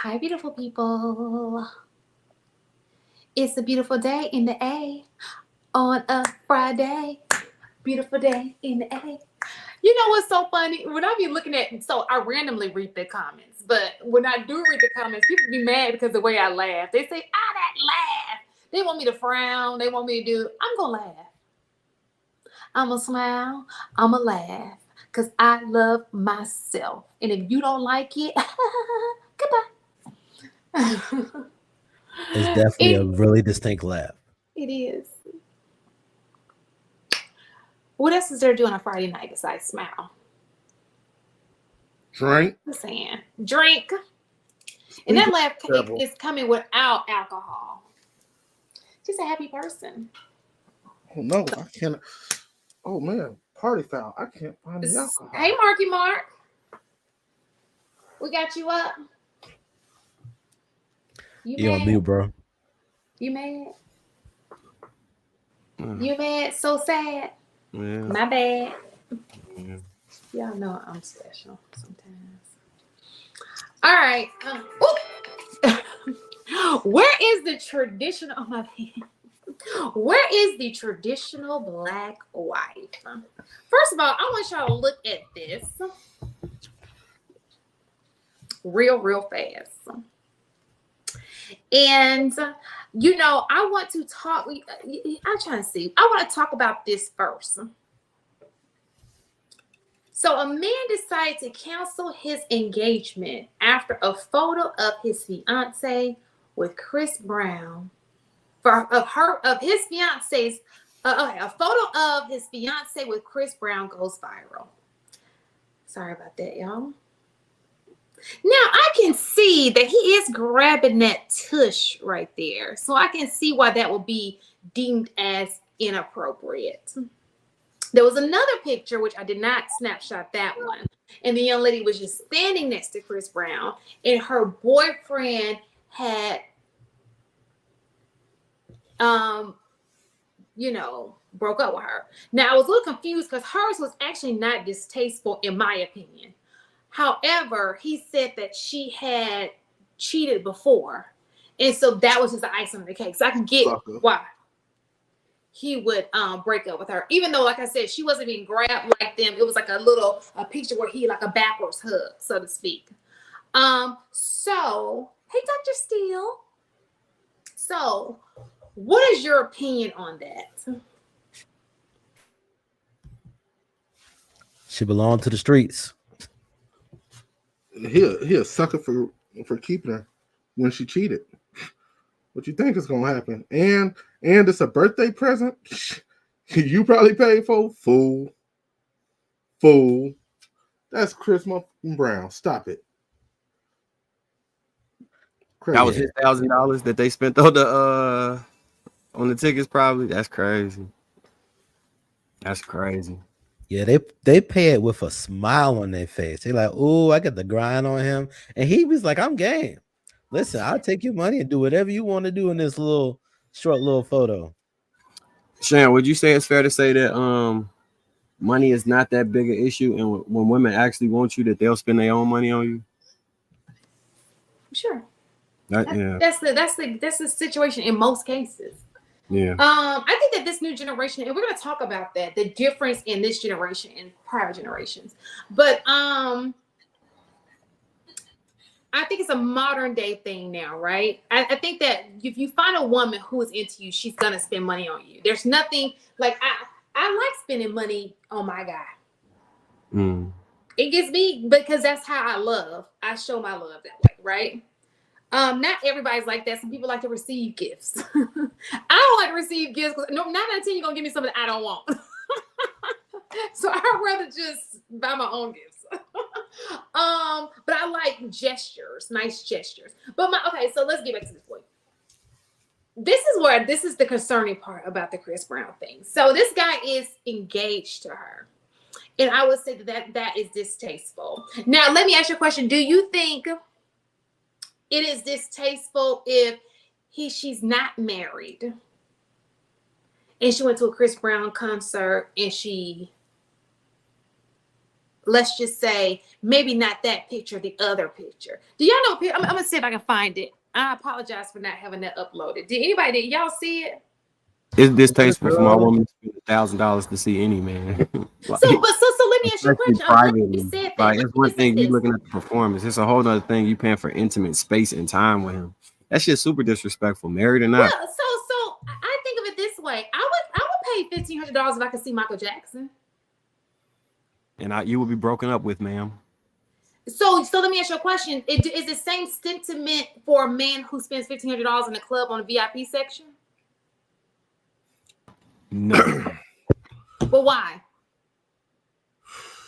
Hi, beautiful people. It's a beautiful day in the A on a Friday. Beautiful day in the A. You know what's so funny? When I be looking at, so I randomly read the comments, but when I do read the comments, people be mad because of the way I laugh. They say, that laugh. They want me to frown. They want me to do, I'm going to laugh. I'm going to smile. I'm going to laugh because I love myself. And if you don't like it, goodbye. It's definitely a it, really distinct laugh. it is. What else is there to do on a Friday night besides smile? Drink. I'm saying drink. And that Speaking laugh of devil, is coming without alcohol. She's a happy person. oh no, I can't. Oh man, party foul. I can't find the Hey, alcohol. Marky Mark. We got you up. You You on mad? mute, bro. You mad? Mm, You mad? So sad. yeah, My bad. yeah. Y'all know I'm special sometimes. All right. Where is the traditional? Oh my bad. Where is the traditional black wife? First of all, I want y'all to look at this real fast. And I want to talk. I'm trying to see. I want to talk about this first. So a man decided to cancel his engagement after a photo of his fiance with Chris Brown of his fiance's a photo of his fiance with Chris Brown goes viral. Sorry about that, y'all. Now I can see that he is grabbing that tush right there, so I can see why that will be deemed as inappropriate. There was another picture, which I did not snapshot that one. And the young lady was just standing next to Chris Brown, and her boyfriend had, broke up with her. Now, I was a little confused because hers was actually not distasteful, in my opinion. However, he said that she had cheated before. And so that was just the icing on the cake. So I can get Sucker. why he would break up with her, even though, like I said, she wasn't being grabbed like them. It was like a picture where he like a backwards hug, so to speak. So hey, Dr. Steele. So what is your opinion on that? She belonged to the streets. He a sucker for keeping her when she cheated. What you think is gonna happen? And it's a birthday present. You probably paid for, fool. That's Chris Brown. Stop it. That was Crazy. his Yeah. $1,000 that they spent on the tickets. Probably that's crazy. That's crazy. Yeah, they pay it with a smile on their face. They like, oh, I got the grind on him. And he was like, I'm game. Listen, I'll take your money and do whatever you want to do in this little short little photo. Shan, would you say it's fair to say that money is not that big an issue, and when women actually want you, that they'll spend their own money on you? Sure. Yeah, That's the situation in most cases. yeah. I think that this new generation, and we're going to talk about that, the difference in this generation and prior generations. But I think it's a modern day thing now, right? I think that if you find a woman who is into you, she's going to spend money on you. There's nothing like I like spending money on my guy. Mm. It gets me because that's how I love. I show my love that way, right? Not everybody's like that. Some people like to receive gifts. I don't like to receive gifts because 9 out of 10 you're gonna give me something I don't want. So I'd rather just buy my own gifts. But I like gestures, nice gestures. But so let's get back to this point. This is the concerning part about the Chris Brown thing. So this guy is engaged to her. And I would say that is distasteful. Now, let me ask you a question. Do you think it is distasteful if she's not married and she went to a Chris Brown concert and she let's just say maybe not that picture, the other picture. Do y'all know? I'm gonna see if I can find it. I apologize for not having that uploaded. Did y'all see it? It's distasteful for my woman to spend $1,000 to see any man. Like, So let me ask you a especially question. Let me privately. say that. Like, Let it's me one just say thing you this. looking at the performance. It's a whole other thing you paying for intimate space and time with him. That shit's super disrespectful, married or not. Well, so I think of it this way. I would pay $1,500 if I could see Michael Jackson. And you will be broken up with, ma'am. So let me ask you a question. Is the same sentiment for a man who spends $1,500 in a club on a VIP section? No. But why?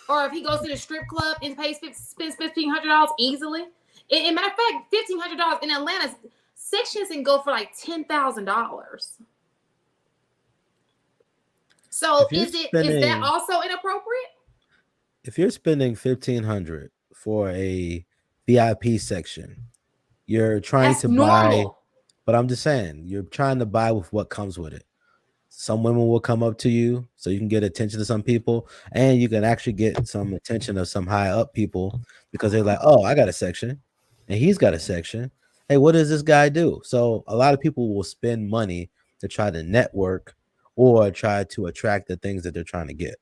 Or if he goes to the strip club and spends $1,500 easily? In matter of fact, $1,500 in Atlanta, sections can go for like $10,000. So is that also inappropriate? If you're spending $1,500 for a VIP section, you're trying That's to normal. buy, but I'm just saying, you're trying to buy with what comes with it. Some women will come up to you so you can get attention to some people, and you can actually get some attention of some high up people because they're like, oh, I got a section and he's got a section. Hey, what does this guy do? So a lot of people will spend money to try to network or try to attract the things that they're trying to get.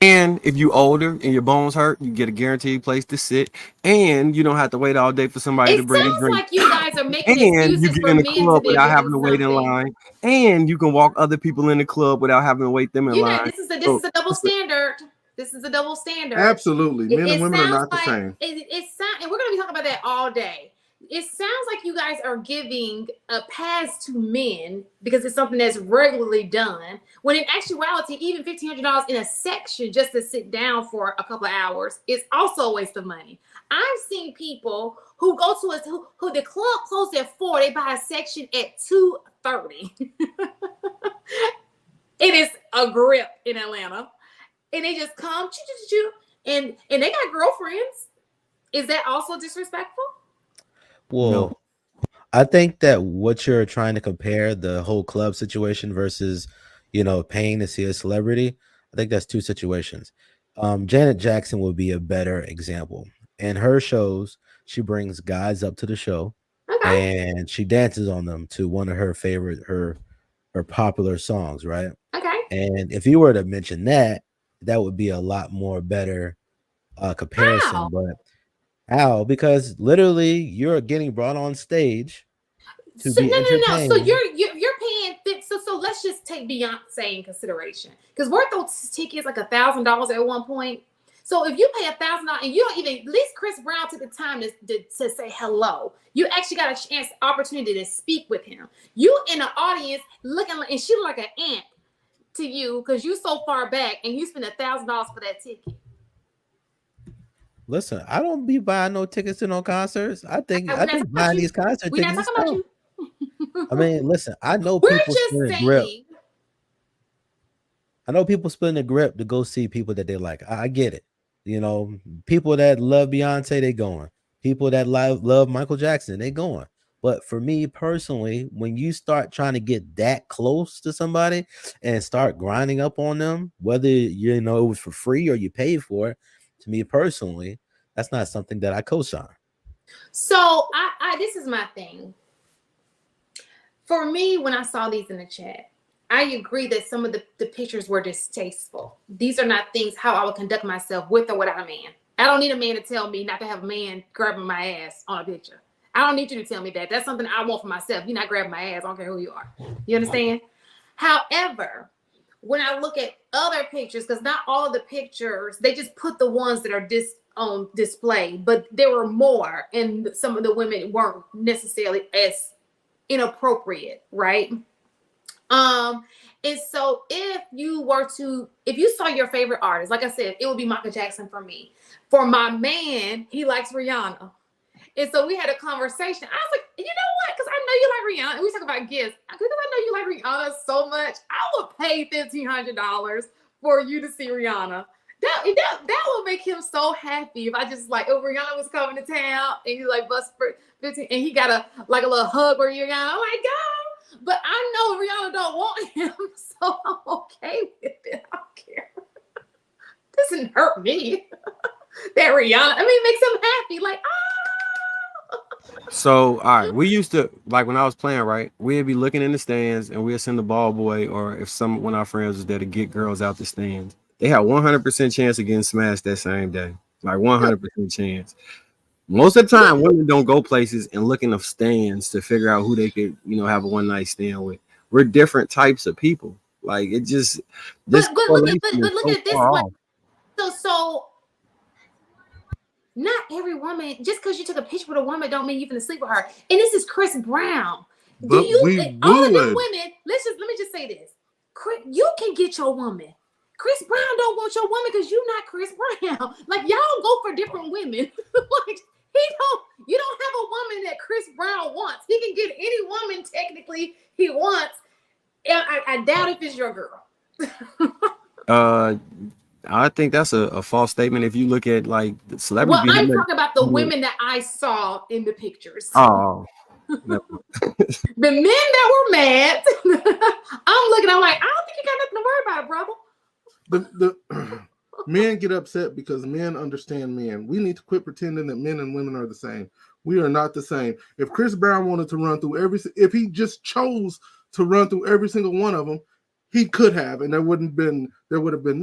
And if you older and your bones hurt, you get a guaranteed place to sit, and you don't have to wait all day for somebody to bring a It sounds drink. like you guys are making And you excuses get for in the men to club be without able to having do to wait in something. line, and you can walk other people in the club without having to wait them in line. This is a double standard. This is a double standard. Absolutely, men and women are not the same. It sounds, and we're gonna be talking about that all day. It sounds like you guys are giving a pass to men because it's something that's regularly done. When in actuality, even $1,500 in a section just to sit down for a couple of hours is also a waste of money. I've seen people who go to who the club closed at 4, they buy a section at 2:30. It is a grip in Atlanta, and they just come and they got girlfriends. Is that also disrespectful? Well, No. I think that what you're trying to compare the whole club situation versus, paying to see a celebrity, I think that's two situations. Janet Jackson would be a better example. In her shows, she brings guys up to the show Okay. and she dances on them to one of her favorite, her popular songs, right? Okay. And if you were to mention that, that would be a lot more better comparison. How? But how? Because literally you're getting brought on stage to So be no. So entertained. you're paying. So let's just take Beyonce in consideration because weren't those tickets like $1,000 at one point? So if you pay $1,000 and you don't even, at least Chris Brown took the time to say hello. You actually got a chance, opportunity to speak with him. You in the audience looking like, and she look like an ant to you because you so far back and you spend $1,000 for that ticket. Listen, I don't be buying no tickets to no concerts. I think buying these concert We're not tickets is talking about tough. you. I mean, listen, I know We're people just spending grip. saying. I know people spending the grip to go see people that they like. I get it. People that love Beyonce, they going. People that love Michael Jackson, they going. But for me personally, when you start trying to get that close to somebody and start grinding up on them, whether it was for free or you paid for it, to me personally, that's not something that I co-sign. So I this is my thing. For me, when I saw these in the chat, I agree that some of the pictures were distasteful. These are not things how I would conduct myself with or without a man. I don't need a man to tell me not to have a man grabbing my ass on a picture. I don't need you to tell me that. That's something I want for myself. You're not grabbing my ass. I don't care who you are. You understand? However, when I look at other pictures, because not all of the pictures, they just put the ones that are on display, but there were more, and some of the women weren't necessarily as inappropriate, right? And so if you saw your favorite artist, like I said, it would be Michael Jackson for me. For my man, he likes Rihanna. And so we had a conversation. I was like, you know what? Because I know you like Rihanna. And we talk about gifts. Because I know you like Rihanna so much. I would pay $1,500 for you to see Rihanna. That would make him so happy if I just like, if Rihanna was coming to town and you like bust for 15 and he got a little hug where you're going, oh my God. But I know Rihanna don't want him, so I'm okay with it. I don't care. Doesn't hurt me. That Rihanna, I mean, it makes them happy. Like, So, all right, we used to, like when I was playing, right? We'd be looking in the stands and we'd send the ball boy, or if one of our friends was there to get girls out the stands, they had 100% chance of getting smashed that same day. Like 100% chance. Most of the time, women don't go places and look in the stands to figure out who they could, have a one night stand with. We're different types of people. Like it just, this but look at it this way. So not every woman, just because you took a picture with a woman, don't mean you're gonna sleep with her. And this is Chris Brown. But all of them would. women? Let me just say this: you can get your woman. Chris Brown don't want your woman because you're not Chris Brown. Like y'all go for different women. Like you don't have a woman that Chris Brown wants. He can get any woman technically he wants. I doubt if it's your girl. I think that's a false statement. If you look at like the celebrity, well, I'm talking about the women that I saw in the pictures. Oh, the men that were mad. I'm looking. I'm like, I don't think you got nothing to worry about, brother. The men get upset because men understand men. We need to quit pretending that men and women are the same. We are not the same. If Chris Brown wanted to run through if he just chose to run through every single one of them, he could have, and there would have been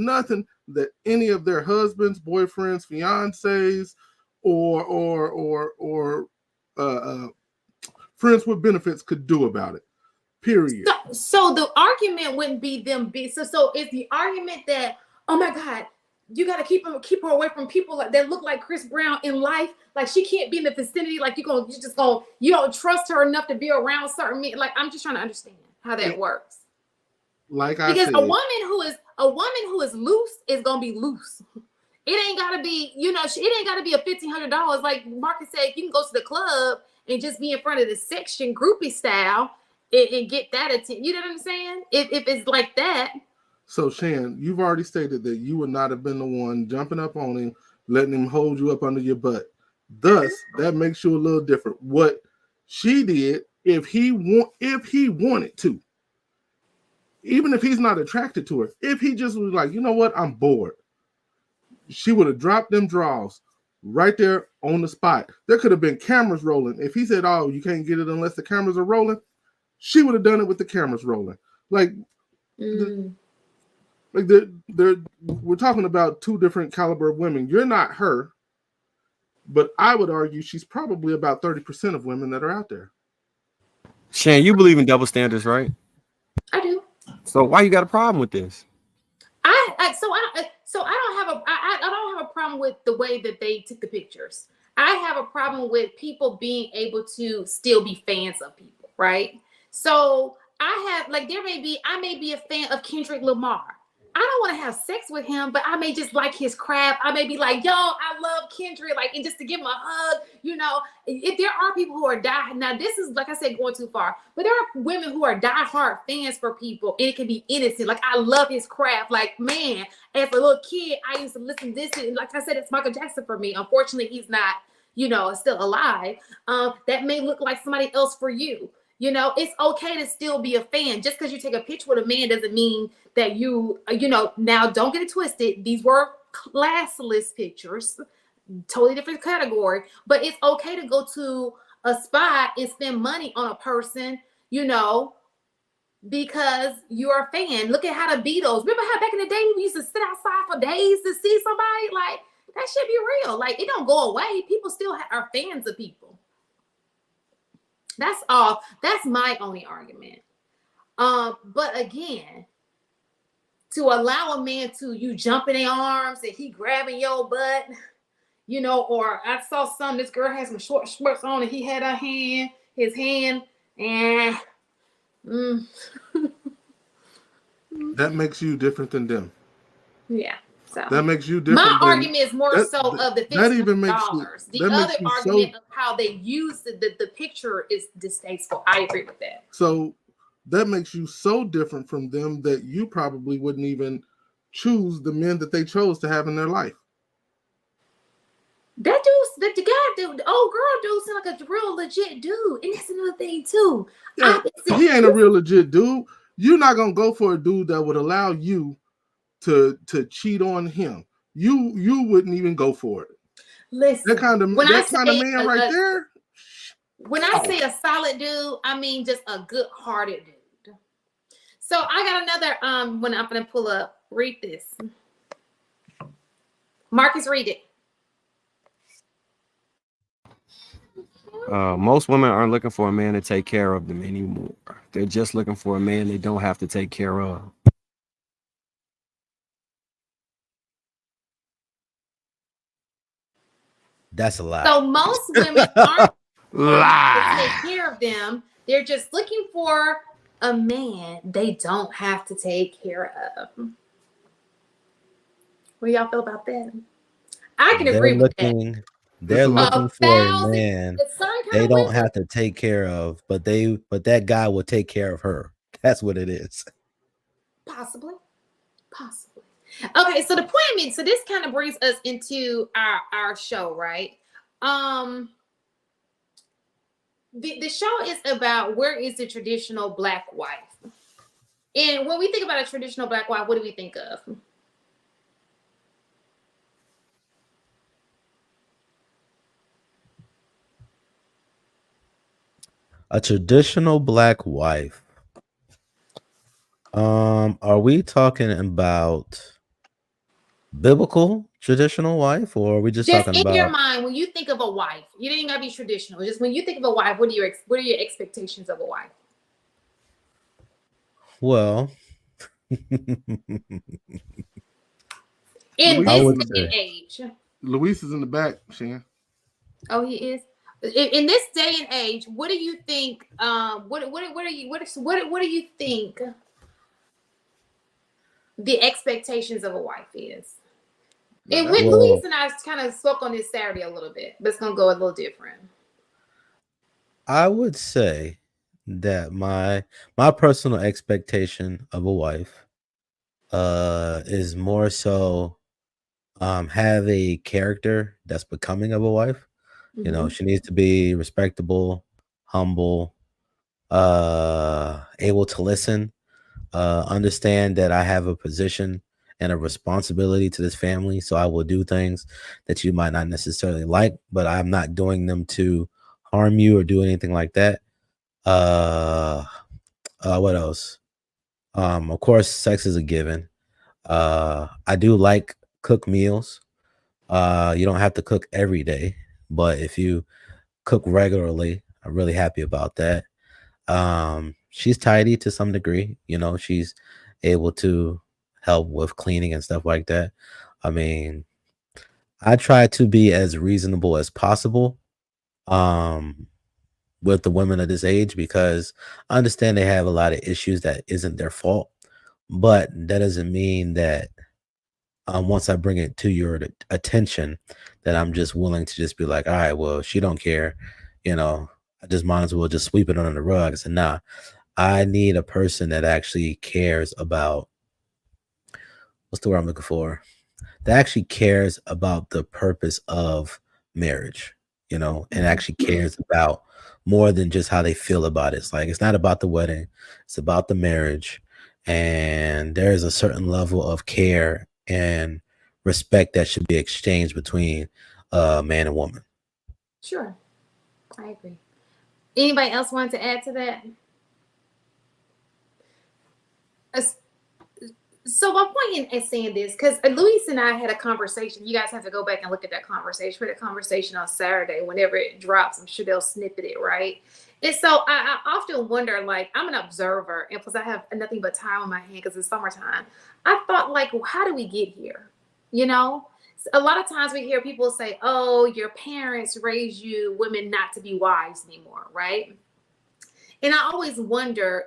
nothing that any of their husbands, boyfriends, fiancés, or friends with benefits could do about it. Period. So the argument wouldn't be them. So it's the argument that, oh my God, you got to keep her away from people that look like Chris Brown in life. Like she can't be in the vicinity. Like you don't trust her enough to be around certain men. Like I'm just trying to understand how that works. Because a woman who is loose is gonna be loose. It ain't gotta be, it ain't gotta be a $1,500. Like Marcus said, you can go to the club and just be in front of the section groupie style and get that attention. You know what I'm saying? If it's like that. So Shan, you've already stated that you would not have been the one jumping up on him, letting him hold you up under your butt. Thus, that makes you a little different. What she did, if he wanted to. Even if he's not attracted to her, if he just was like, you know what, I'm bored, she would have dropped them draws right there on the spot. There could have been cameras rolling. If he said, oh, you can't get it unless the cameras are rolling, she would have done it with the cameras rolling. Like, we're talking about two different caliber of women. You're not her, but I would argue she's probably about 30% of women that are out there. Shan, you believe in double standards, right? I do. So why you got a problem with this? I don't have a problem with the way that they took the pictures. I have a problem with people being able to still be fans of people, right? So I may be a fan of Kendrick Lamar. I don't want to have sex with him, but I may just like his craft. I may be like, yo, I love Kendrick, and just to give him a hug, if there are people who are now this is, like I said, going too far, but there are women who are diehard fans for people, and it can be innocent. Like, I love his craft. Like, man, as a little kid, I used to listen to this, and like I said, it's Michael Jackson for me. Unfortunately, he's not, still alive. That may look like somebody else for you. It's okay to still be a fan. Just because you take a picture with a man doesn't mean that now don't get it twisted. These were classless pictures, totally different category, but it's okay to go to a spot and spend money on a person, because you're a fan. Look at how the Beatles, remember how back in the day we used to sit outside for days to see somebody? Like, that should be real. Like, it don't go away. People still are fans of people. That's all. That's my only argument. But again, to allow a man to you jump in their arms and he grabbing your butt, or I saw this girl had some short shorts on and he had his hand, That makes you different than them. Yeah. So that makes you different. My argument is more of the $50. The other argument of how they use the picture is distasteful. I agree with that. So that makes you so different from them that you probably wouldn't even choose the men that they chose to have in their life. That the old girl dude seemed like a real legit dude. And that's another thing too. Yeah, he ain't a real legit dude. You're not gonna go for a dude that would allow you to cheat on him. you wouldn't even go for it. Listen, That kind of when I say man right there. when I say a solid dude, I mean just a good-hearted dude. So I got another when I'm gonna pull up. Read this. Marcus, read it. Most women aren't looking for a man to take care of them anymore. They're just looking for a man they don't have to take care of. That's a lie. So most women aren't to take Lie. care of them. They're just looking for a man they don't have to take care of. What do y'all feel about that? I can agree with that. They're It's a lie. looking for a 1,000. man It's some kind they of don't women. have to take care of, but that guy will take care of her. That's what it is. Possibly. Okay, so the point I mean, so this kind of brings us into our show, right? The show is about where is the traditional black wife, and when we think about a traditional black wife, what do we think of? A traditional black wife. Are we talking about biblical traditional wife, or are we just Just talking in your about? mind, when you think of a wife, you didn't gotta be traditional. Just when you think of a wife, what are your expectations of a wife? Well, In Luis, I this would day and say age. Luis is in the back, Shan. Oh, he is. In this day and age, what do you think? What do you think the expectations of a wife is? And when Luis well, and I kind of spoke on this Saturday a little bit, but it's gonna go a little different. I would say that my personal expectation of a wife is more so have a character that's becoming of a wife. You know, Mhm. she needs to be respectable, humble, able to listen, understand that I have a position and a responsibility to this family. So I will do things that you might not necessarily like, but I'm not doing them to harm you or do anything like that. Uh, what else? Of course, sex is a given. I do like cook meals. You don't have to cook every day, but if you cook regularly, I'm really happy about that. She's tidy to some degree, you know, she's able to help with cleaning and stuff like that. I mean, I try to be as reasonable as possible um with the women of this age because I understand they have a lot of issues that isn't their fault, but that doesn't mean that once I bring it to your attention that I'm just willing to just be like, all right, well, she don't care, you know, I just might as well just sweep it under the rug. I said, nah, I need a person that actually cares about what's the word I'm looking for? That actually cares about the purpose of marriage, you know, and actually cares about more than just how they feel about it. It's like it's not about the wedding, it's about the marriage. And there is a certain level of care and respect that should be exchanged between man and woman. Sure, I agree. Anybody else want to add to that? As- So my point in saying this, because Luis and I had a conversation. You guys have to go back and look at that conversation. We had a conversation on Saturday. Whenever it drops, I'm sure they'll snippet it, right? And so I often wonder, like, I'm an observer, and plus I have nothing but time on my hand because it's summertime. I thought, like, well, how do we get here? You know, a lot of times we hear people say, "Oh, your parents raised you women not to be wives anymore," right? And I always wonder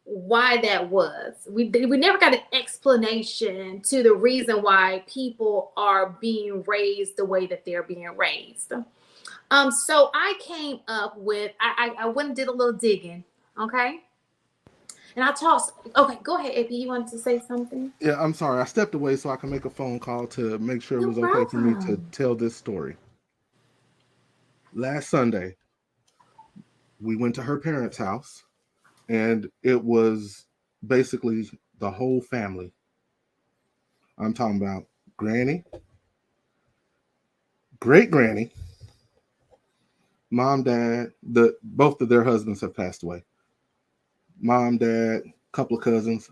why that was. We never got an explanation to the reason why people are being raised the way that they're being raised. So I came up with I went and did a little digging, okay? And I tossed. Okay, go ahead, AP. You wanted to say something? Yeah, I'm sorry. I stepped away so I can make a phone call to make sure it No was okay for me to problem. tell this story. Last Sunday, we went to her parents' house, and it was basically the whole family. I'm talking about granny, great granny, mom, dad. Both of their husbands have passed away. Mom, dad, couple of cousins,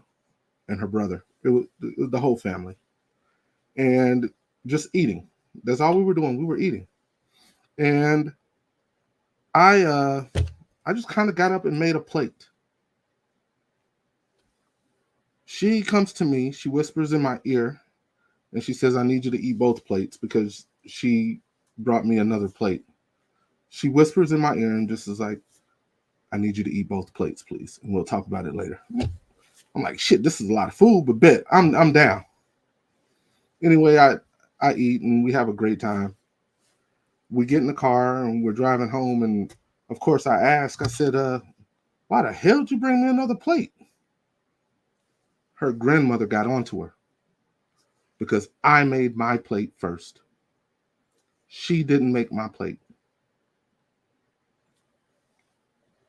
and her brother. It was the whole family, and just eating. That's all we were doing. We were eating, and I just kind of got up and made a plate. She comes to me, she whispers in my ear, and she says, I need you to eat both plates because she brought me another plate. She whispers in my ear and just is like, I need you to eat both plates, please. And we'll talk about it later. I'm like, shit, this is a lot of food, but bet I'm down. Anyway, I eat and we have a great time. We get in the car and we're driving home, and of course I said, why the hell did you bring me another plate? Her grandmother got onto her because I made my plate first. She didn't make my plate.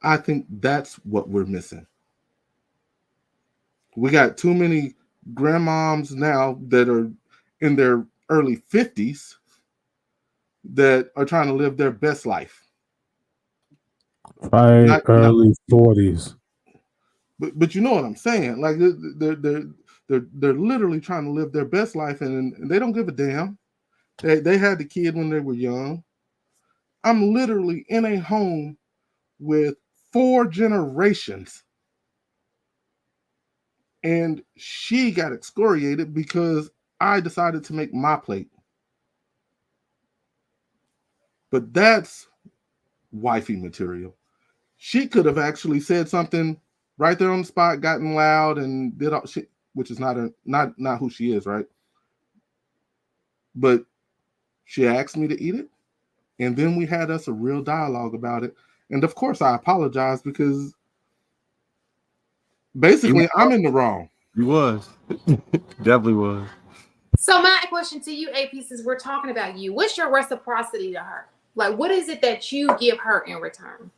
I think that's what we're missing. We got too many grandmoms now that are in their early 50s that are trying to live their best life. Probably early 40s. But you know what I'm saying? Like they're literally trying to live their best life, and they don't give a damn. They had the kid when they were young. I'm literally in a home with 4 generations, and she got excoriated because I decided to make my plate. But that's wifey material. She could have actually said something right there on the spot, gotten loud, and did all shit, which is not who she is, right? But she asked me to eat it, and then we had us a real dialogue about it. And of course, I apologized because basically I'm in the wrong. You was. Definitely was. So my question to you, AP, since we're talking about you, what's your reciprocity to her? Like, what is it that you give her in return?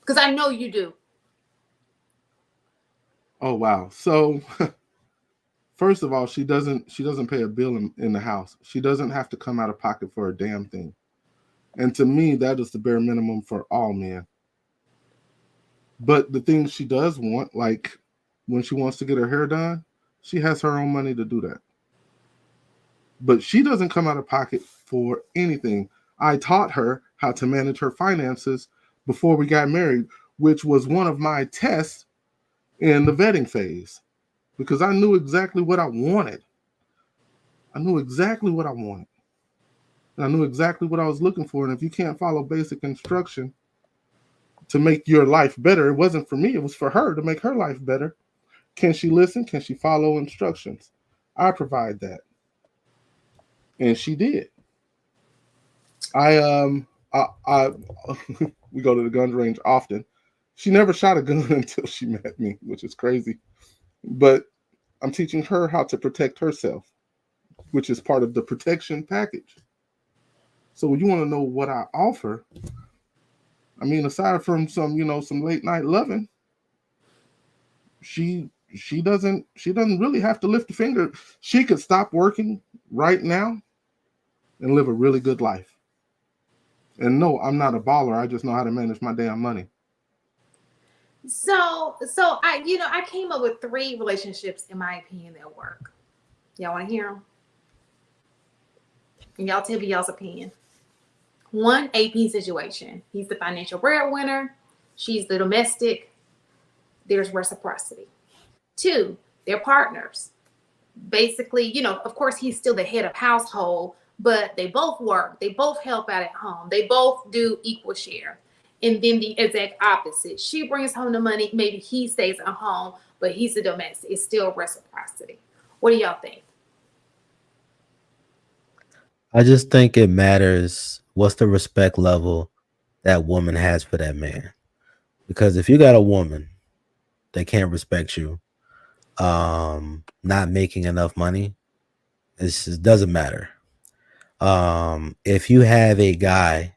Because I know you do. Oh wow! So first of all, she doesn't pay a bill in the house. She doesn't have to come out of pocket for a damn thing. And to me, that is the bare minimum for all men. But the things she does want, like when she wants to get her hair done, she has her own money to do that. But she doesn't come out of pocket for anything. I taught her how to manage her finances before we got married, which was one of my tests in the vetting phase, because I knew exactly what I wanted. I knew exactly what I wanted. And I knew exactly what I was looking for. And if you can't follow basic instruction to make your life better, it wasn't for me, it was for her to make her life better. Can she listen? Can she follow instructions? I provide that. And she did. I we go to the gun range often. She never shot a gun until she met me, which is crazy. But I'm teaching her how to protect herself, which is part of the protection package. So when you want to know what I offer, I mean, aside from some late night loving, she doesn't really have to lift a finger. She could stop working right now and live a really good life. And no, I'm not a baller. I just know how to manage my damn money. So I came up with 3 relationships, in my opinion, that work. Y'all want to hear them? And y'all tell me y'all's opinion. 1, AP situation. He's the financial breadwinner. She's the domestic. There's reciprocity. 2, they're partners. Basically, of course, he's still the head of household, but they both work. They both help out at home. They both do equal share. And then the exact opposite. She brings home the money. Maybe he stays at home, but he's the domestic. It's still reciprocity. What do y'all think? I just think it matters what's the respect level that woman has for that man. Because if you got a woman that can't respect you, not making enough money, it doesn't matter. If you have a guy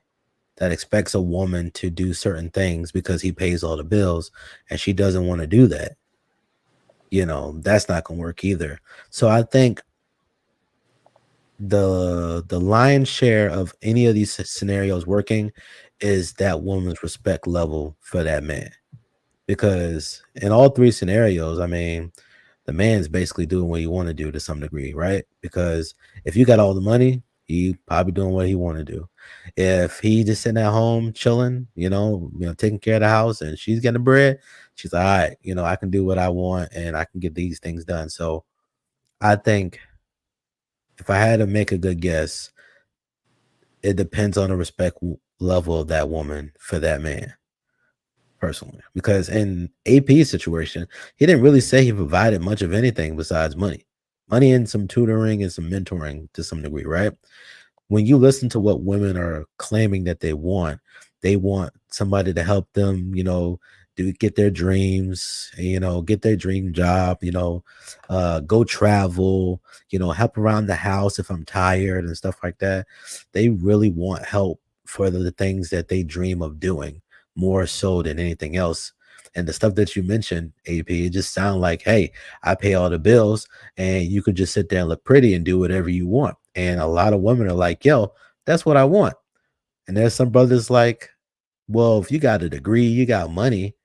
that expects a woman to do certain things because he pays all the bills and she doesn't want to do that, that's not going to work either. So I think the lion's share of any of these scenarios working is that woman's respect level for that man. Because in all three scenarios, I mean, the man's basically doing what he want to do to some degree, right? Because if you got all the money, he probably doing what he want to do. If he just sitting at home chilling, taking care of the house, and she's getting the bread, she's like, all right, I can do what I want and I can get these things done. So I think if I had to make a good guess, it depends on the respect level of that woman for that man personally. Because in AP's situation, he didn't really say he provided much of anything besides money and some tutoring and some mentoring to some degree, right? When you listen to what women are claiming that they want somebody to help them, do get their dreams, get their dream job, go travel, help around the house if I'm tired and stuff like that. They really want help for the things that they dream of doing more so than anything else. And the stuff that you mentioned, AP, it just sounds like, hey, I pay all the bills and you could just sit there and look pretty and do whatever you want. And a lot of women are like, yo, that's what I want. And there's some brothers like, well, if you got a degree, you got money,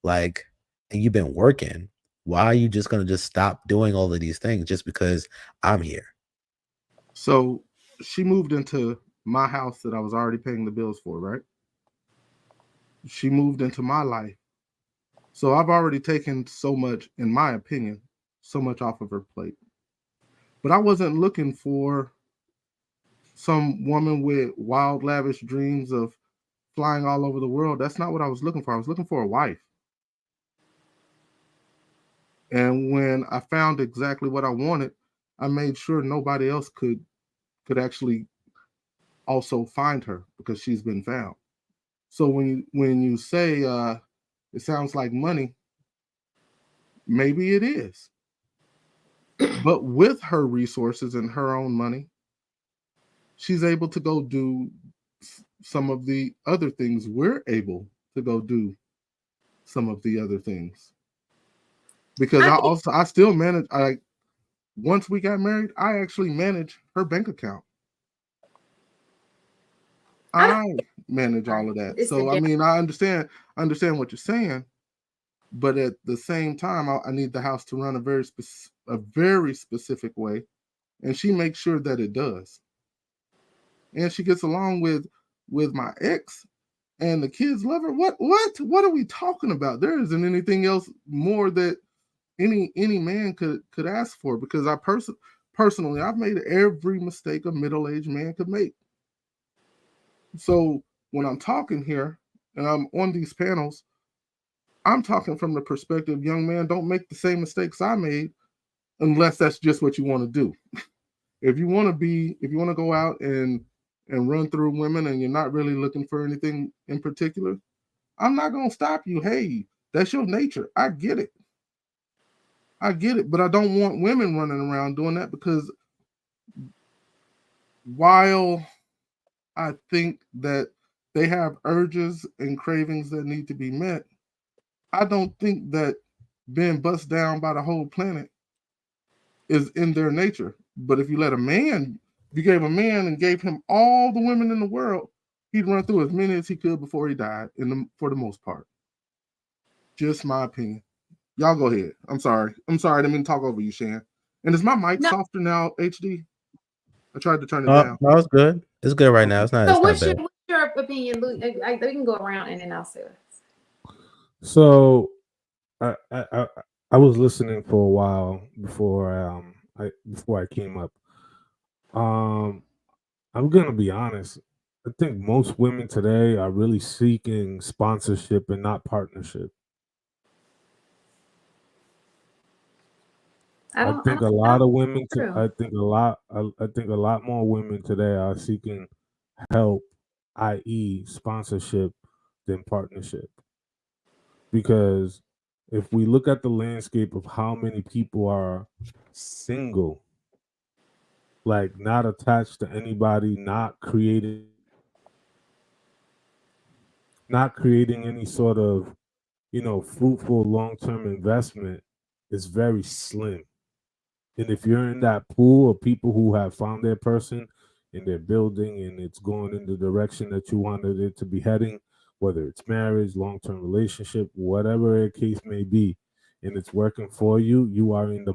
like, and you've been working, why are you just gonna just stop doing all of these things just because I'm here? So she moved into my house that I was already paying the bills for, right? She moved into my life. So I've already taken so much, in my opinion, so much off of her plate. But I wasn't looking for some woman with wild, lavish dreams of flying all over the world. That's not what I was looking for. I was looking for a wife. And when I found exactly what I wanted, I made sure nobody else could actually also find her because she's been found. So when you say it sounds like money, maybe it is. But with her resources and her own money, she's able to go do some of the other things. We're able to go do some of the other things because I think I still manage. Once we got married, I actually manage her bank account. I don't. I manage all Sorry, of that. it's a So I different. mean, I understand what you're saying, but at the same time, I need the house to run a very specific way, and she makes sure that it does. And she gets along with my ex, and the kids love her. What are we talking about? There isn't anything else more that any man could ask for because personally I've made every mistake a middle-aged man could make. So when I'm talking here and I'm on these panels, I'm talking from the perspective, young man, don't make the same mistakes I made unless that's just what you want to do. If you want to go out and run through women and you're not really looking for anything in particular, I'm not going to stop you. Hey, that's your nature. I get it. I get it, but I don't want women running around doing that because while I think that they have urges and cravings that need to be met, I don't think that being bust down by the whole planet is in their nature. But if you gave a man and gave him all the women in the world, he'd run through as many as he could before he died. For the most part, just my opinion. Y'all go ahead. I'm sorry. I didn't mean to talk over you, Shan. And is my mic No. softer now, HD? I tried to turn it down. No, it's good. It's good right now. Okay. It's not. So It's not what's your bad. what's your opinion, Luke? We can go around and then I'll say it. So I I was listening for a while before I came up. Um, I'm gonna be honest. I think most women today are really seeking sponsorship and not partnership. I don't true. I think a lot more women today are seeking help, i.e., sponsorship, than partnership. Because if we look at the landscape of how many people are single, like not attached to anybody, not creating any sort of, fruitful long-term investment, is very slim. And if you're in that pool of people who have found their person and they're building and it's going in the direction that you wanted it to be heading, whether it's marriage, long-term relationship, whatever the case may be, and it's working for you, you are in the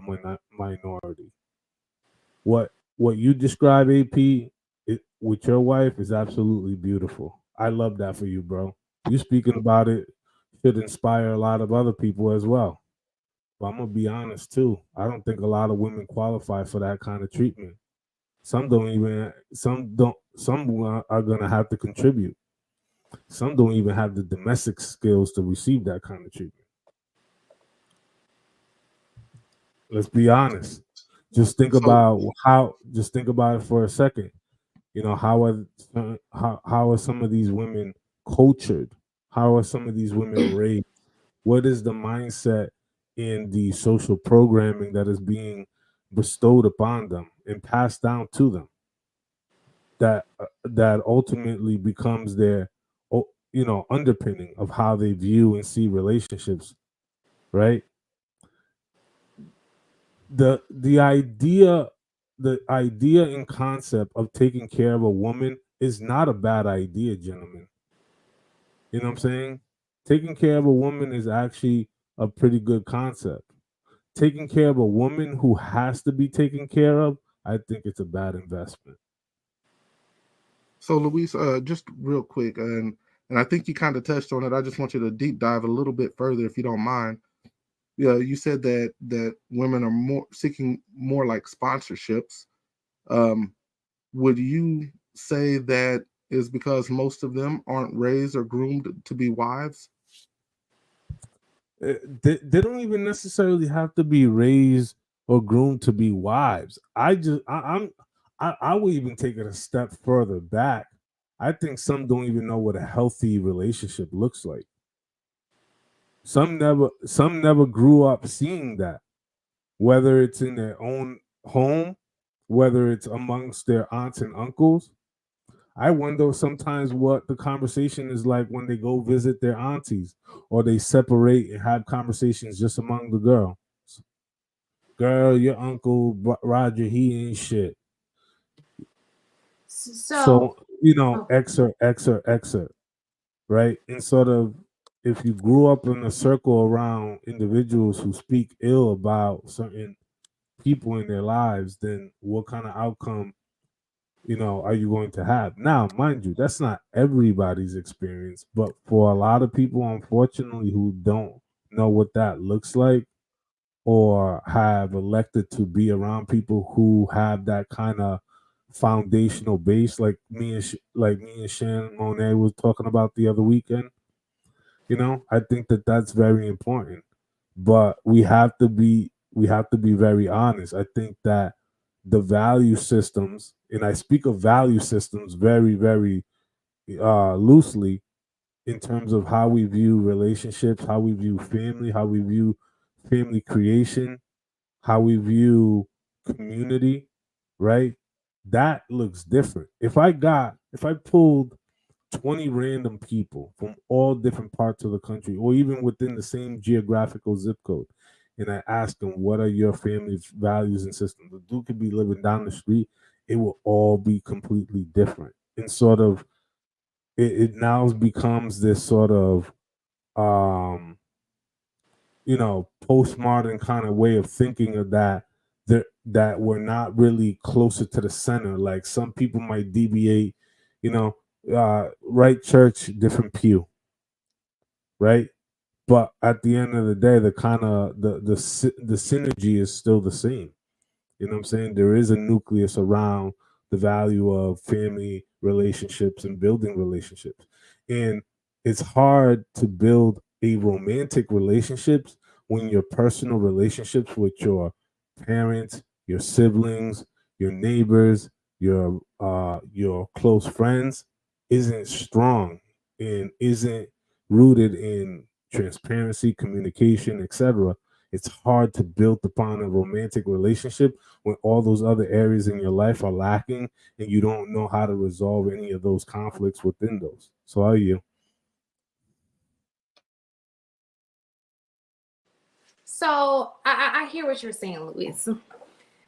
minority. What you describe, AP, with your wife is absolutely beautiful. I love that for you, bro. You speaking about it should inspire a lot of other people as well. But I'm gonna be honest too. I don't think a lot of women qualify for that kind of treatment. Some don't even. Some don't. Some are gonna have to contribute. Some don't even have the domestic skills to receive that kind of treatment. Let's be honest. Just think So about how. Just think about it for a second. You know, how are some of these women cultured? How are some of these women raised? What is the mindset in the social programming that is being bestowed upon them and passed down to them that ultimately becomes their underpinning of how they view and see relationships, right? The idea and concept of taking care of a woman is not a bad idea, gentlemen. You know what I'm saying? Taking care of a woman is actually a pretty good concept. Taking care of a woman who has to be taken care of, I think it's a bad investment. So, Luis, just real quick, and I think you kind of touched on it. I just want you to deep dive a little bit further, if you don't mind. Yeah, you said that women are more seeking more like sponsorships. Um, would you say that is because most of them aren't raised or groomed to be wives? They don't even necessarily have to be raised or groomed to be wives. I would even take it a step further back. I think some don't even know what a healthy relationship looks like. Some never grew up seeing that, whether it's in their own home, whether it's amongst their aunts and uncles. I wonder sometimes what the conversation is like when they go visit their aunties or they separate and have conversations just among the girls. Girl, your uncle Roger, he ain't shit. So, So, oh, excerpt, right? And sort of, if you grew up in a circle around individuals who speak ill about certain people in their lives, then what kind of outcome are you going to have? Now, mind you, that's not everybody's experience, but for a lot of people, unfortunately, who don't know what that looks like or have elected to be around people who have that kind of foundational base, like me and Shan Monet was talking about the other weekend. I think that that's very important, but we have to be very honest. I think that the value systems, and I speak of value systems very, very loosely, in terms of how we view relationships, how we view family, how we view family creation, how we view community, right? That looks different. If I pulled 20 random people from all different parts of the country or even within the same geographical zip code, and I asked them, what are your family's values and systems? The dude could be living down the street. It will all be completely different. And sort of, it now becomes this sort of, um, postmodern kind of way of thinking of that we're not really closer to the center. Like some people might deviate, you know, right church, different pew, right? But at the end of the day, the kind of the synergy is still the same. You know what I'm saying? There is a nucleus around the value of family relationships and building relationships. And it's hard to build a romantic relationships when your personal relationships with your parents, your siblings, your neighbors, your close friends isn't strong and isn't rooted in transparency, communication, etc. It's hard to build upon a romantic relationship when all those other areas in your life are lacking and you don't know how to resolve any of those conflicts within those. So are you? so I hear what you're saying, Luis.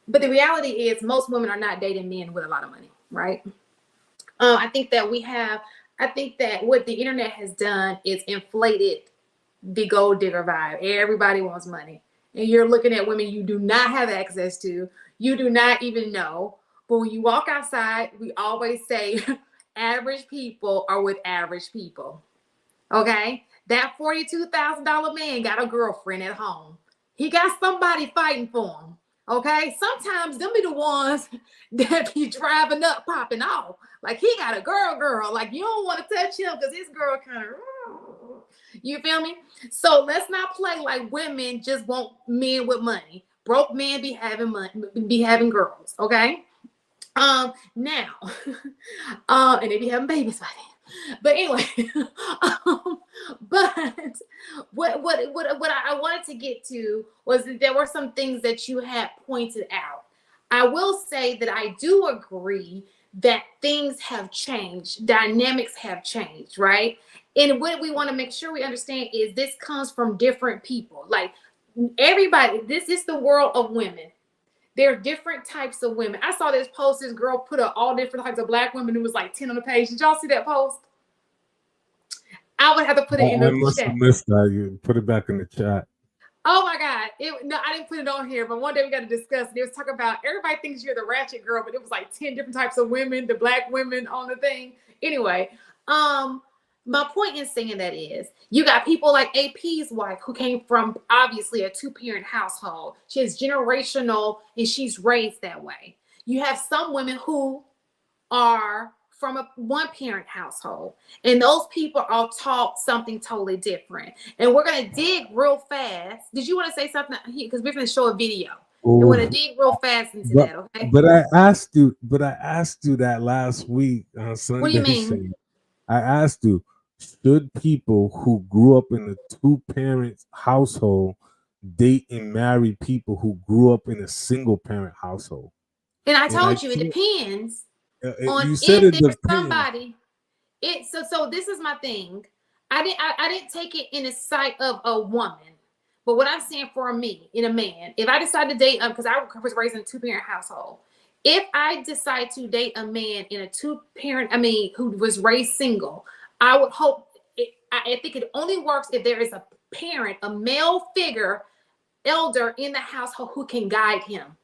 But the reality is most women are not dating men with a lot of money, right? I think that what the internet has done is inflated the gold digger vibe. Everybody wants money. And you're looking at women you do not have access to, you do not even know. But when you walk outside, we always say average people are with average people. Okay? That $42,000 man got a girlfriend at home. He got somebody fighting for him. Okay? Sometimes them be the ones that be driving up, popping off. Like he got a girl. Like you don't want to touch him because his girl kind of, you feel me? So let's not play like women just want men with money. Broke men be having money, be having girls. Okay? Now, and they be having babies by then. But anyway, but what I wanted to get to was that there were some things that you had pointed out. I will say that I do agree that things have changed, dynamics have changed, right? And what we want to make sure we understand is this comes from different people. Like everybody, this is the world of women. There are different types of women. I saw this post. This girl put up all different types of black women. It was like 10 on the page. Did y'all see that post? I would have to put it in I the must chat. have missed that. You put it back in the chat. Oh my God. No, I didn't put it on here, but one day we got to discuss it. It was talking about everybody thinks you're the ratchet girl, but it was like 10 different types of women, the black women on the thing. Anyway, my point in saying that is you got people like AP's wife who came from obviously a 2-parent household. She is generational and she's raised that way. You have some women who are from a 1-parent household, and those people are taught something totally different. And we're going to dig real fast. Did you want to say something? Because we're going to show a video. We're going to dig real fast into that, okay? But I asked you that last week on Sunday. What do you mean? I asked you, should people who grew up in a 2-parent household date and marry people who grew up in a 1-parent household? And I told you, it depends on you said if it there's depends. somebody. So this is my thing. I didn't take it in the sight of a woman, but what I'm saying for me in a man, if I decide to date, because I was raised in a 2-parent household, if I decide to date a man in a 2-parent, who was raised single, I would hope. I think it only works if there is a parent, a male figure, elder in the household who can guide him.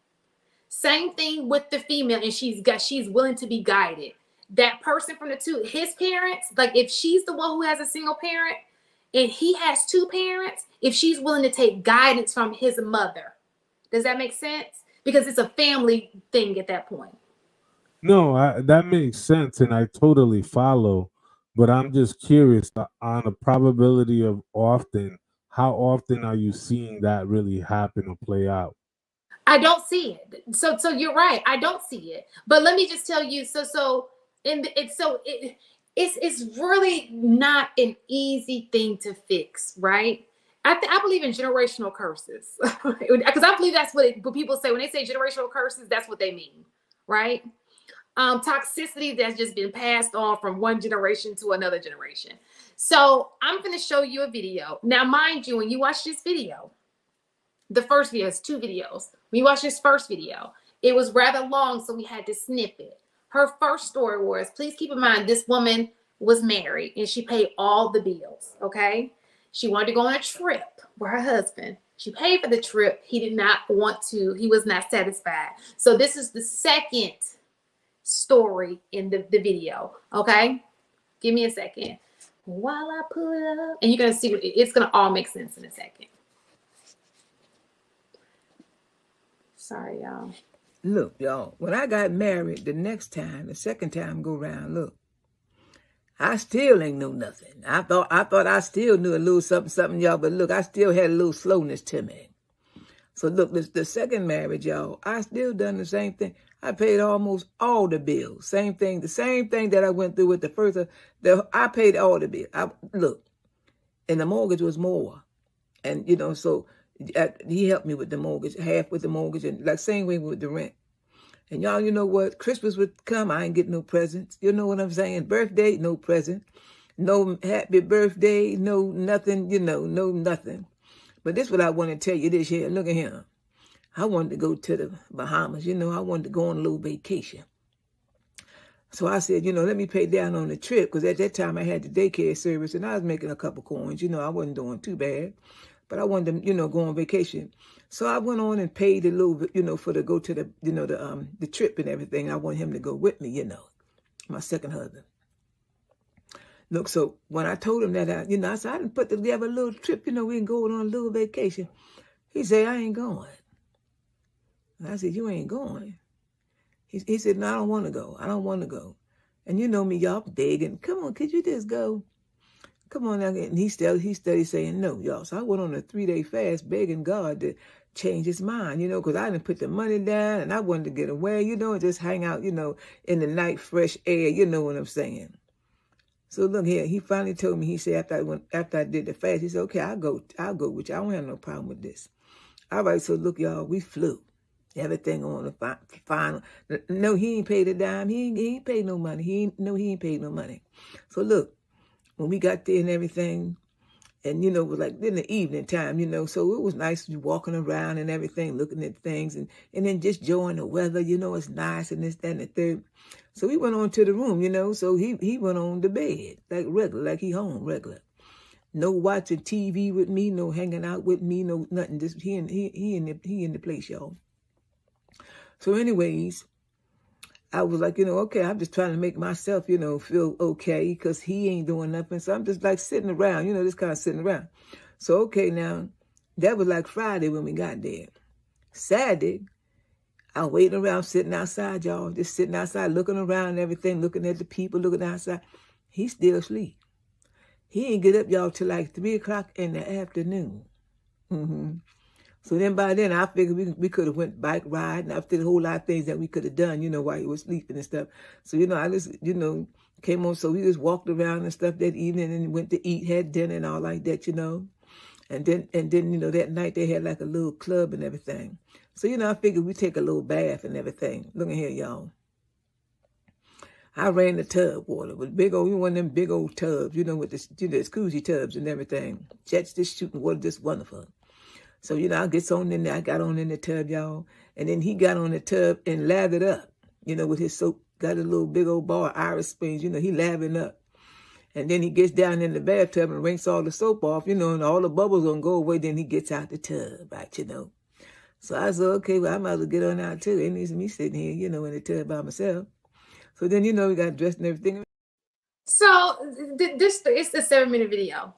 Same thing with the female, and she's willing to be guided. That person from his parents, like if she's the one who has a single parent and he has 2 parents, if she's willing to take guidance from his mother. Does that make sense? Because it's a family thing at that point. No, that makes sense, and I totally follow. But I'm just curious on the probability of how often are you seeing that really happen or play out? I don't see it. So you're right. I don't see it. But let me just tell you. It's really not an easy thing to fix, right? I believe in generational curses because I believe that's what people say when they say generational curses. That's what they mean, right? Toxicity that's just been passed on from one generation to another generation. So I'm going to show you a video. Now, mind you, when you watch this video, the first video is 2 videos. When you watch this first video, it was rather long, so we had to snip it. Her first story was, please keep in mind, this woman was married and she paid all the bills, okay? She wanted to go on a trip with her husband. She paid for the trip. He did not want to. He was not satisfied. So this is the second story in the video, okay? Give me a second. While I pull it up, and you're going to see, it's going to all make sense in a second. Sorry, y'all. Look, y'all, when I got married the second time go round, look, I still ain't know nothing. I thought I still knew a little something, y'all, but look, I still had a little slowness to me. So look, the second marriage, y'all, I still done the same thing. I paid almost all the bills. Same thing, the same thing that I went through with the first. I paid all the bills. Look, and the mortgage was more, and so. He helped me with the mortgage, half with the mortgage, and like same way with the rent. And y'all, you know what? Christmas would come, I ain't get no presents. You know what I'm saying? Birthday, no present. No happy birthday, no nothing, no nothing. But this is what I want to tell you this here. Look at him. I wanted to go to the Bahamas. You know, I wanted to go on a little vacation. So I said, you know, let me pay down on the trip, because at that time I had the daycare service and I was making a couple coins. You know, I wasn't doing too bad, but I wanted to, you know, go on vacation. So I went on and paid a little bit, you know, for to go to the, you know, the trip and everything. I want him to go with me, you know, my second husband. Look, so when I told him that, you know, I said, I didn't put together a little trip, you know, we can go on a little vacation. He said, I ain't going. And I said, you ain't going? He said, no, I don't want to go. I don't want to go. And you know me, y'all begging, come on, could you just go? Come on now. And he steady saying no, y'all. So I went on a 3-day fast begging God to change his mind, you know, because I didn't put the money down and I wanted to get away, you know, and just hang out, you know, in the night, fresh air, you know what I'm saying. So look here, he finally told me, he said, after I did the fast, he said, okay, I'll go with you. I don't have no problem with this. All right, so look, y'all, we flew. Everything on the final. No, he ain't paid a dime. He ain't paid no money. He ain't paid no money. So look, when we got there and everything, and you know, it was like in the evening time, you know, so it was nice walking around and everything, looking at things, and then just enjoying the weather, you know, it's nice and this, that, and the third. So we went on to the room, you know, so he went on to bed like regular, like he home regular. No watching TV with me, no hanging out with me, no nothing. Just he in the place, y'all. So anyways, I was like, you know, okay, I'm just trying to make myself, you know, feel okay, because he ain't doing nothing. So I'm just like sitting around, you know, just kind of sitting around. So, okay, now, that was like Friday when we got there. Saturday, I waiting around, sitting outside, y'all, just sitting outside, looking around and everything, looking at the people, looking outside. He's still asleep. He ain't get up, y'all, till like 3 o'clock in the afternoon. So then by then, I figured we could have went bike riding. After the whole lot of things that we could have done, you know, while he was sleeping and stuff. So, you know, I just, you know, came on. So we just walked around and stuff that evening and went to eat, had dinner and all like that, you know. And then, you know, that night they had like a little club and everything. So, you know, I figured we'd take a little bath and everything. Look at here, y'all. I ran the tub water with big old, one of them big old tubs, you know, with the, you know, the jacuzzi tubs and everything. Jets just shooting water, just wonderful. So, you know, I get on in there. I got on in the tub, y'all. And then he got on the tub and lathered up, you know, with his soap. Got a little big old bar of Irish Springs, you know, he lathering up. And then he gets down in the bathtub and rinses all the soap off, you know, and all the bubbles gonna go away. Then he gets out the tub, right, you know. So I said, okay, well, I might as well get on out too. It needs me sitting here, you know, in the tub by myself. So then, you know, we got dressed and everything. So this it's a 7-minute video.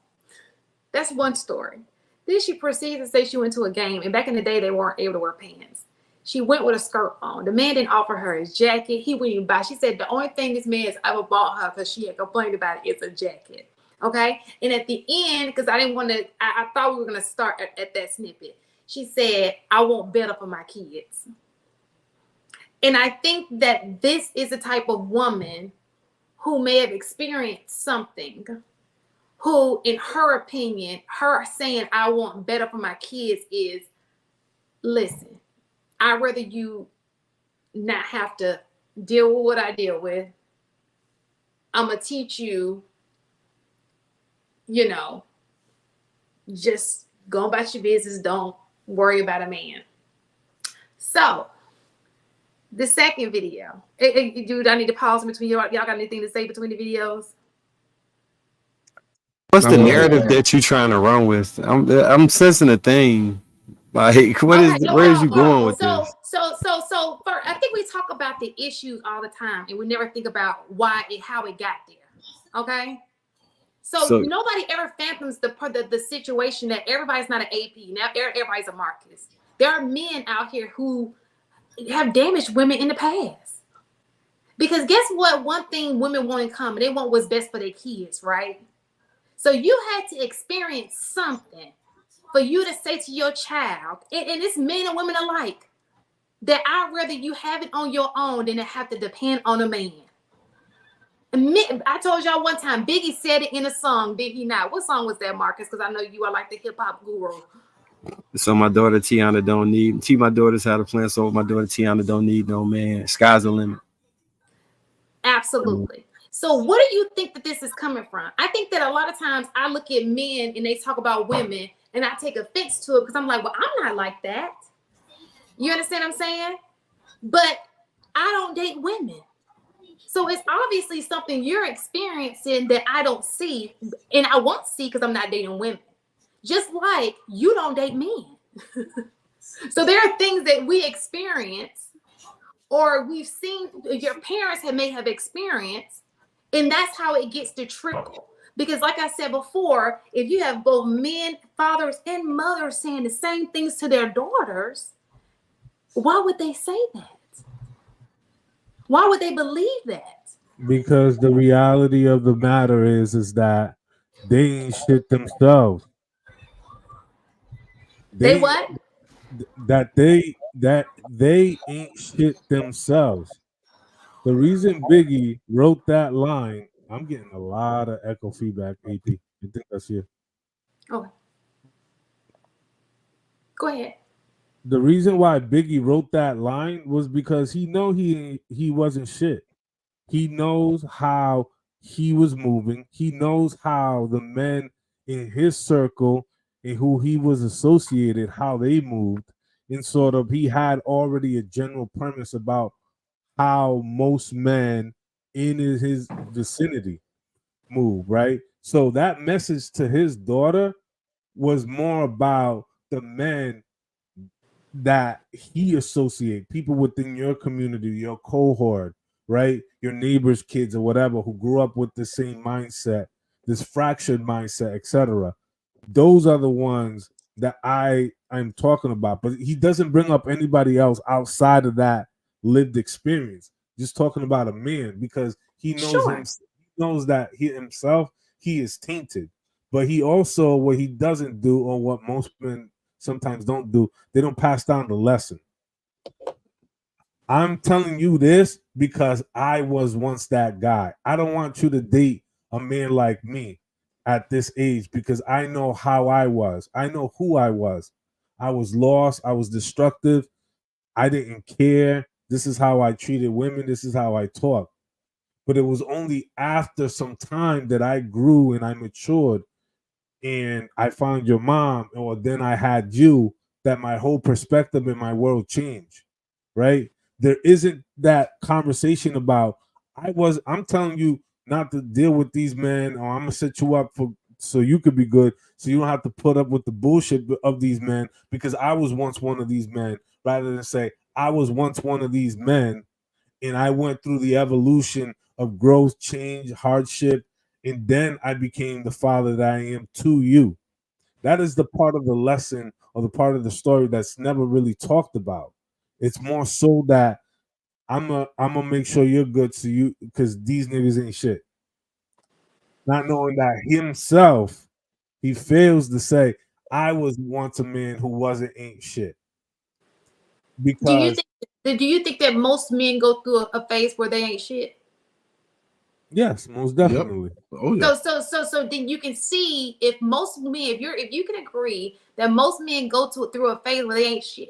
That's one story. Then she proceeds to say she went to a game, and back in the day, they weren't able to wear pants. She went with a skirt on. The man didn't offer her his jacket. He wouldn't even buy. She said the only thing this man has ever bought her, because she had complained about it, is a jacket. Okay? And at the end, because I didn't want to, I thought we were going to start at that snippet. She said, I want better for my kids. And I think that this is the type of woman who may have experienced something, who, in her opinion, her saying, I want better for my kids is, listen, I'd rather you not have to deal with what I deal with. I'm going to teach you, you know, just go about your business. Don't worry about a man. So, the second video. Dude, I need to pause in between. Y'all got anything to say between the videos? What's the narrative that you trying to run with? I'm sensing a thing. Like, where is you going with this? So first, I think we talk about the issues all the time, and we never think about how it got there. Okay. So nobody ever fathoms the situation that everybody's not an AP. Now everybody's a Marcus. There are men out here who have damaged women in the past. Because guess what? One thing women want in common, they want what's best for their kids, right? So you had to experience something for you to say to your child, and it's men and women alike, that I'd rather you have it on your own than to have to depend on a man. I told y'all one time, Biggie said it in a song, did he not? What song was that, Marcus? Because I know you are like the hip hop guru. So my daughter Tiana don't need. Teach my daughters how to plan. So my daughter Tiana don't need no man. Sky's the limit. Absolutely. So what do you think that this is coming from? I think that a lot of times I look at men and they talk about women and I take offense to it because I'm like, well, I'm not like that. You understand what I'm saying? But I don't date women. So it's obviously something you're experiencing that I don't see, and I won't see because I'm not dating women. Just like you don't date men. So there are things that we experience or we've seen your parents may have experienced, and that's how it gets to trickle. Because like I said before, if you have both men, fathers, and mothers saying the same things to their daughters, why would they say that? Why would they believe that? Because the reality of the matter is that they ain't shit themselves. They They what? that they ain't shit themselves. The reason Biggie wrote that line, I'm getting a lot of echo feedback, AP. I think that's you. Oh, go ahead. The reason why Biggie wrote that line was because he wasn't shit. He knows how he was moving. He knows how the men in his circle and who he was associated, how they moved. And sort of he had already a general premise about how most men in his vicinity move, right? So that message to his daughter was more about the men that he associate, people within your community, your cohort, right? Your neighbors' kids or whatever who grew up with the same mindset, this fractured mindset, etc. Those are the ones that I'm talking about. But he doesn't bring up anybody else outside of that lived experience. Just talking about a man because he knows him. Sure. He knows that he himself he is tainted. But he also what he doesn't do or what most men sometimes don't do, they don't pass down the lesson. I'm telling you this because I was once that guy. I don't want you to date a man like me at this age because I know how I was. I know who I was. I was lost. I was destructive. I didn't care. This is how I treated women. This is how I talked. But it was only after some time that I grew and I matured and I found your mom, or then I had you, that my whole perspective in my world changed, right? There isn't that conversation about, I'm telling you not to deal with these men, or I'm gonna set you up for so you could be good, so you don't have to put up with the bullshit of these men because I was once one of these men, rather than say, I was once one of these men and I went through the evolution of growth, change, hardship, and then I became the father that I am to you. That is the part of the lesson or the part of the story that's never really talked about. It's more so that I'm gonna make sure you're good so you because these niggas ain't shit. Not knowing that himself, he fails to say, I was once a man who wasn't ain't shit. Do you Because think that most men go through a phase where they ain't shit? yes, most Yep. definitely. Oh yeah. So then you can see if most men, if you can agree that most men go through a phase where they ain't shit,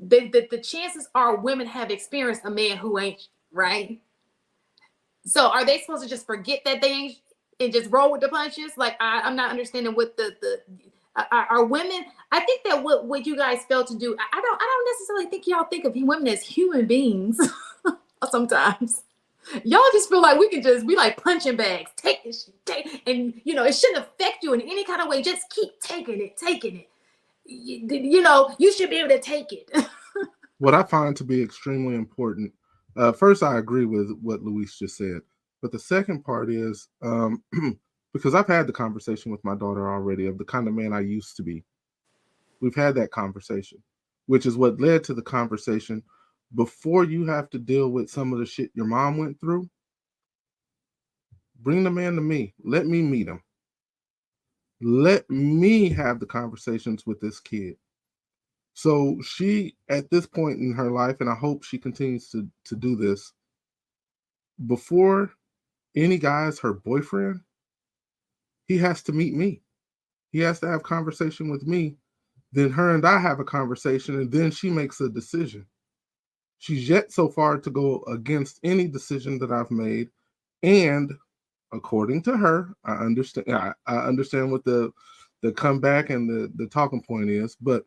the chances are women have experienced a man who ain't right. So are they supposed to just forget that they ain't and just roll with the punches? Like I'm not understanding what the are women. I think that what you guys fail to do. I don't necessarily think y'all think of women as human beings. Sometimes y'all just feel like we can just be like punching bags, take this, and it shouldn't affect you in any kind of way. Just keep taking it. You should be able to take it. What I find to be extremely important. First, I agree with what Luis just said, but the second part is because I've had the conversation with my daughter already of the kind of man I used to be. We've had that conversation, which is what led to the conversation. Before you have to deal with some of the shit your mom went through, bring the man to me. Let me meet him. Let me have the conversations with this kid. So she, at this point in her life, and I hope she continues to do this, before any guy is her boyfriend, he has to meet me. He has to have conversation with me. Then her and I have a conversation, and then she makes a decision. She's yet so far to go against any decision that I've made. And according to her, I understand. I understand what the comeback and the talking point is, but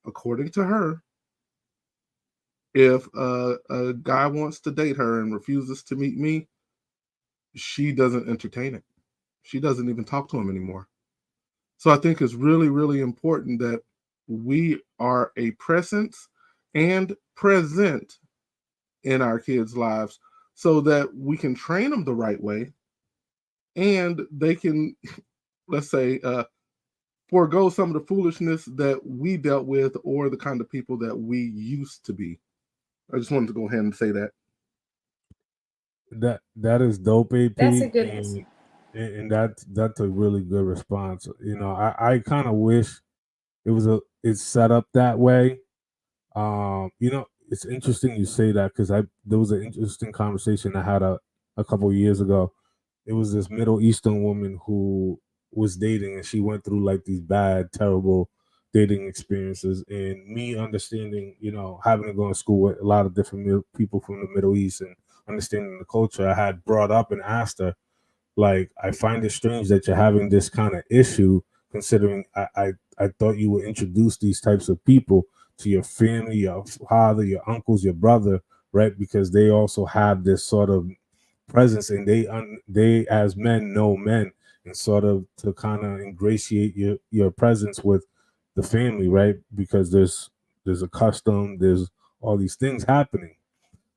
according to her, If a guy wants to date her and refuses to meet me, she doesn't entertain it. She doesn't even talk to him anymore. So I think it's really, really important that we are a presence and present in our kids' lives so that we can train them the right way and they can, let's say, forego some of the foolishness that we dealt with or the kind of people that we used to be. I just wanted to go ahead and say that. That is dope, AP, That's a good answer. and that's a really good response. You know, I kind of wish it's set up that way. You know, it's interesting you say that because there was an interesting conversation I had a couple of years ago. It was this Middle Eastern woman who was dating and she went through like these bad, terrible dating experiences. And me understanding, you know, having to go to school with a lot of different people from the Middle East and understanding the culture, I had brought up and asked her, like, I find it strange that you're having this kind of issue, considering I thought you would introduce these types of people to your family, your father, your uncles, your brother, right? Because they also have this sort of presence, and they as men know men, and sort of to kind of ingratiate your presence with the family, right? Because there's a custom, there's all these things happening.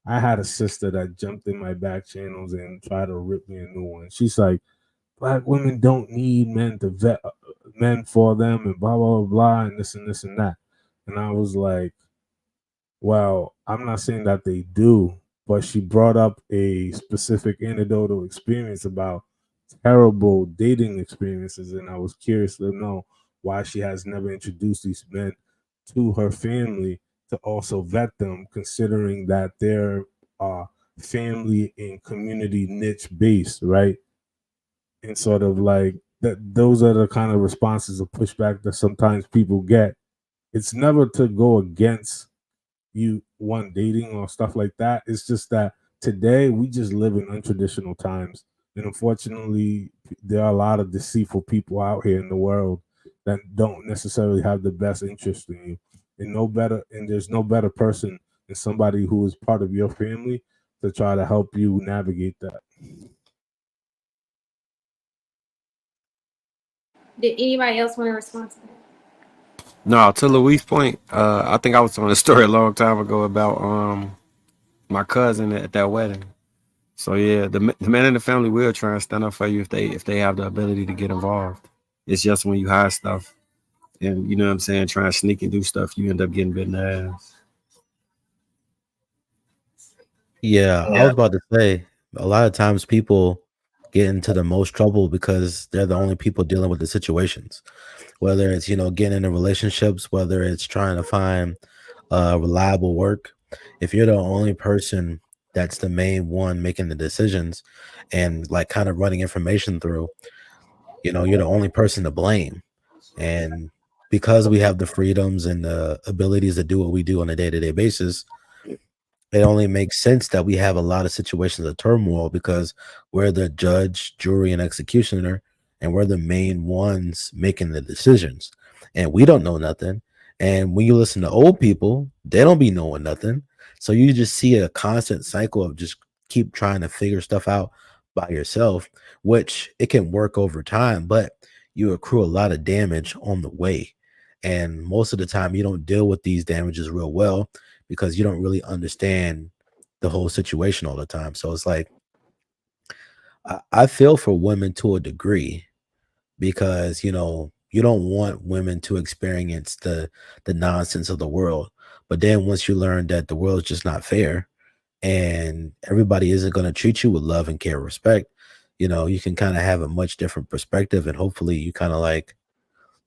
I had a sister that jumped in my back channels and tried to rip me a new one. She's like, black women don't need men to vet men for them and blah blah blah blah and this and that. And I was like, well, I'm not saying that they do, but she brought up a specific anecdotal experience about terrible dating experiences, and I was curious to know why she has never introduced these men to her family to also vet them, considering that they're family and community niche based, right? And sort of like that, those are the kind of responses of pushback that sometimes people get. It's never to go against you one dating or stuff like that. It's just that today we just live in untraditional times, and unfortunately, there are a lot of deceitful people out here in the world that don't necessarily have the best interest in you. And there's no better person than somebody who is part of your family to try to help you navigate that. Did anybody else want to respond to that? No, to Louis' point, I think I was telling a story a long time ago about my cousin at that wedding. So yeah, the man in the family will try and stand up for you if they have the ability to get involved. It's just when you hide stuff and you know what I'm saying, try and sneak and do stuff, you end up getting bit in the ass. Yeah, I was about to say a lot of times people get into the most trouble because they're the only people dealing with the situations. Whether it's, getting into relationships, whether it's trying to find reliable work. If you're the only person that's the main one making the decisions and like kind of running information through, you're the only person to blame. And because we have the freedoms and the abilities to do what we do on a day-to-day basis, it only makes sense that we have a lot of situations of turmoil because we're the judge, jury, and executioner, and we're the main ones making the decisions. And we don't know nothing. And when you listen to old people, they don't be knowing nothing. So you just see a constant cycle of just keep trying to figure stuff out by yourself, which it can work over time, but you accrue a lot of damage on the way. And most of the time, you don't deal with these damages real well because you don't really understand the whole situation all the time. So it's like I feel for women to a degree because you don't want women to experience the nonsense of the world. But then once you learn that the world is just not fair and everybody isn't going to treat you with love and care, respect, you can kind of have a much different perspective, and hopefully you kind of like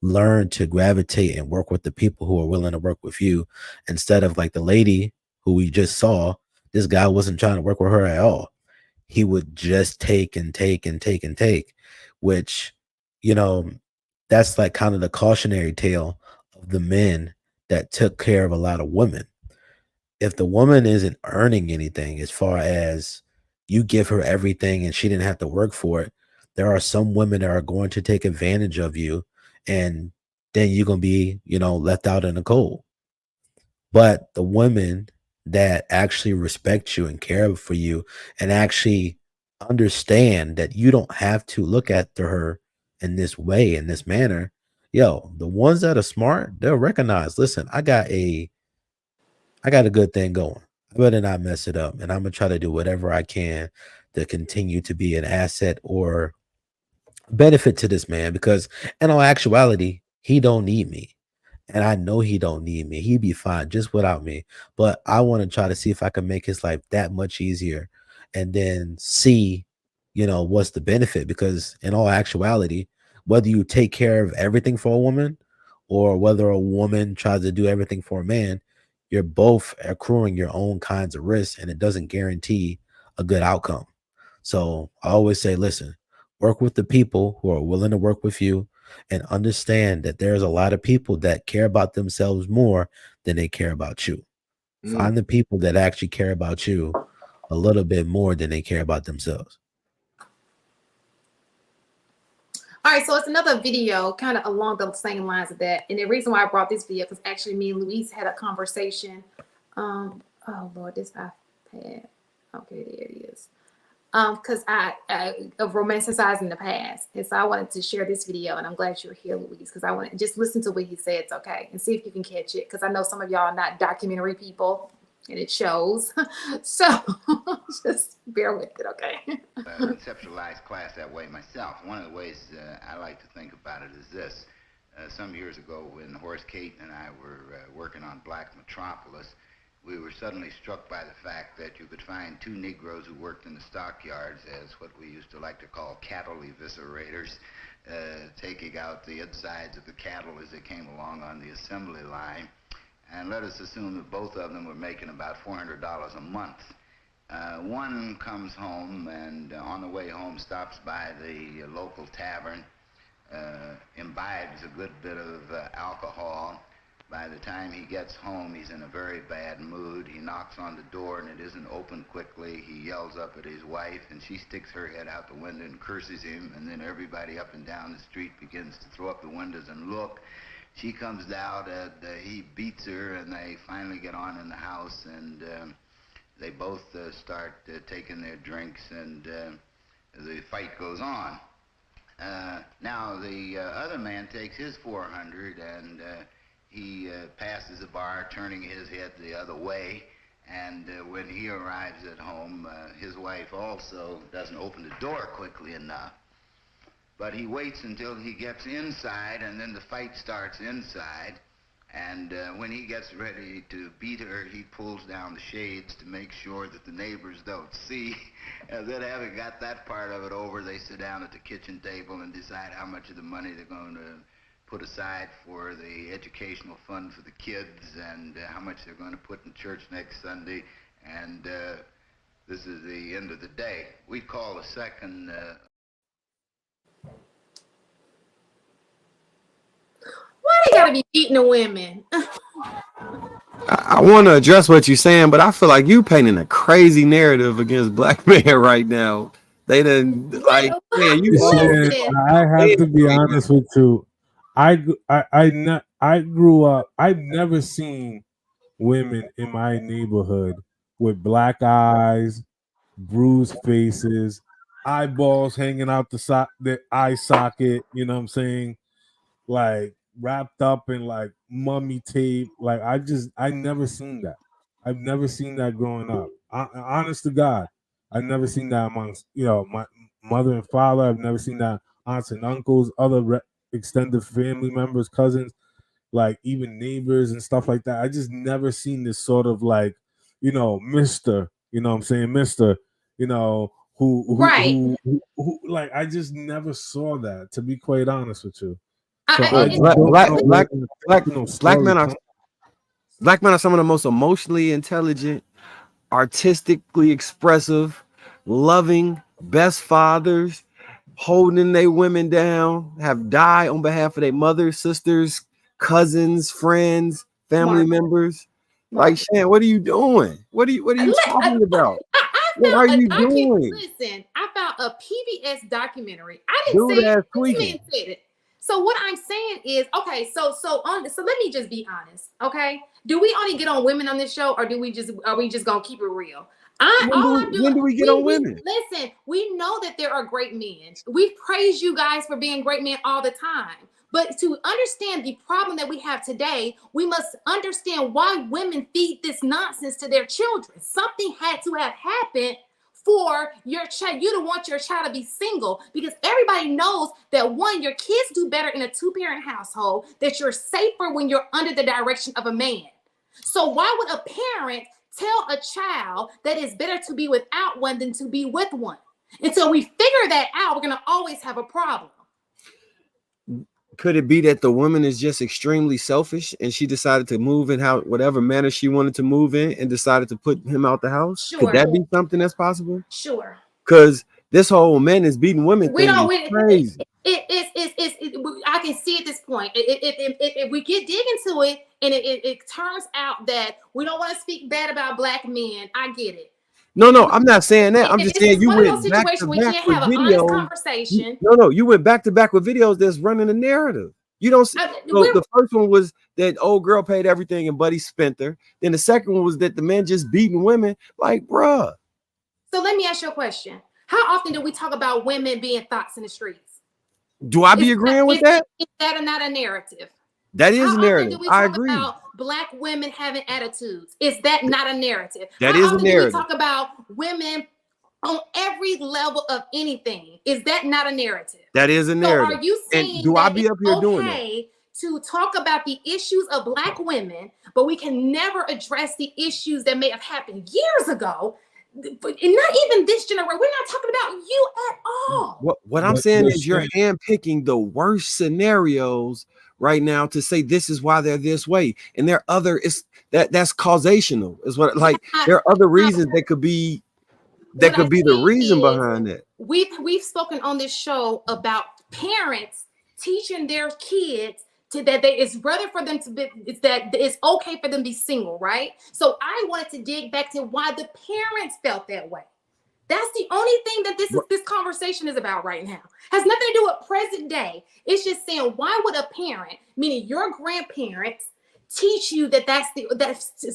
learn to gravitate and work with the people who are willing to work with you instead of like the lady who we just saw. This guy wasn't trying to work with her at all. He would just take and take and take and take, which, you know, that's like kind of the cautionary tale of the men that took care of a lot of women. If the woman isn't earning anything as far as you give her everything and she didn't have to work for it, there are some women that are going to take advantage of you, and then you're going to be, left out in the cold. But the women that actually respect you and care for you and actually understand that you don't have to look after her in this way, in this manner. Yo, the ones that are smart, they'll recognize, listen, I got a good thing going. I better not mess it up. And I'm gonna try to do whatever I can to continue to be an asset or benefit to this man because in all actuality, he don't need me. And I know he don't need me. He'd be fine just without me. But I want to try to see if I can make his life that much easier and then see, what's the benefit. Because in all actuality, whether you take care of everything for a woman or whether a woman tries to do everything for a man, you're both accruing your own kinds of risks and it doesn't guarantee a good outcome. So I always say, listen, work with the people who are willing to work with you and understand that there's a lot of people that care about themselves more than they care about you. Find the people that actually care about you a little bit more than they care about themselves. All right, so it's another video kind of along the same lines of that. And the reason why I brought this video, because actually me and Luis had a conversation. Oh Lord, this iPad. Okay, there it is. Because I of romanticizing the past. And so I wanted to share this video, and I'm glad you're here, Luis, because I want to just listen to what he said, it's okay, and see if you can catch it. Because I know some of y'all are not documentary people, and it shows. So just bear with it, okay? Conceptualize class that way myself. One of the ways I like to think about it is this. Some years ago when Horace Caton and I were working on Black Metropolis, we were suddenly struck by the fact that you could find two Negroes who worked in the stockyards as what we used to like to call cattle eviscerators, taking out the insides of the cattle as they came along on the assembly line. And let us assume that both of them were making about $400 a month. One comes home and on the way home stops by the local tavern, imbibes a good bit of alcohol. By the time he gets home, he's in a very bad mood. He knocks on the door and it isn't opened quickly. He yells up at his wife and she sticks her head out the window and curses him, and then everybody up and down the street begins to throw up the windows and look. She comes out and he beats her, and they finally get on in the house, and they both start taking their drinks, and the fight goes on. Now the other man takes his 400 and he passes the bar, turning his head the other way, and when he arrives at home, his wife also doesn't open the door quickly enough. But he waits until he gets inside, and then the fight starts inside. And when he gets ready to beat her, he pulls down the shades to make sure that the neighbors don't see. And then having got that part of it over, they sit down at the kitchen table and decide how much of the money they're going to put aside for the educational fund for the kids, and how much they're going to put in church next Sunday. And this is the end of the day. We call the second... Why they gotta be beating the women? I want to address what you're saying, but I feel like you painting a crazy narrative against black men right now. They didn't like, man, you Listen, I have to be honest with you. I grew up. I've never seen women in my neighborhood with black eyes, bruised faces, eyeballs hanging out the eye socket. You know what I'm saying? Like wrapped up in like mummy tape. Like I never seen that. I've never seen that growing up. Honest to God, I've never seen that amongst my mother and father. I've never seen that aunts and uncles, other extended family members, cousins, like even neighbors and stuff like that. I just never seen this sort of like, Mister. You know what I'm saying, Mister. Right. Who like I just never saw that. To be quite honest with you. So black men are some of the most emotionally intelligent, artistically expressive, loving, best fathers, holding their women down, have died on behalf of their mothers, sisters, cousins, friends, family members. Like, Shan, what are you doing? What are you talking about? What are you doing? Listen, I found a PBS documentary. I didn't say it. This man said it. So what I'm saying is, okay, so let me just be honest, okay? Do we only get on women on this show, or are we just gonna keep it real? When do we get on women? Listen, we know that there are great men. We praise you guys for being great men all the time. But to understand the problem that we have today, we must understand why women feed this nonsense to their children. Something had to have happened for your child, you to want your child to be single, because everybody knows that one, your kids do better in a two-parent household, that you're safer when you're under the direction of a man. So why would a parent tell a child that it's better to be without one than to be with one? Until we figure that out, we're going to always have a problem. Could it be that the woman is just extremely selfish and she decided to move in whatever manner she wanted to move in and decided to put him out the house? Sure. Could that be something that's possible? Sure. Because this whole men is beating women We thing don't. is crazy. I can see at this point. If we dig into it and it turns out that we don't want to speak bad about black men, I get it. No, I'm not saying that. I'm just saying you went back to we back can't with have an honest videos. conversation. You went back to back with videos that's running a narrative. You don't see. The first one was that old girl paid everything and Buddy spent her. Then the second one was that the men just beating women. Like, bruh. So let me ask you a question. How often do we talk about women being thoughts in the streets? Do I be agreeing with that? Is that not a narrative? That is a narrative. How often do we I talk agree. about black women having attitudes? Is that not a narrative? That How is a often narrative. do we talk about women on every level of anything? Is that not a narrative? That is a narrative. So are you saying and do that I be up here it's doing that? okay to talk about the issues of black women, but we can never address the issues that may have happened years ago? And not even this generation. We're not talking about you at all. What I'm saying is you're handpicking the worst scenarios right now to say this is why they're this way, and there are other that's causational. Is what there are other reasons that could be the reason behind it. We've spoken on this show about parents teaching their kids that it's better for them to be, that it's okay for them to be single, right? So I wanted to dig back to why the parents felt that way. That's the only thing that this conversation is about right now. Has nothing to do with present day. It's just saying, why would a parent, meaning your grandparents, teach you that's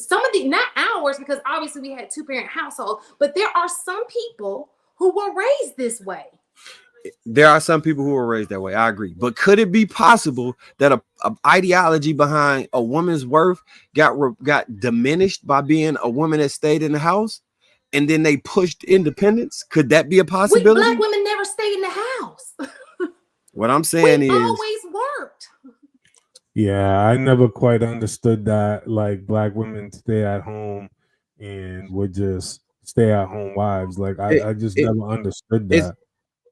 some of the, not ours, because obviously we had a two-parent household, but there are some people who were raised this way. There are some people who were raised that way. I agree. But could it be possible that a ideology behind a woman's worth got diminished by being a woman that stayed in the house, and then they pushed independence? Could that be a possibility? Black women never stayed in the house. What I'm saying is always worked. Yeah, I never quite understood that. Like, black women stay at home and would just stay at home wives. Like, I just never understood that.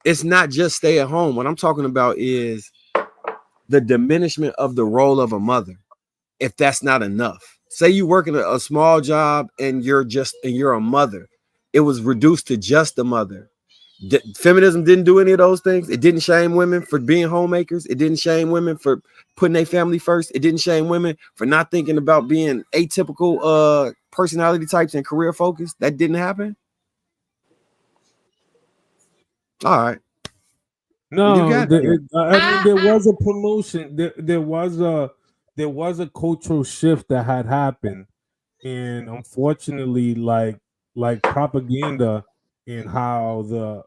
It's not just stay at home. What I'm talking about is the diminishment of the role of a mother. If that's not enough, say you work in a small job and you're a mother, it was reduced to just a mother. Feminism didn't do any of those things. It didn't shame women for being homemakers. It didn't shame women for putting their family first. It didn't shame women for not thinking about being atypical personality types and career focused. That didn't happen. All right. No, I mean, there was a promotion. There was a cultural shift that had happened, and unfortunately, like propaganda and how the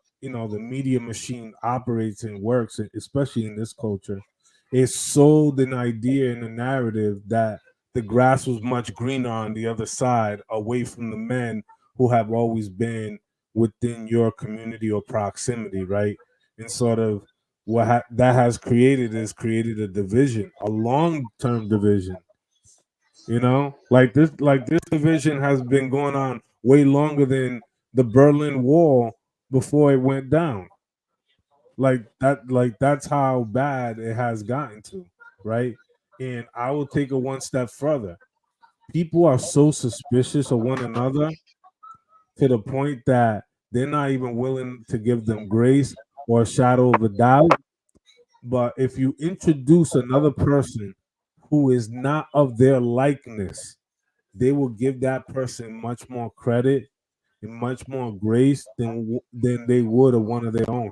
media machine operates and works, especially in this culture, it sold an idea and a narrative that the grass was much greener on the other side, away from the men who have always been within your community or proximity, right? And sort of that has created a division, a long-term division. Like this division has been going on way longer than the Berlin Wall before it went down. Like that's how bad it has gotten to, right? And I will take it one step further. People are so suspicious of one another to the point that they're not even willing to give them grace or a shadow of a doubt. But if you introduce another person who is not of their likeness, they will give that person much more credit and much more grace than they would of one of their own.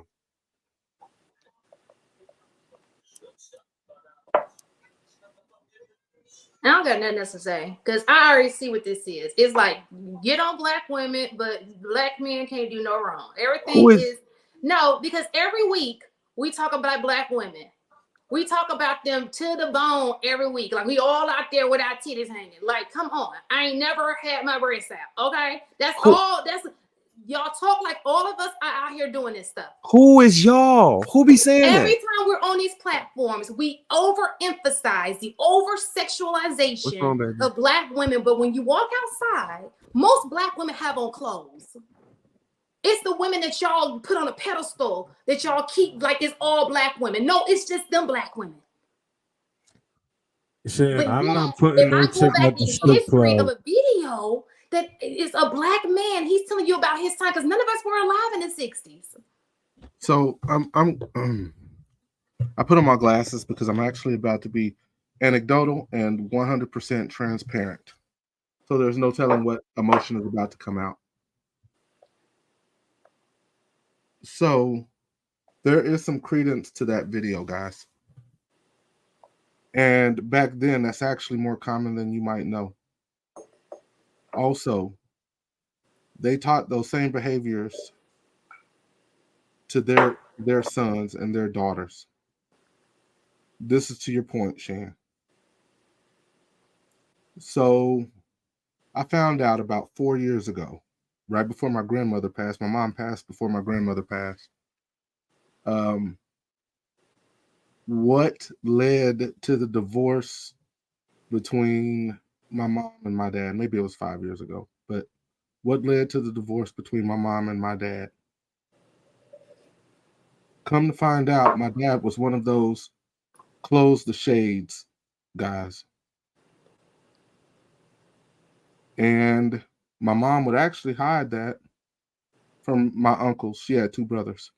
I don't got nothing else to say because I already see what this is. It's like get on black women, but black men can't do no wrong. Everything is no, because every week we talk about black women. We talk about them to the bone every week. Like we all out there with our titties hanging. Like, come on. I ain't never had my breasts out. Okay. That's all. That's y'all talk like all of us are out here doing this stuff. Who is y'all? Who be saying Every that? time we're on these platforms, we overemphasize the over-sexualization of black women. But when you walk outside, most black women have on clothes. It's the women that y'all put on a pedestal that y'all keep like it's all black women. No, it's just them black women. Shit, But I'm then, not putting if no I go chick back at the in strip history of club. a video that is a black man, he's telling you about his time because none of us were alive in the 60s. So I put on my glasses because I'm actually about to be anecdotal and 100% transparent. So there's no telling what emotion is about to come out. So there is some credence to that video, guys. And back then, that's actually more common than you might know. Also, they taught those same behaviors to their sons and their daughters. This is to your point, Shan. So I found out about 4 years ago, right before my grandmother passed. My mom passed before my grandmother passed. What led to the divorce between my mom and my dad? Maybe it was 5 years ago, but what led to the divorce between my mom and my dad? Come to find out, my dad was one of those close the shades guys. And my mom would actually hide that from my uncles. She had 2 brothers.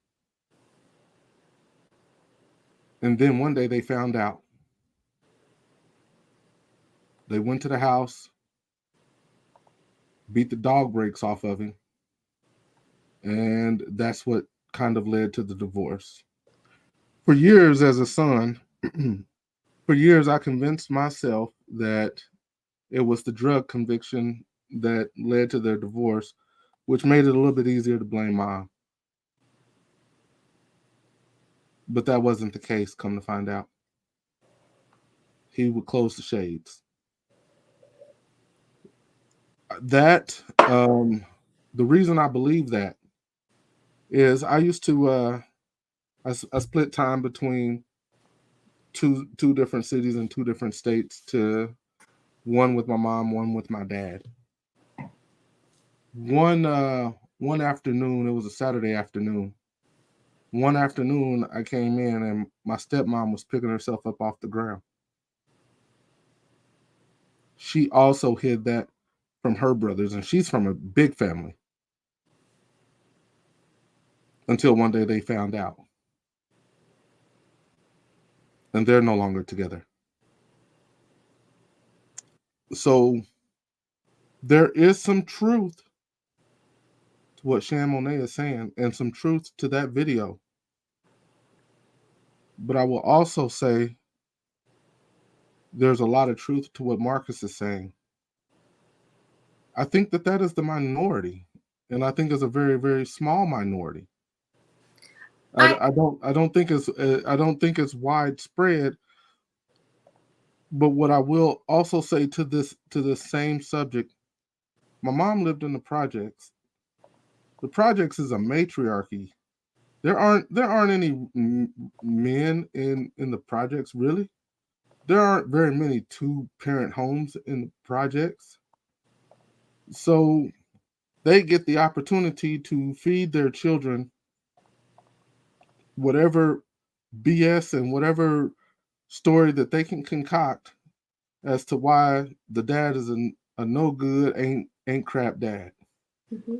And then one day they found out. They went to the house, beat the dog brakes off of him, and that's what kind of led to the divorce. For years as a son, for years I convinced myself that it was the drug conviction that led to their divorce, which made it a little bit easier to blame mom. But that wasn't the case, come to find out. He would close the shades. That, the reason I believe that is I used to, I split time between two different cities and 2 different states, to one with my mom, one with my dad. One afternoon, it was a Saturday afternoon. One afternoon, I came in and my stepmom was picking herself up off the ground. She also hid that from her brothers, and she's from a big family. Until one day they found out. And they're no longer together. So there is some truth to what Shan Monet is saying, and some truth to that video. But I will also say there's a lot of truth to what Marcus is saying. I think that is the minority, and I think it's a very, very small minority. I don't think it's widespread. But what I will also say to this same subject, my mom lived in the projects. The projects is a matriarchy. There aren't any men in the projects, really. There aren't very many 2-parent homes in the projects. So they get the opportunity to feed their children whatever BS and whatever story that they can concoct as to why the dad is a no good, ain't crap dad. Mm-hmm.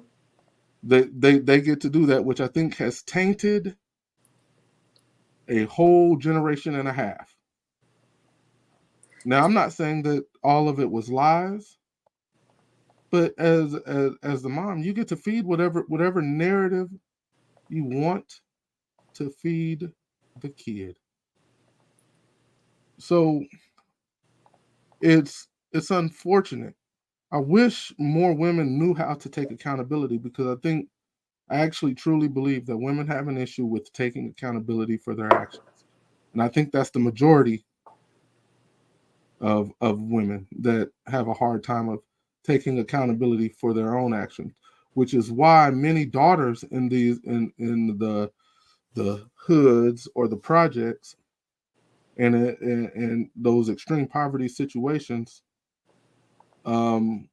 They get to do that, which I think has tainted a whole generation and a half. Now, I'm not saying that all of it was lies, but as the mom, you get to feed whatever narrative you want to feed the kid. So it's unfortunate. I wish more women knew how to take accountability, because I actually truly believe that women have an issue with taking accountability for their actions. And I think that's the majority of women that have a hard time of taking accountability for their own actions, which is why many daughters in the hoods or the projects and in those extreme poverty situations don't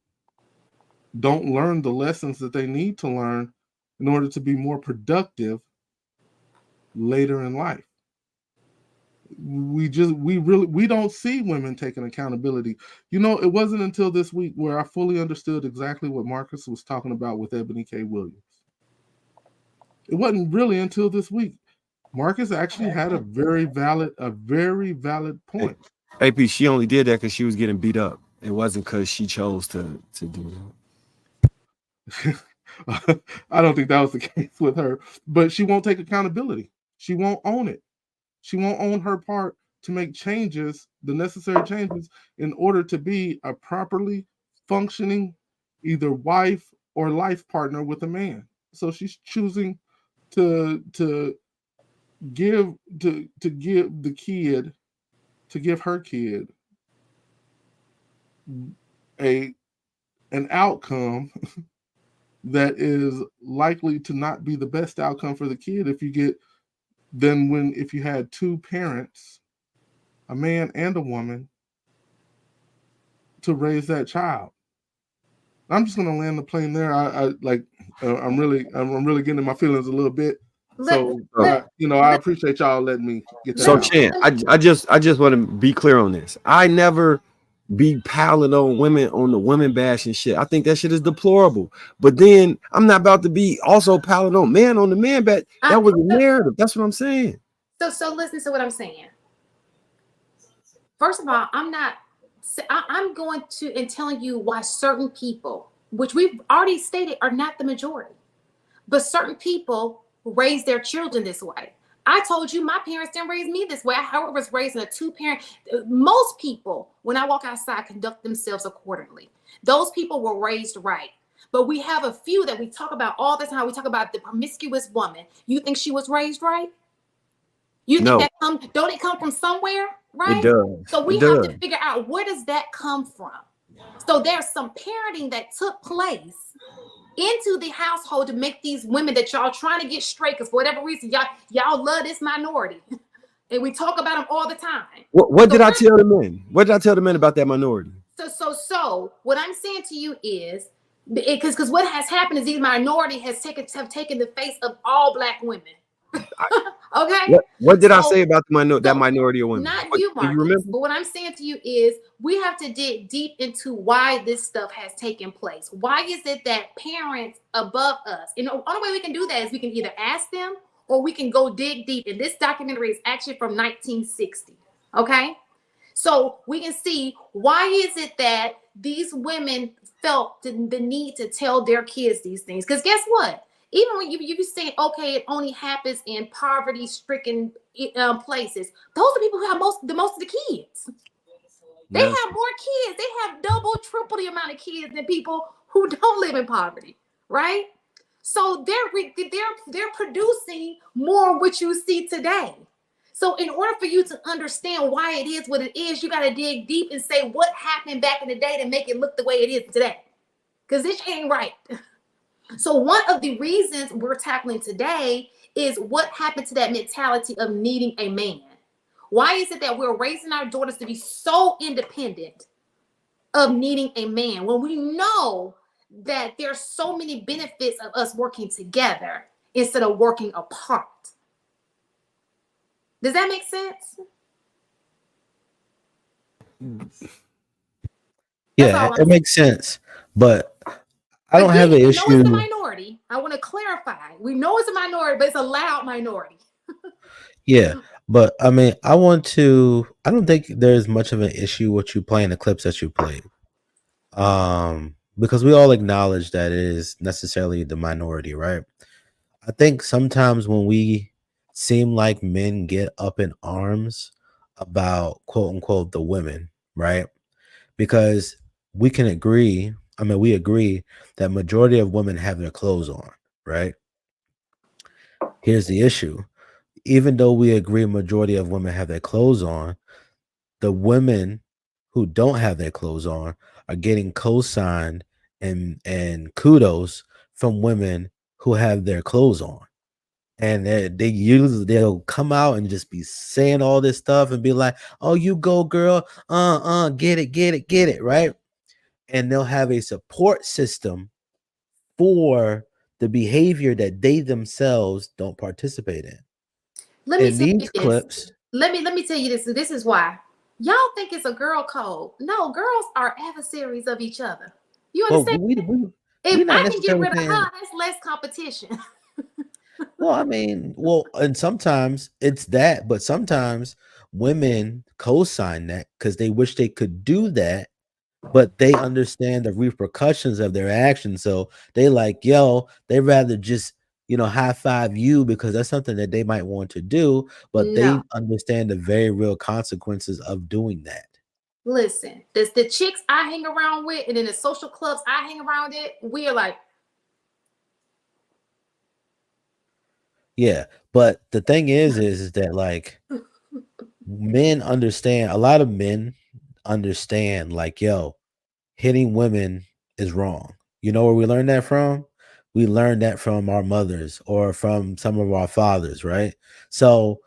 learn the lessons that they need to learn in order to be more productive later in life. We don't see women taking accountability. It wasn't until this week where I fully understood exactly what Marcus was talking about with Ebony K. Williams. It wasn't really until this week. Marcus actually had a very valid point. AP, she only did that because she was getting beat up. It wasn't because she chose to do that. I don't think that was the case with her, but she won't take accountability. She won't own it. She won't own her part to make changes, the necessary changes, in order to be a properly functioning either wife or life partner with a man. So she's choosing to give her kid an outcome that is likely to not be the best outcome for the kid if you had two parents, a man and a woman, to raise that child. I'm just gonna land the plane there. I'm really getting in my feelings a little bit. I appreciate y'all letting me get that. So out. Chan, I just want to be clear on this. I never be piling on women on the women bashing shit. I think that shit is deplorable. But then I'm not about to be also piling on man on the man bash. That was a narrative. That's what I'm saying. So listen to what I'm saying. First of all, I'm going to and telling you why certain people, which we've already stated are not the majority, but certain people raise their children this way. I told you my parents didn't raise me this way. I was raised in a two-parent. Most people, when I walk outside, conduct themselves accordingly. Those people were raised right. But we have a few that we talk about all the time. We talk about the promiscuous woman. You think she was raised right? You think don't it come from somewhere, right? It does. So we have to figure out, where does that come from? So there's some parenting that took place into the household to make these women that y'all trying to get straight, because for whatever reason y'all love this minority and we talk about them all the time. What did I tell the men? What did I tell the men about that minority? So what I'm saying to you is, because what has happened is these minority have taken the face of all Black women. Okay. What did I say about that minority of women? Not you, Marcus. But what I'm saying to you is, we have to dig deep into why this stuff has taken place. Why is it that parents above us, the only way we can do that is we can either ask them or we can go dig deep. And this documentary is actually from 1960. Okay. So we can see, why is it that these women felt the need to tell their kids these things? Because guess what? Even when you say, okay, it only happens in poverty-stricken places, those are people who have most of the kids. They have more kids. They have double, triple the amount of kids than people who don't live in poverty, right? So they're producing more what you see today. So in order for you to understand why it is what it is, you got to dig deep and say what happened back in the day to make it look the way it is today. Because this ain't right. So one of the reasons we're tackling today is what happened to that mentality of needing a man. Why is it that we're raising our daughters to be so independent of needing a man when we know that there's so many benefits of us working together instead of working apart? Does that make sense? Yeah, it makes sense. But I don't have an issue. We know it's a minority. I want to clarify. We know it's a minority, but it's a loud minority. Yeah, but I mean, I don't think there's much of an issue with you playing the clips that you played. Because we all acknowledge that it is necessarily the minority, right? I think sometimes when we seem like men get up in arms about quote unquote the women, right? Because we can agree, we agree that majority of women have their clothes on, right? Here's the issue. Even though we agree majority of women have their clothes on, the women who don't have their clothes on are getting co-signed and kudos from women who have their clothes on. And they'll come out and just be saying all this stuff and be like, "Oh, you go, girl, get it, get it, get it," right? And they'll have a support system for the behavior that they themselves don't participate in. Let me In tell you these this. clips, Let me tell you this. This is why y'all think it's a girl code. No, girls are adversaries of each other. You well, understand? we If not I can get necessarily rid of saying. her, that's less competition. And sometimes it's that, but sometimes women co-sign that because they wish they could do that, but they understand the repercussions of their actions. So they like, yo, they rather just, high five you because that's something that they might want to do, but No, they understand the very real consequences of doing that. listen. The chicks I hang around with, and in the social clubs I hang around it, we are like, Yeah, but the thing is that like a lot of men understand like, yo, hitting women is wrong. You know where we learned that from? We learned that from our mothers or from some of our fathers, right? So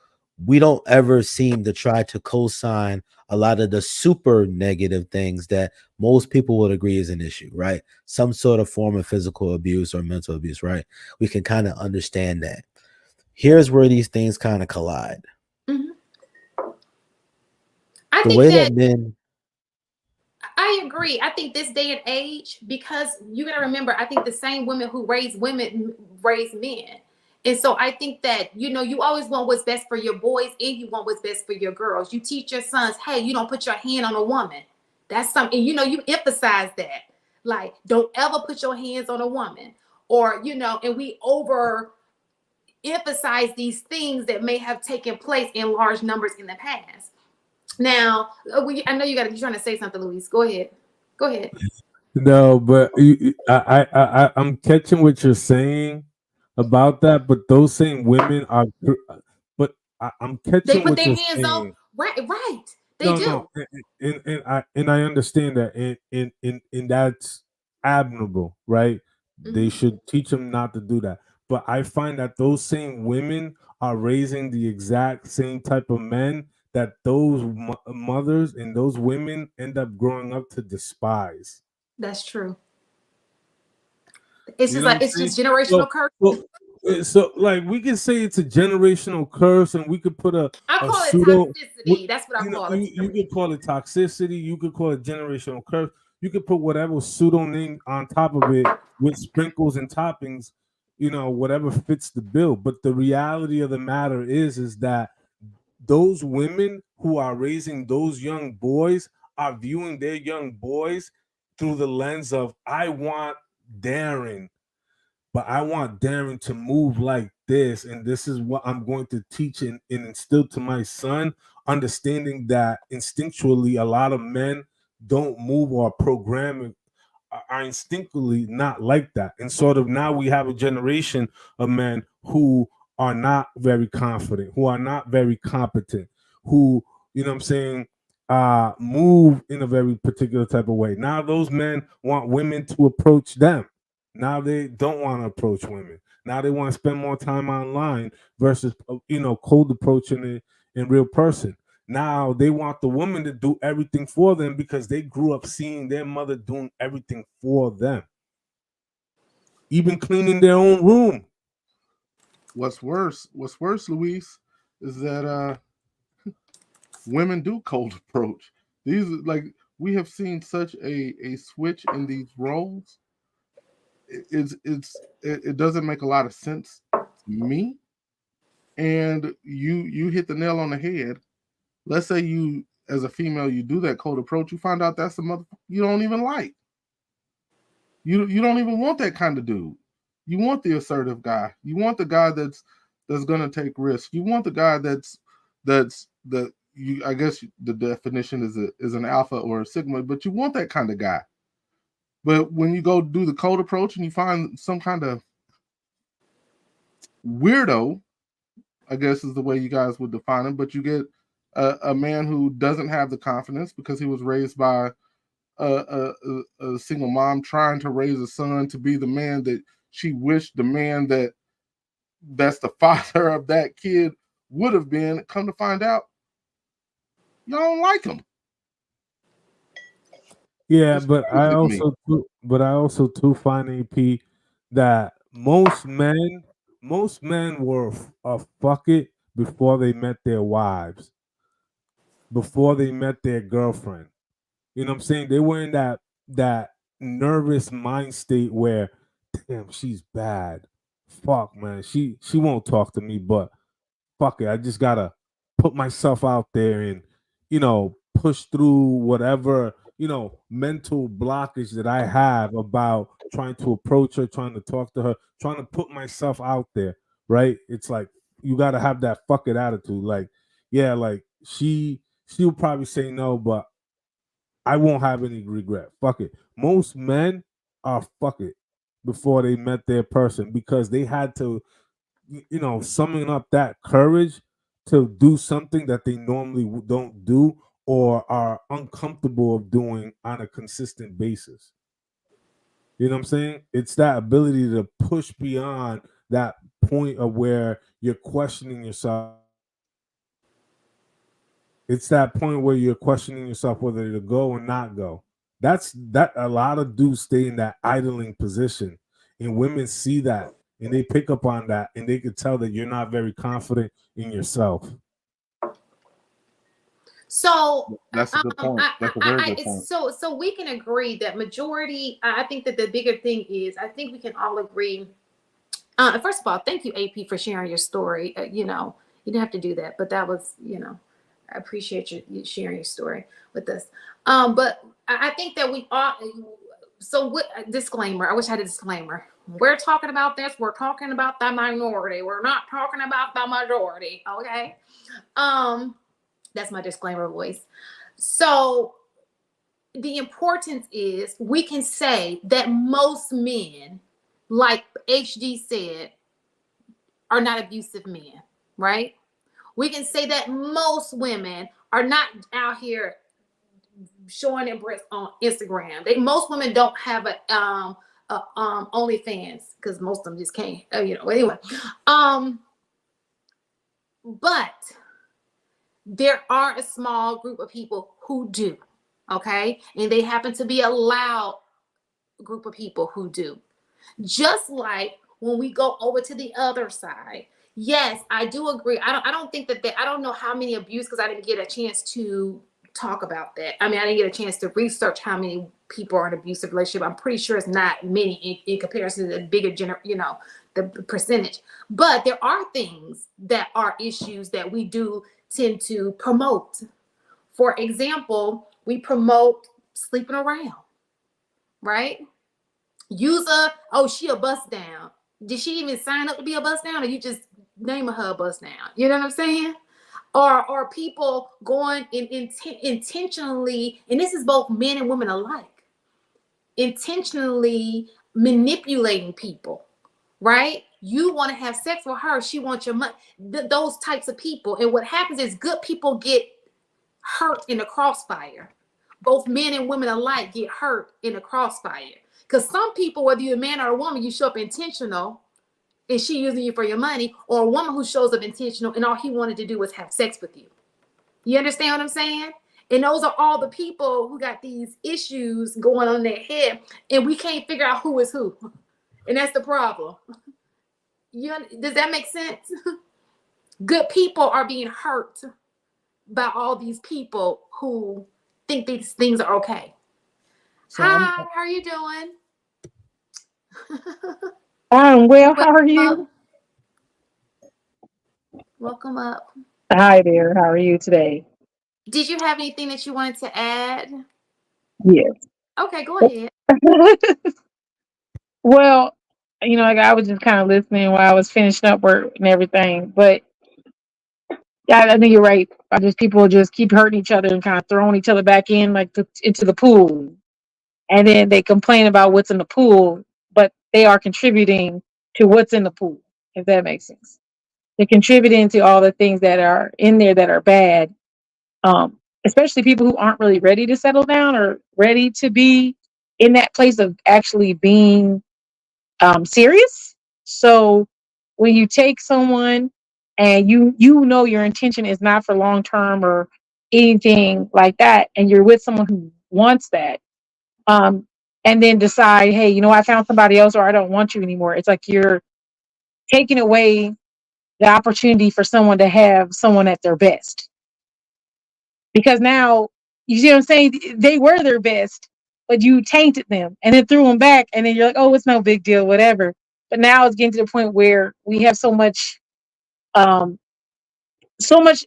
we don't ever seem to try to co-sign a lot of the super negative things that most people would agree is an issue, right? Some sort of form of physical abuse or mental abuse, right? We can kind of understand that. Here's where these things kind of collide. mhm. I The think way that that men I agree. I think this day and age, because you got to remember, I think the same women who raise women raise men. And so I think that, you always want what's best for your boys and you want what's best for your girls. You teach your sons, hey, you don't put your hand on a woman. That's something, you emphasize that. Like, don't ever put your hands on a woman. Or, and we over emphasize these things that may have taken place in large numbers in the past. Now, I know you're trying to say something, Louise. Go ahead. Go ahead. No, but I'm catching what you're saying about that. But those same women are, but I'm They catching put what their you're hands on. saying. Right, right. They No, do. no, and I understand that, and that's admirable, right? They Mhm. should teach them not to do that. But I find that those same women are raising the exact same type of men that those mothers and those women end up growing up to despise. That's true. It's You just know what like I'm it's saying? just generational So, curse. so like we can say it's a generational curse, and we could put I a call it pseudo. toxicity. That's what I call it. You could call it toxicity. You could call it generational curse. You could put whatever pseudo name on top of it with sprinkles and toppings. Whatever fits the bill. But the reality of the matter is that those women who are raising those young boys are viewing their young boys through the lens of I want Darren, but I want Darren to move like this, and this is what I'm going to teach and instill to my son, understanding that instinctually a lot of men don't move or program are instinctively not like that. And sort of now we have a generation of men who are not very confident, who are not very competent, who, what I'm saying, move in a very particular type of way. Now those men want women to approach them. Now they don't want to approach women. Now they want to spend more time online versus cold approaching it in real person. Now they want the woman to do everything for them because they grew up seeing their mother doing everything for them, even cleaning their own room. What's worse, Luis, is that women do cold approach. These like we have seen such a switch in these roles. It doesn't make a lot of sense to me. And you hit the nail on the head. Let's say you as a female you do that cold approach, you find out that's the mother you don't even like. You don't even want that kind of dude. You want the assertive guy. You want the guy that's gonna take risks. You want the guy that's that I guess the definition is an alpha or a sigma, but you want that kind of guy. But when you go do the cold approach and you find some kind of weirdo, I guess is the way you guys would define him, but you get a man who doesn't have the confidence because he was raised by a single mom trying to raise a son to be the man that she wished the man that's the father of that kid would have been. Come to find out, y'all don't like him. Yeah, It's crazy to me. but I also too find AP that most men were a fuck it before they met their wives, before they met their girlfriend. You know what I'm saying? They were in that nervous mind state where, damn, she's bad. Fuck, man, she won't talk to me, but fuck it, I just gotta put myself out there and push through whatever mental blockage that I have about trying to approach her, trying to talk to her, trying to put myself out there. Right? It's like you gotta have that fuck it attitude. Like, yeah, like she'll probably say no, but I won't have any regret. Fuck it. Most men are fuck it before they met their person because they had to summing up that courage to do something that they normally don't do or are uncomfortable of doing on a consistent basis. You know what I'm saying? It's that ability to push beyond that point of where you're questioning yourself. It's that point where you're questioning yourself whether to go or not go. That a lot of dudes stay in that idling position, and women see that and they pick up on that, and they could tell that you're not very confident in yourself. So That's a good point. That's a very good point. So we can agree that majority. I think that the bigger thing is, I think we can all agree. First of all, thank you, AP, for sharing your story. You didn't have to do that, but that was, I appreciate you sharing your story with us. But I think that we all. So what disclaimer? I wish I had a disclaimer. We're talking about this. We're talking about the minority. We're not talking about the majority. Okay. That's my disclaimer voice. So the importance is we can say that most men, like HD said, are not abusive men, right? We can say that most women are not out here showing their breasts on Instagram. Most women don't have a OnlyFans because most of them just can't. Anyway, but there are a small group of people who do, okay? And they happen to be a loud group of people who do. Just like when we go over to the other side, yes, I do agree. I don't think that I don't know how many abuse because I didn't get a chance to talk about that. I mean, I didn't get a chance to research how many people are in an abusive relationship. I'm pretty sure it's not many in comparison to the bigger the percentage. But there are things that are issues that we do tend to promote. For example, we promote sleeping around, right? She a bust down. Did she even sign up to be a bust down, or you just name her a bust down? You know what I'm saying? Or people going intentionally, and this is both men and women alike, intentionally manipulating people, right? You want to have sex with her, she wants your money. Those types of people. And what happens is good people get hurt in the crossfire. Both men and women alike get hurt in the crossfire. Because some people, whether you're a man or a woman, you show up intentional and she using you for your money, or a woman who shows up intentional and all he wanted to do was have sex with you. You understand what I'm saying? And those are all the people who got these issues going on in their head, and we can't figure out who is who. And that's the problem. Does that make sense? Good people are being hurt by all these people who think these things are okay. So Hi, how are you doing? I'm well. How are you? Welcome up. Hi there. How are you today? Did you have anything that you wanted to add? Yes. Okay, go ahead. Well, like I was just kind of listening while I was finishing up work and everything. But Yeah, I think you're right. I just people just keep hurting each other and kind of throwing each other back in into the pool, and then they complain about what's in the pool, but they are contributing to what's in the pool. If that makes sense, they're contributing to all the things that are in there that are bad. Especially people who aren't really ready to settle down or ready to be in that place of actually being serious. So when you take someone and you know your intention is not for long term or anything like that, and you're with someone who wants that, um, and then decide, hey, I found somebody else, or I don't want you anymore. It's like you're taking away the opportunity for someone to have someone at their best, because now you see what I'm saying. They were their best, but you tainted them and then threw them back, and then you're like, oh, it's no big deal, whatever. But now it's getting to the point where we have um, so much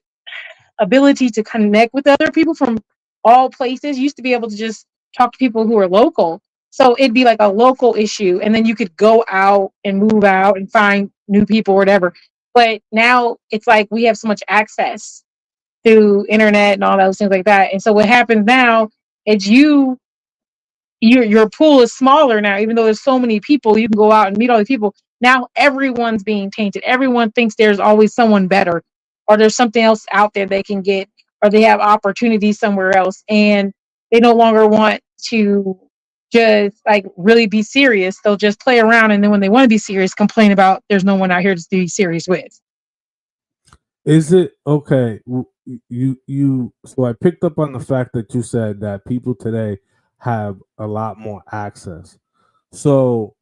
ability to connect with other people from all places. You used to be able to just talk to people who are local, so it'd be like a local issue, and then you could go out and move out and find new people or whatever. But now it's like we have so much access through internet and all those things like that. And so what happens now is your pool is smaller now, even though there's so many people, you can go out and meet all these people. Now everyone's being tainted. Everyone thinks there's always someone better, or there's something else out there they can get, or they have opportunities somewhere else. And they no longer want to just like really be serious. They'll just play around, and then when they want to be serious, complain about there's no one out here to be serious with. Is it okay? You so I picked up on the fact that you said that people today have a lot more access. So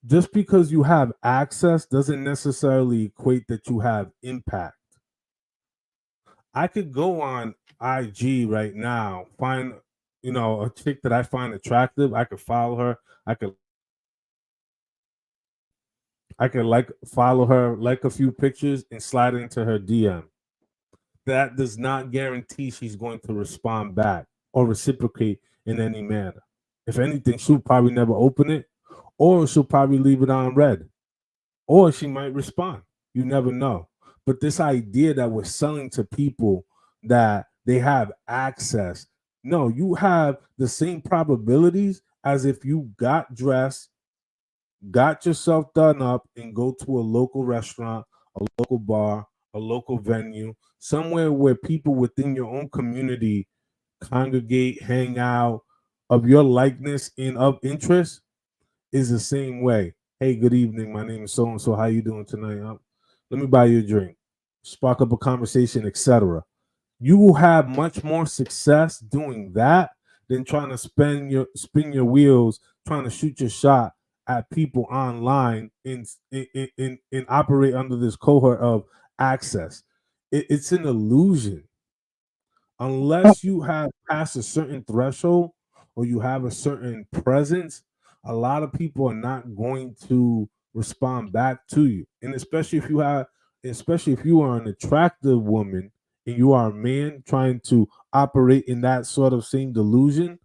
just because you have access doesn't necessarily equate that you have impact. I could go on IG right now, find a chick that I find attractive. I could follow her. I could like follow her, like a few pictures, and slide into her DM. That does not guarantee she's going to respond back or reciprocate in any manner. If anything, she'll probably never open it, or she'll probably leave it on red, or she might respond. You never know. But this idea that we're selling to people that they have access, no, you have the same probabilities as if you got dressed, got yourself done up, and go to a local restaurant, a local bar, a local venue, somewhere where people within your own community congregate, hang out, of your likeness and of interest, is the same way. Hey, good evening. My name is so and so. How you doing tonight? Let me buy you a drink. Spark up a conversation, etc. You will have much more success doing that than trying to spin your wheels, trying to shoot your shot at people online and operate under this cohort of access. It's an illusion. Unless you have passed a certain threshold or you have a certain presence, a lot of people are not going to respond back to you. And especially if you are an attractive woman and you are a man trying to operate in that sort of same delusion,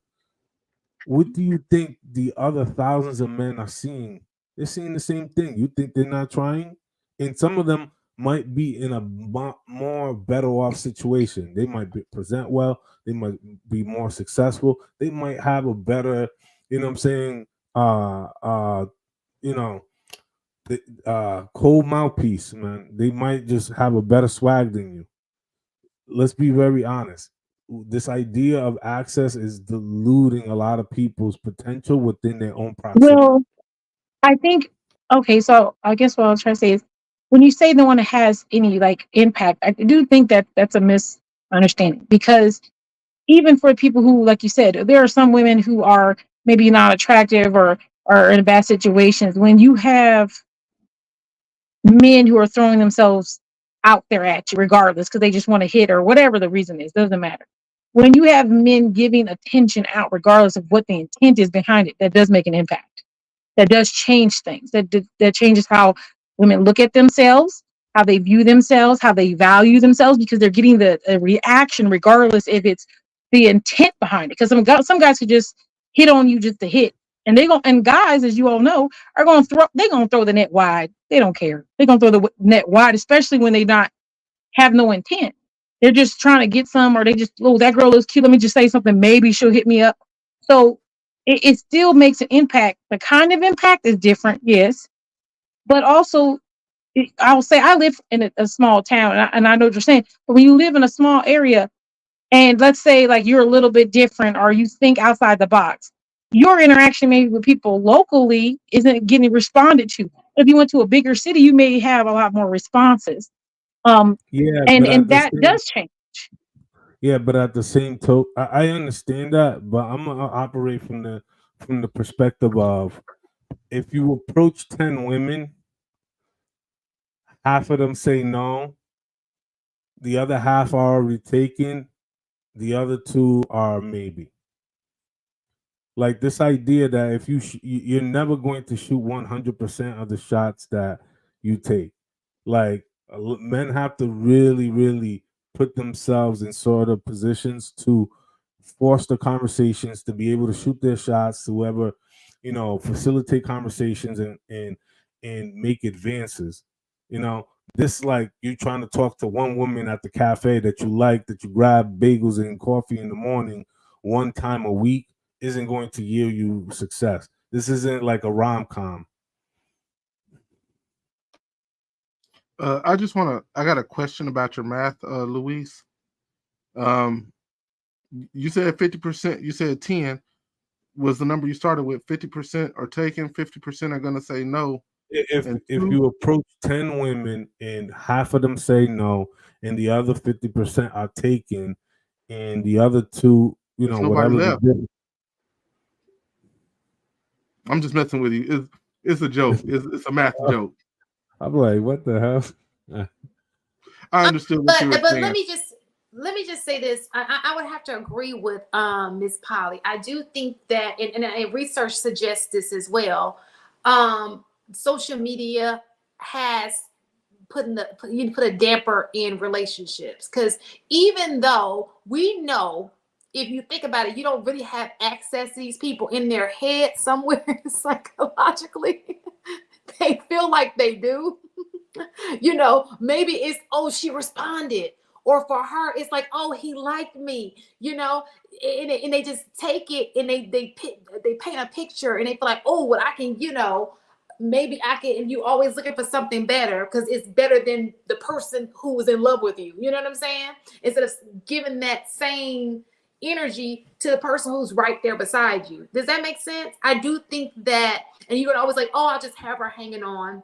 what do you think the other thousands of men are seeing? They're seeing the same thing. You think they're not trying? And some of them might be in a more better off situation. They might present well. They might be more successful. They might have a better, you know what I'm saying, uh, uh, you know, cold mouthpiece, man. They might just have a better swag than you. Let's be very honest. This idea of access is diluting a lot of people's potential within their own proximity. Well, I think okay, so I guess what I was trying to say is when you say no one has any like impact, I do think that that's a misunderstanding, because even for people who, like you said, there are some women who are maybe not attractive or are in bad situations. When you have men who are throwing themselves out there at you, regardless, because they just want to hit or whatever the reason is, doesn't matter. When you have men giving attention out, regardless of what the intent is behind it, that does make an impact. That does change things. That changes how women look at themselves, how they view themselves, how they value themselves, because they're getting the a reaction, regardless if it's the intent behind it. Because some guys could just hit on you just to hit, and and guys, as you all know, are gonna throw the net wide. They don't care. They're gonna throw the net wide, especially when they're not have no intent. They're just trying to get some, or they just, oh, that girl is cute. Let me just say something. Maybe she'll hit me up. So it still makes an impact. The kind of impact is different, yes, but also I'll say I live in a small town, and I know what you're saying. But when you live in a small area, and let's say like you're a little bit different, or you think outside the box, your interaction maybe with people locally isn't getting responded to. If you went to a bigger city, you may have a lot more responses. Um, Yeah, and but at and the that same does change. yeah, but at the same token, I understand that, but I'm gonna operate from the perspective of if you approach 10 women, half of them say no, the other half are already taken, the other two are maybe. Like this idea that if you're never going to shoot 100% of the shots that you take. Like men have to really, really put themselves in sort of positions to force the conversations, to be able to shoot their shots, to whoever, facilitate conversations and make advances. You know, this like you trying to talk to one woman at the cafe that you like, that you grab bagels and coffee in the morning one time a week isn't going to yield you success. This isn't like a rom-com. I got a question about your math, Luis. Um, you said 50%, you said 10 was the number you started with. 50% are taken, 50% are going to say no. If you approach 10 women and half of them say no, and the other 50% are taken, and the other two, there's nobody whatever left. I'm just messing with you. It's a joke. It's a math joke. I'm like, what the hell? I understood what you were But saying. let me just say this. I would have to agree with Miss Polly. I do think that, and research suggests this as well. Social media has put a damper in relationships, because even though we know, if you think about it, you don't really have access to these people in their head somewhere psychologically. They feel like they do. Maybe it's, oh, she responded, or for her it's like, oh, he liked me, and they just take it, and they paint a picture, and they feel like, oh, well, I can, maybe I can. And you always looking for something better because it's better than the person who was in love with you. You know what I'm saying? Instead of giving that same energy to the person who's right there beside you. Does that make sense? I do think that, and you're gonna always like, oh, I'll just have her hanging on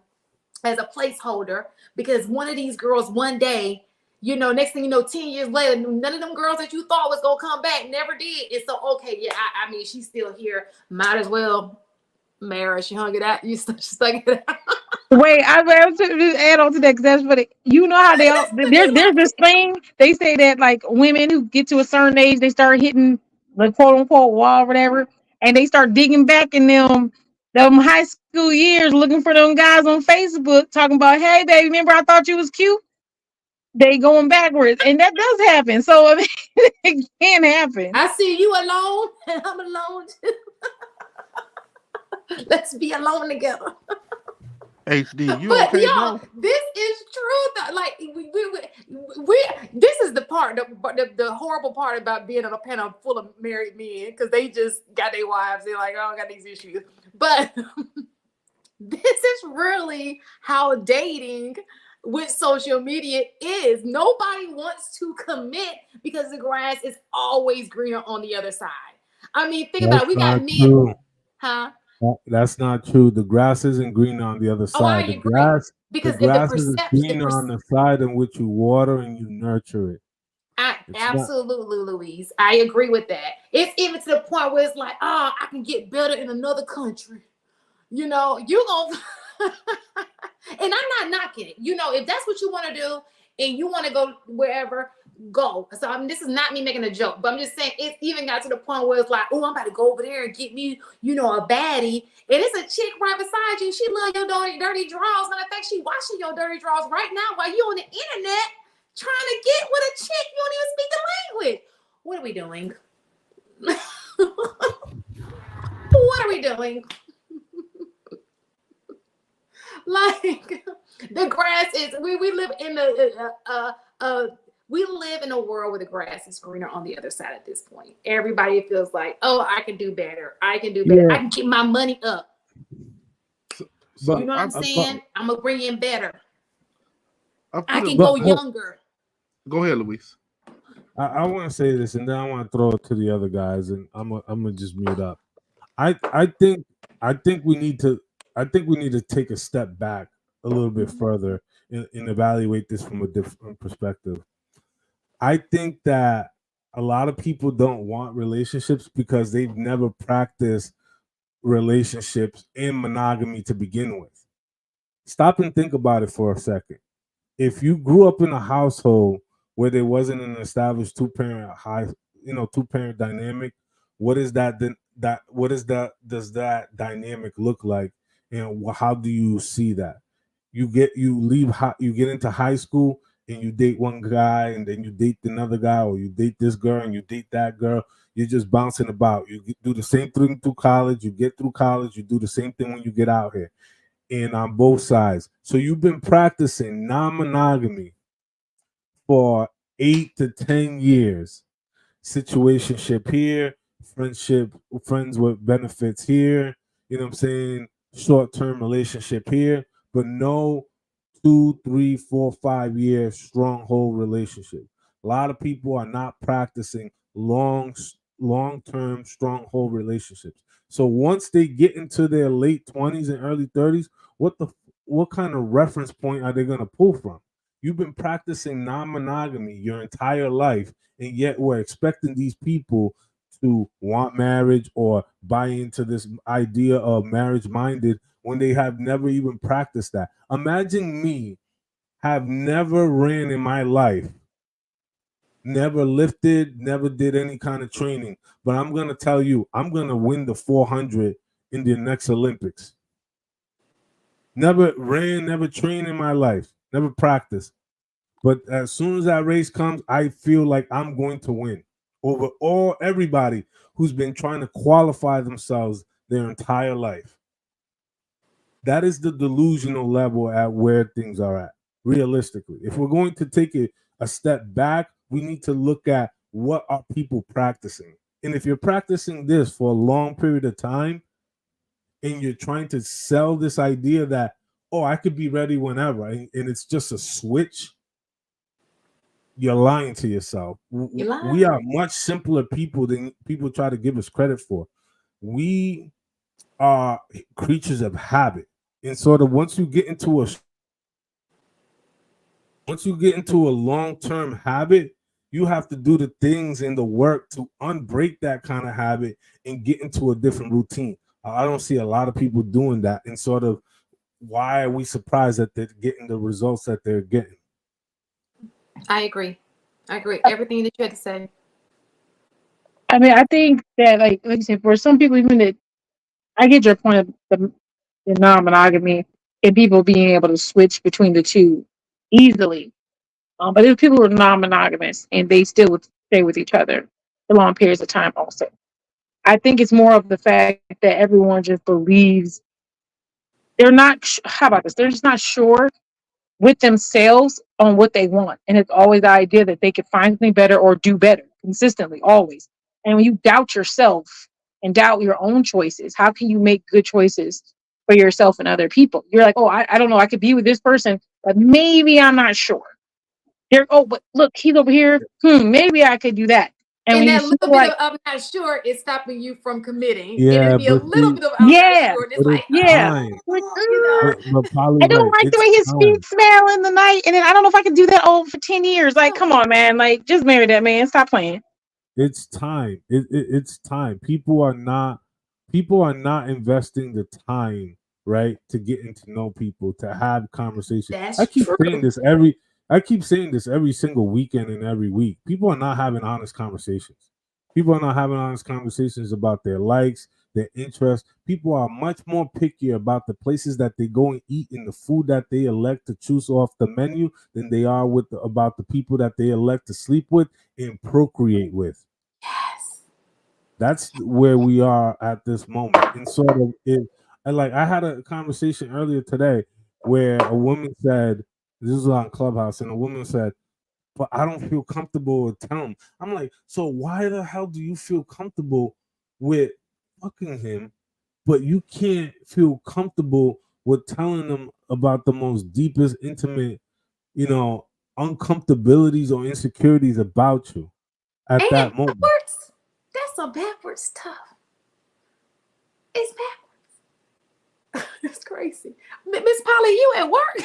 as a placeholder, because one of these girls one day, next thing you know, 10 years later, none of them girls that you thought was gonna come back never did. And so, okay, yeah, I mean, she's still here. Might as well marry her. She hung it out. You stuck it out. Wait, I have to just add on to that because that's what you know how they all there's this thing they say that like women who get to a certain age, they start hitting the quote unquote wall or whatever, and they start digging back in them high school years looking for them guys on Facebook talking about, hey baby, remember I thought you was cute? They going backwards, and that does happen. So I mean, it can happen. I see you alone, and I'm alone too. Let's be alone together. HD, you But okay, y'all, bro? this is true. Like we this is the part, the horrible part about being on a panel full of married men, because they just got their wives. They're like, oh, I got these issues. But this is really how dating with social media is. Nobody wants to commit because the grass is always greener on the other side. I mean, think about it. That's We got not men, true. huh? That's not true. The grass isn't greener on the other Oh, I side. agree. The Because if the grass is perception, greener on the side in which you water and you nurture it. It's not. absolutely, Louise, I agree with that. It's even to the point where it's like, oh, I can get better in another country. You gonna, and I'm not knocking it. If that's what you want to do and you want to go wherever, go. So this is not me making a joke, but I'm just saying it even got to the point where it's like, oh, I'm about to go over there and get me, a baddie, and it's a chick right beside you. She love your dirty drawers, and in fact, she washing your dirty drawers right now while you on the internet trying to get with a chick you don't even speak the language. What are we doing? What are we doing? Like, the grass is, we live in we live in a world where the grass is greener on the other side at this point. Everybody feels like, oh, I can do better. I can do better. Yeah. I can get my money up. But You know what I'm saying? I'm gonna bring in better. I can go younger. Go ahead, Luis. I want to say this, and then I want to throw it to the other guys, and I'm gonna just mute up. I think we need to take a step back a little bit further and evaluate this from a different perspective. I think that a lot of people don't want relationships because they've never practiced relationships in monogamy to begin with. Stop and think about it for a second. If you grew up in a household where there wasn't an established two parent dynamic, what is that then what is that does that dynamic look like, and how do you see that? You get into high school and you date one guy, and then you date another guy, or you date this girl and you date that girl. You're just bouncing about. You do the same thing through college. You get through college. You do the same thing when you get out here, and on both sides. So you've been practicing non-monogamy for 8 to 10 years. Situationship here, friends with benefits here, you know what I'm saying? Short-term relationship here, but no 2, 3, 4, 5 year stronghold relationship. A lot of people are not practicing long-term stronghold relationships. So once they get into their late 20s and early 30s, what kind of reference point are they going to pull from? You've been practicing non-monogamy your entire life, and yet we're expecting these people to want marriage or buy into this idea of marriage minded when they have never even practiced that. Imagine me have never ran in my life, never lifted, never did any kind of training, but I'm going to tell you, I'm going to win the 400 in the next Olympics. Never ran, never trained in my life, never practiced. But as soon as that race comes, I feel like I'm going to win over everybody who's been trying to qualify themselves their entire life. That is the delusional level at where things are at, realistically. If we're going to take a step back, we need to look at what are people practicing. And if you're practicing this for a long period of time and you're trying to sell this idea that, oh, I could be ready whenever, and it's just a switch, you're lying to yourself. We are much simpler people than people try to give us credit for. We are creatures of habit. And sort of once you get into a long-term habit, you have to do the things and the work to unbreak that kind of habit and get into a different routine. I don't see a lot of people doing that. And sort of why are we surprised that they're getting the results that they're getting? I agree. Everything that you had to say. I mean, I think that, like you said, for some people, even that, I get your point of the non-monogamy and people being able to switch between the two easily. But there's people who are non-monogamous and they still would stay with each other for long periods of time. Also, I think it's more of the fact that everyone just believes they're not. How about this? They're just not sure with themselves on what they want. And it's always the idea that they could find something better or do better consistently, always. And when you doubt yourself and doubt your own choices, how can you make good choices for yourself and other people? You're like, oh, I don't know. I could be with this person, but maybe I'm not sure. But look, he's over here. Maybe I could do that. And that little bit of I'm not sure is stopping you from committing. Yeah, It'll be a little bit of I'm not sure. And it's like, I don't like the way his feet smell in the night, and then I don't know if I can do that for 10 years. Like, come on, man. Like, just marry that man. Stop playing. It's time. It's time. People are not investing the time, right, to getting to know people, to have conversations. I keep saying this every single weekend and every week. People are not having honest conversations. People are not having honest conversations about their likes, their interests. People are much more picky about the places that they go and eat and the food that they elect to choose off the menu than they are about the people that they elect to sleep with and procreate with. Yes. That's where we are at this moment. And sort of I had a conversation earlier today where a woman said, this was on Clubhouse, and a woman said, but I don't feel comfortable with telling him. I'm like, so why the hell do you feel comfortable with fucking him, but you can't feel comfortable with telling them about the most deepest, intimate, uncomfortabilities or insecurities about you at Ain't it that moment? backwards? That's some backwards stuff. It's backwards. It's crazy. Miss Polly, you at work?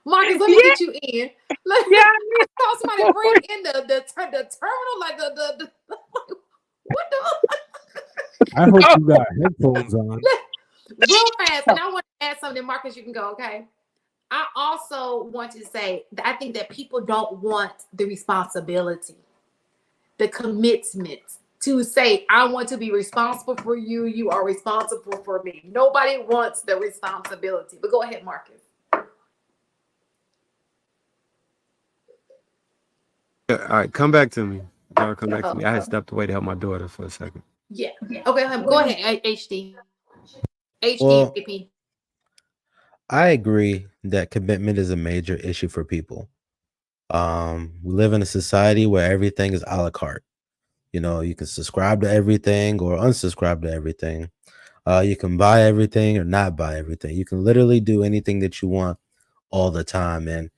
Marcus, let me Yeah, get you in. Let yeah. I saw somebody bring in the terminal, like the what the I hope you got headphones on. real fast. And I want to add something, Marcus. You can go, okay? I also want to say that I think that people don't want the responsibility, the commitment to say, I want to be responsible for you. You are responsible for me. Nobody wants the responsibility. But go ahead, Marcus. All right, come back to me. Y'all come back to me. I had stepped away to help my daughter for a second. Yeah. Okay, go ahead, HD. Well, HDAP. I agree that commitment is a major issue for people. We live in a society where everything is a la carte. You can subscribe to everything or unsubscribe to everything. You can buy everything or not buy everything. You can literally do anything that you want all the time. And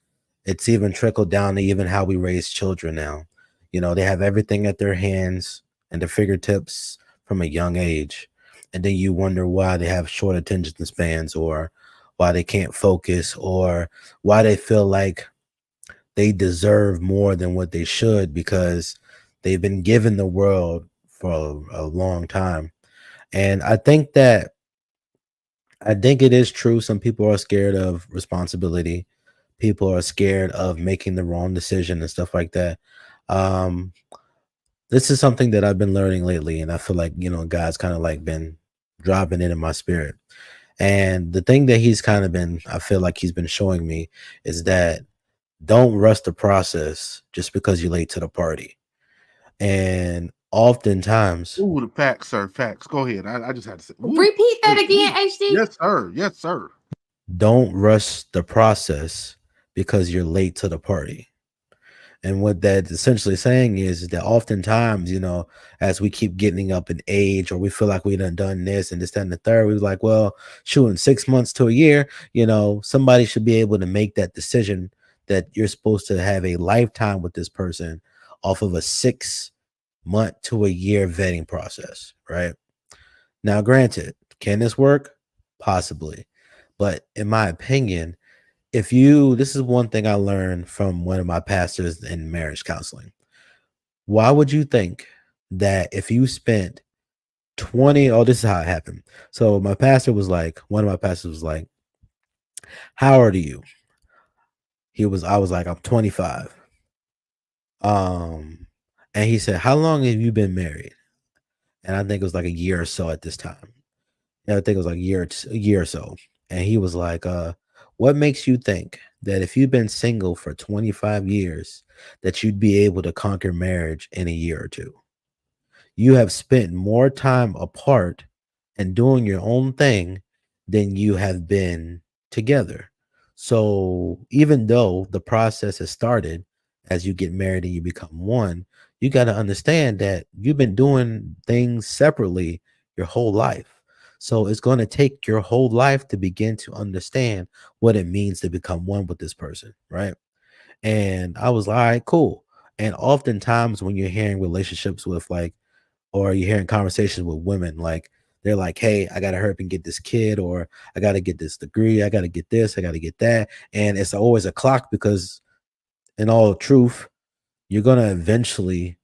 it's even trickled down to even how we raise children now. They have everything at their hands and their fingertips from a young age. And then you wonder why they have short attention spans, or why they can't focus, or why they feel like they deserve more than what they should, because they've been given the world for a long time. And I think it is true. Some people are scared of responsibility. People are scared of making the wrong decision and stuff like that. Um, this is something that I've been learning lately, and I feel like, God's kind of like been dropping it in my spirit. And the thing that I feel like he's been showing me is that don't rush the process just because you're late to the party. And oftentimes, Ooh, the facts, sir. Facts. Go ahead. I just had to say. Ooh, Repeat that again, ooh. HD. Yes, sir. Yes, sir. don't rush the process because you're late to the party. And what that essentially saying is that oftentimes, as we keep getting up in age, or we feel like we done this and this, that, and the third, we're like, well, shoot, in 6 months to a year, somebody should be able to make that decision that you're supposed to have a lifetime with this person off of a 6 month to a year vetting process, right? Now, granted, can this work? Possibly. But in my opinion, this is one thing I learned from one of my pastors in marriage counseling. Why would you think that if you spent 20, oh, this is how it happened. So one of my pastors was like, how old are you? I was like, I'm 25. Um, and he said, how long have you been married? And I think it was like a year or so at this time. Yeah, I think it was like a year or so. And he was like, what makes you think that if you've been single for 25 years, that you'd be able to conquer marriage in a year or two? You have spent more time apart and doing your own thing than you have been together. So even though the process has started as you get married and you become one, you got to understand that you've been doing things separately your whole life. So it's going to take your whole life to begin to understand what it means to become one with this person, right? And I was like, all right, cool. And oftentimes when you're hearing relationships with or you're hearing conversations with women, like they're like, hey, I gotta hurry up and get this kid, or I gotta get this degree, I gotta get this, I gotta get that. And it's always a clock, because in all truth, you're gonna eventually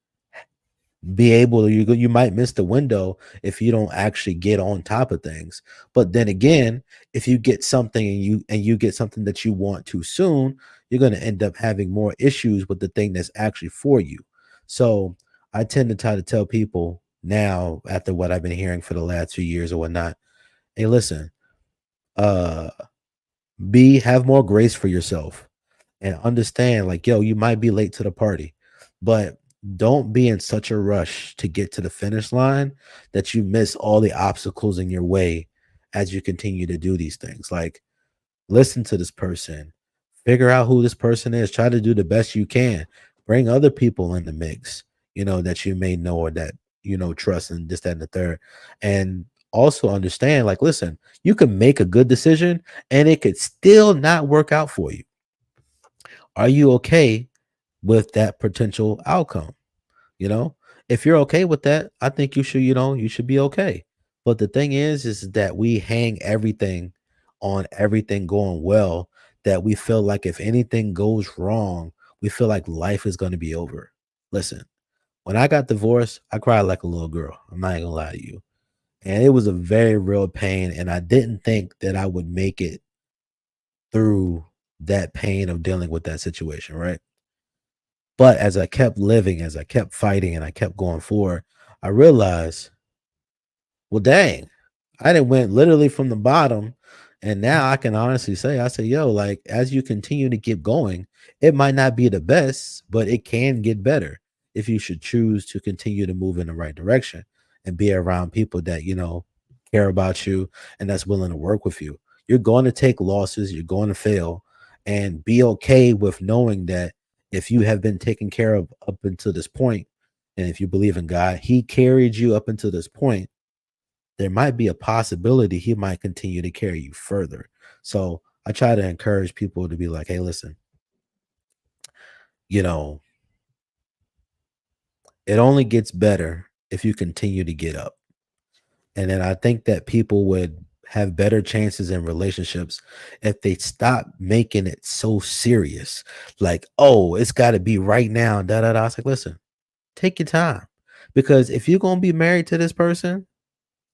be able to, you might miss the window if you don't actually get on top of things. But then again, if you get something and you get something that you want too soon, you're going to end up having more issues with the thing that's actually for you. So I tend to try to tell people now, after what I've been hearing for the last few years or whatnot, hey, listen, uh have more grace for yourself, and understand, like, yo, you might be late to the party, but don't be in such a rush to get to the finish line that you miss all the obstacles in your way as you continue to do these things. Like, listen to this person, Figure out who this person is. Try to do the best you can. Bring other people in the mix, that you may know or that, trust and this, that, and the third. And also understand, like, listen, you can make a good decision and it could still not work out for you. Are you okay with that potential outcome? You know, if you're okay with that, I think you should be okay. But the thing is that we hang everything on everything going well, that we feel like if anything goes wrong, we feel like life is going to be over. Listen, when I got divorced, I cried like a little girl. I'm not gonna lie to you. And it was a very real pain. And I didn't think that I would make it through that pain of dealing with that situation, right? But as I kept living, as I kept fighting and I kept going forward, I realized, well, dang, I didn't went literally from the bottom. And now I can honestly say, I say, yo, like as you continue to keep going, it might not be the best, but it can get better if you should choose to continue to move in the right direction and be around people that, care about you and that's willing to work with you. You're going to take losses, you're going to fail, and be okay with knowing that if you have been taken care of up until this point, and if you believe in God, He carried you up until this point, there might be a possibility He might continue to carry you further. So I try to encourage people to be like, hey, listen, you know, it only gets better if you continue to get up. And then I think that people would have better chances in relationships if they stop making it so serious. Like, oh, it's got to be right now. Da da da. It's like, listen, take your time. Because if you're going to be married to this person,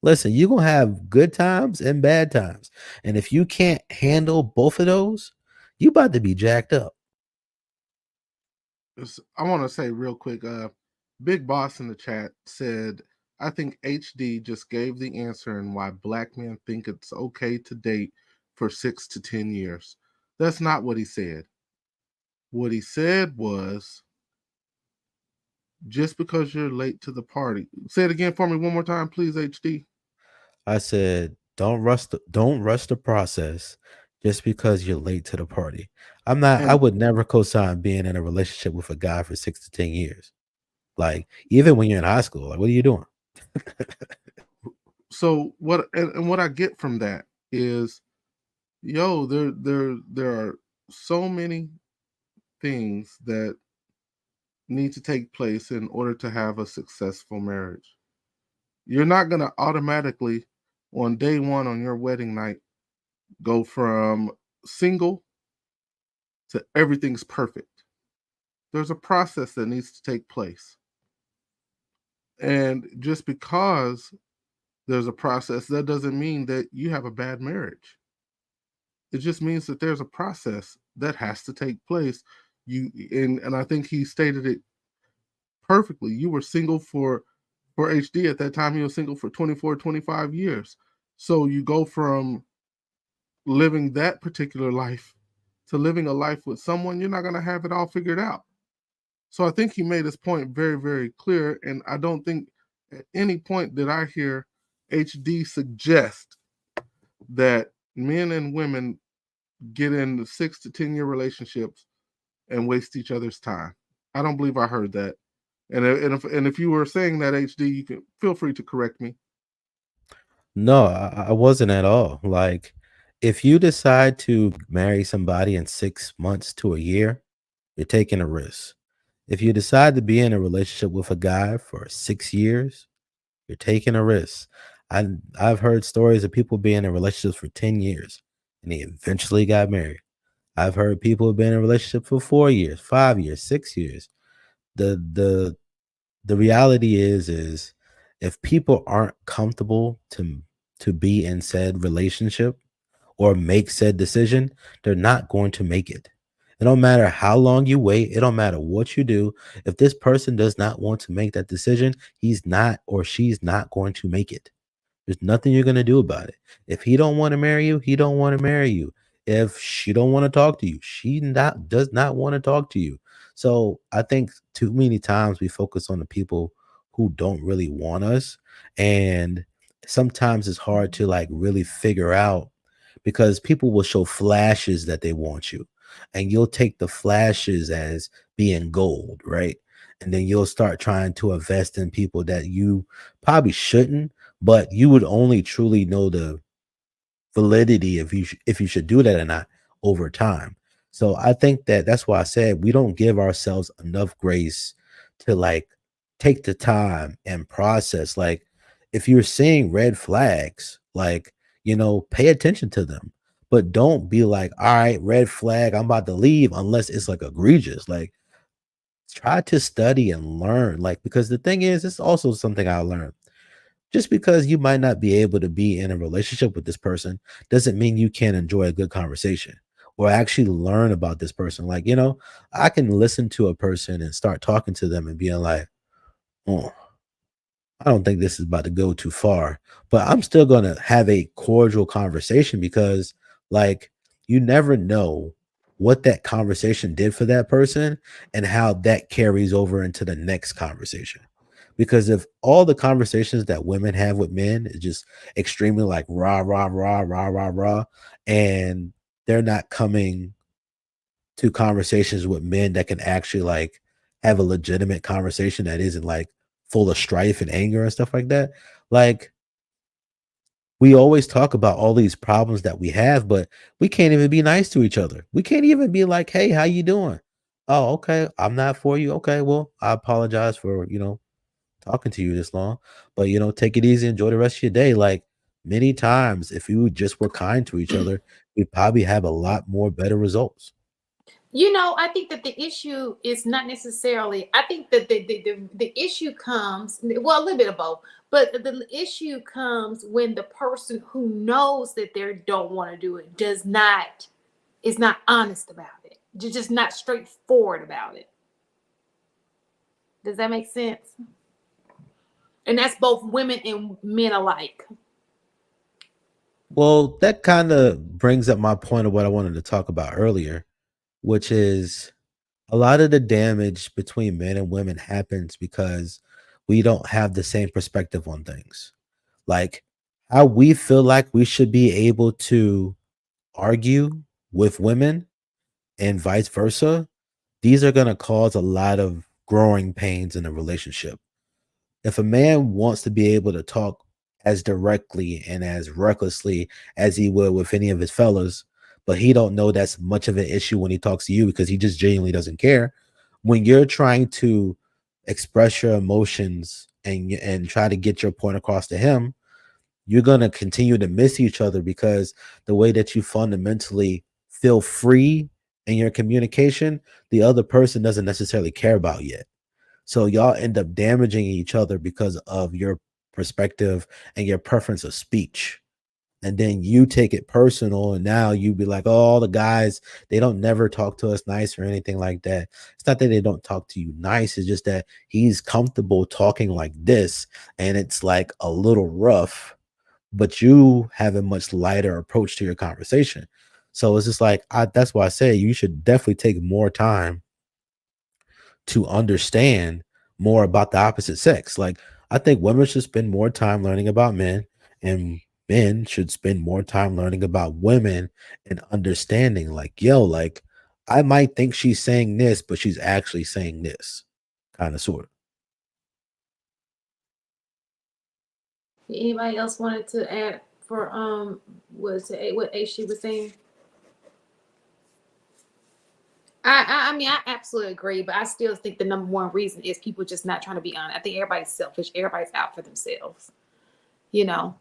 listen, you're going to have good times and bad times. And if you can't handle both of those, you about to be jacked up. I want to say real quick, Big Boss in the chat said, I think HD just gave the answer and why black men think it's okay to date for 6 to 10 years. That's not what he said. What he said was, just because you're late to the party. Say it again for me one more time, please, HD. I said, don't rush the process just because you're late to the party. I would never co-sign being in a relationship with a guy for 6 to 10 years. Like, even when you're in high school, like, what are you doing? So what I get from that is, there are so many things that need to take place in order to have a successful marriage. You're not going to automatically, on day one on your wedding night, go from single to everything's perfect. There's a process that needs to take place. And just because there's a process, that doesn't mean that you have a bad marriage. It just means that there's a process that has to take place. And I think he stated it perfectly. You were single for HD at that time. He was single for 24, 25 years. So you go from living that particular life to living a life with someone, you're not going to have it all figured out. So I think he made his point very, very clear. And I don't think at any point did I hear HD suggest that men and women get in 6 to 10 year relationships and waste each other's time. I don't believe I heard that. And if you were saying that, HD, you can feel free to correct me. No, I wasn't at all. Like, if you decide to marry somebody in 6 months to a year, you're taking a risk. If you decide to be in a relationship with a guy for 6 years, you're taking a risk. I've heard stories of people being in relationships for 10 years and they eventually got married. I've heard people have been in a relationship for 4 years, 5 years, 6 years. The the reality is if people aren't comfortable to be in said relationship or make said decision, they're not going to make it. It don't matter how long you wait, it don't matter what you do. If this person does not want to make that decision, he's not or she's not going to make it. There's nothing you're gonna do about it. If he don't want to marry you, he don't want to marry you. If she don't want to talk to you, she not does not want to talk to you. So I think too many times we focus on the people who don't really want us, and sometimes it's hard to like really figure out because people will show flashes that they want you. and you'll take the flashes as being gold, right? And then you'll start trying to invest in people that you probably shouldn't, but you would only truly know the validity if you should do that or not over time. So I think that that's why I said we don't give ourselves enough grace to like take the time and process. Like if you're seeing red flags, like pay attention to them. But don't be like, all right, red flag, I'm about to leave unless it's like egregious. Like try to study and learn. Like, because the thing is, it's also something I learned just because you might not be able to be in a relationship with this person doesn't mean you can't enjoy a good conversation or actually learn about this person. Like, I can listen to a person and start talking to them and being like, oh, I don't think this is about to go too far, but I'm still going to have a cordial conversation because, like, you never know what that conversation did for that person and how that carries over into the next conversation. Because if all the conversations that women have with men is just extremely like rah, rah, rah, rah, rah, rah, and they're not coming to conversations with men that can actually like have a legitimate conversation that isn't like full of strife and anger and stuff like that. Like we always talk about all these problems that we have, but we can't even be nice to each other. We can't even be like, "Hey, how you doing?" "Oh, okay. I'm not for you." "Okay, well, I apologize for, talking to you this long, but take it easy, enjoy the rest of your day." Like many times, if you just were kind to each other, we'd probably have a lot more better results. I think that the issue is not necessarily, I think that the issue comes, well, a little bit of both, but the issue comes when the person who knows that they don't want to do it is not honest about it. Just not straightforward about it. Does that make sense? And that's both women and men alike. Well, that kind of brings up my point of what I wanted to talk about earlier, which is a lot of the damage between men and women happens because we don't have the same perspective on things. Like how we feel like we should be able to argue with women and vice versa, these are going to cause a lot of growing pains in a relationship. If a man wants to be able to talk as directly and as recklessly as he would with any of his fellas, but he don't know that's much of an issue when he talks to you because he just genuinely doesn't care. When you're trying to express your emotions and try to get your point across to him, you're going to continue to miss each other because the way that you fundamentally feel free in your communication, the other person doesn't necessarily care about yet. So y'all end up damaging each other because of your perspective and your preference of speech. And then you take it personal, and now you be like, "Oh, the guys, they don't never talk to us nice or anything like that." It's not that they don't talk to you nice, it's just that he's comfortable talking like this, and it's like a little rough, but you have a much lighter approach to your conversation. So it's just like that's why I say you should definitely take more time to understand more about the opposite sex. Like, I think women should spend more time learning about men, and men should spend more time learning about women and understanding, like, yo, like, I might think she's saying this, but she's actually saying this, kind of sort of. Anybody else wanted to add for what A she was saying? I mean, I absolutely agree, but I still think the number one reason is people just not trying to be honest. I think everybody's selfish. Everybody's out for themselves. You know,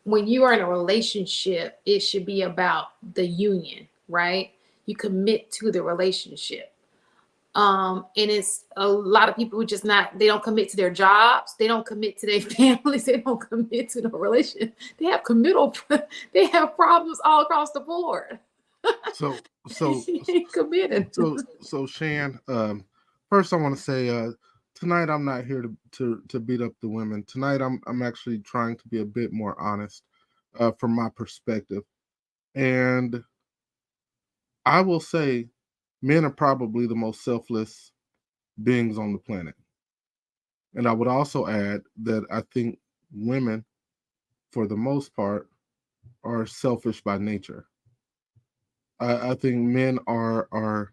when you are in a relationship, it should be about the union, right? You commit to the relationship. And it's a lot of people who just not, they don't commit to their jobs, they don't commit to their families, they don't commit to the relationship. They have committal, they have problems all across the board. So so She ain't committed. so Shan, first I want to say tonight I'm not here to beat up the women. Tonight I'm actually trying to be a bit more honest from my perspective. And I will say men are probably the most selfless beings on the planet. And I would also add that I think women, for the most part, are selfish by nature. I think men are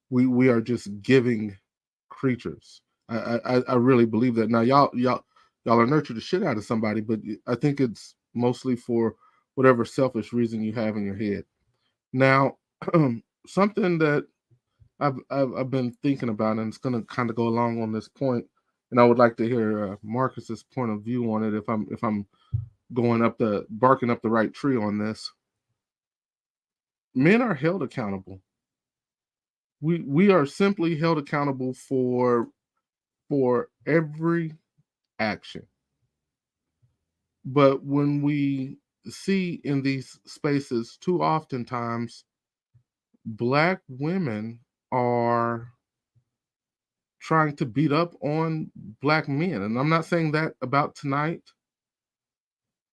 we are just giving creatures. I really believe that. Now y'all are nurture the shit out of somebody, but I think it's mostly for whatever selfish reason you have in your head. Now, something that I've been thinking about, and it's going to kind of go along on this point, and I would like to hear Marcus's point of view on it. If I'm barking up the right tree on this, men are held accountable. We are simply held accountable for every action. But when we see in these spaces, too oftentimes, Black women are trying to beat up on Black men. And I'm not saying that about tonight,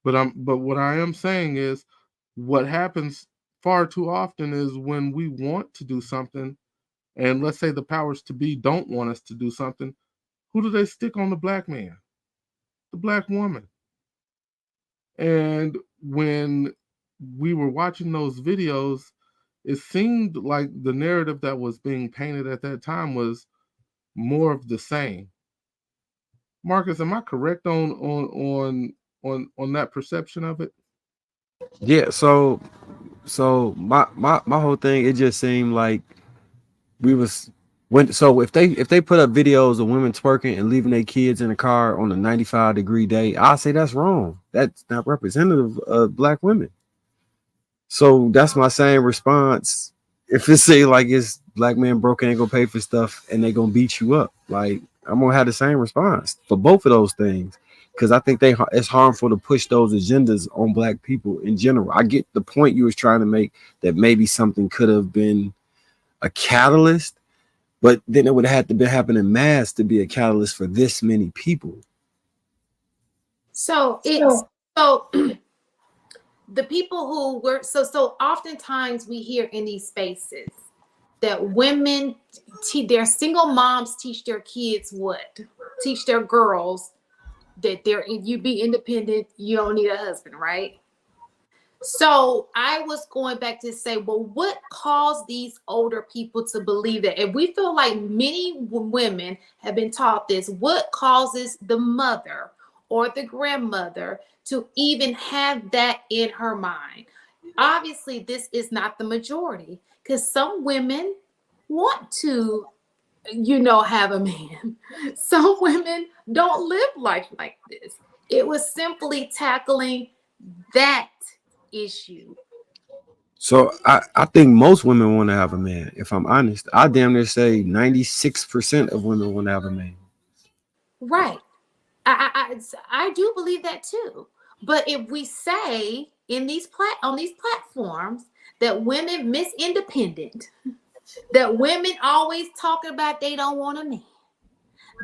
but what I am saying is what happens far too often is when we want to do something, and let's say the powers to be don't want us to do something, who do they stick on? The Black man, the Black woman. And when we were watching those videos, it seemed like the narrative that was being painted at that time was more of the same. Marcus, am I correct on that perception of it? Yeah, so my whole thing, it just seemed like we was if they put up videos of women twerking and leaving their kids in the car on a 95-degree day, I say that's wrong. That's not representative of Black women. So that's my same response. If it say like it's Black men broke and ain't gonna pay for stuff and they gonna beat you up, like I'm gonna have the same response for both of those things, because I think it's harmful to push those agendas on Black people in general. I get the point you was trying to make, that maybe something could have been a catalyst, but then it would have had to be happening in mass to be a catalyst for this many people. So it's so the people who were so oftentimes we hear in these spaces that women their single moms teach their kids teach their girls that you be independent, you don't need a husband, right? So I was going back to say, well, what caused these older people to believe that? If we feel like many women have been taught this, what causes the mother or the grandmother to even have that in her mind? Obviously, this is not the majority, because some women want to, have a man. Some women don't live life like this. It was simply tackling that issue. So I think most women want to have a man. If I'm honest, I damn near say 96% of women want to have a man. Right. I do believe that too. But if we say in on these platforms that women miss independent, that women always talking about they don't want a man,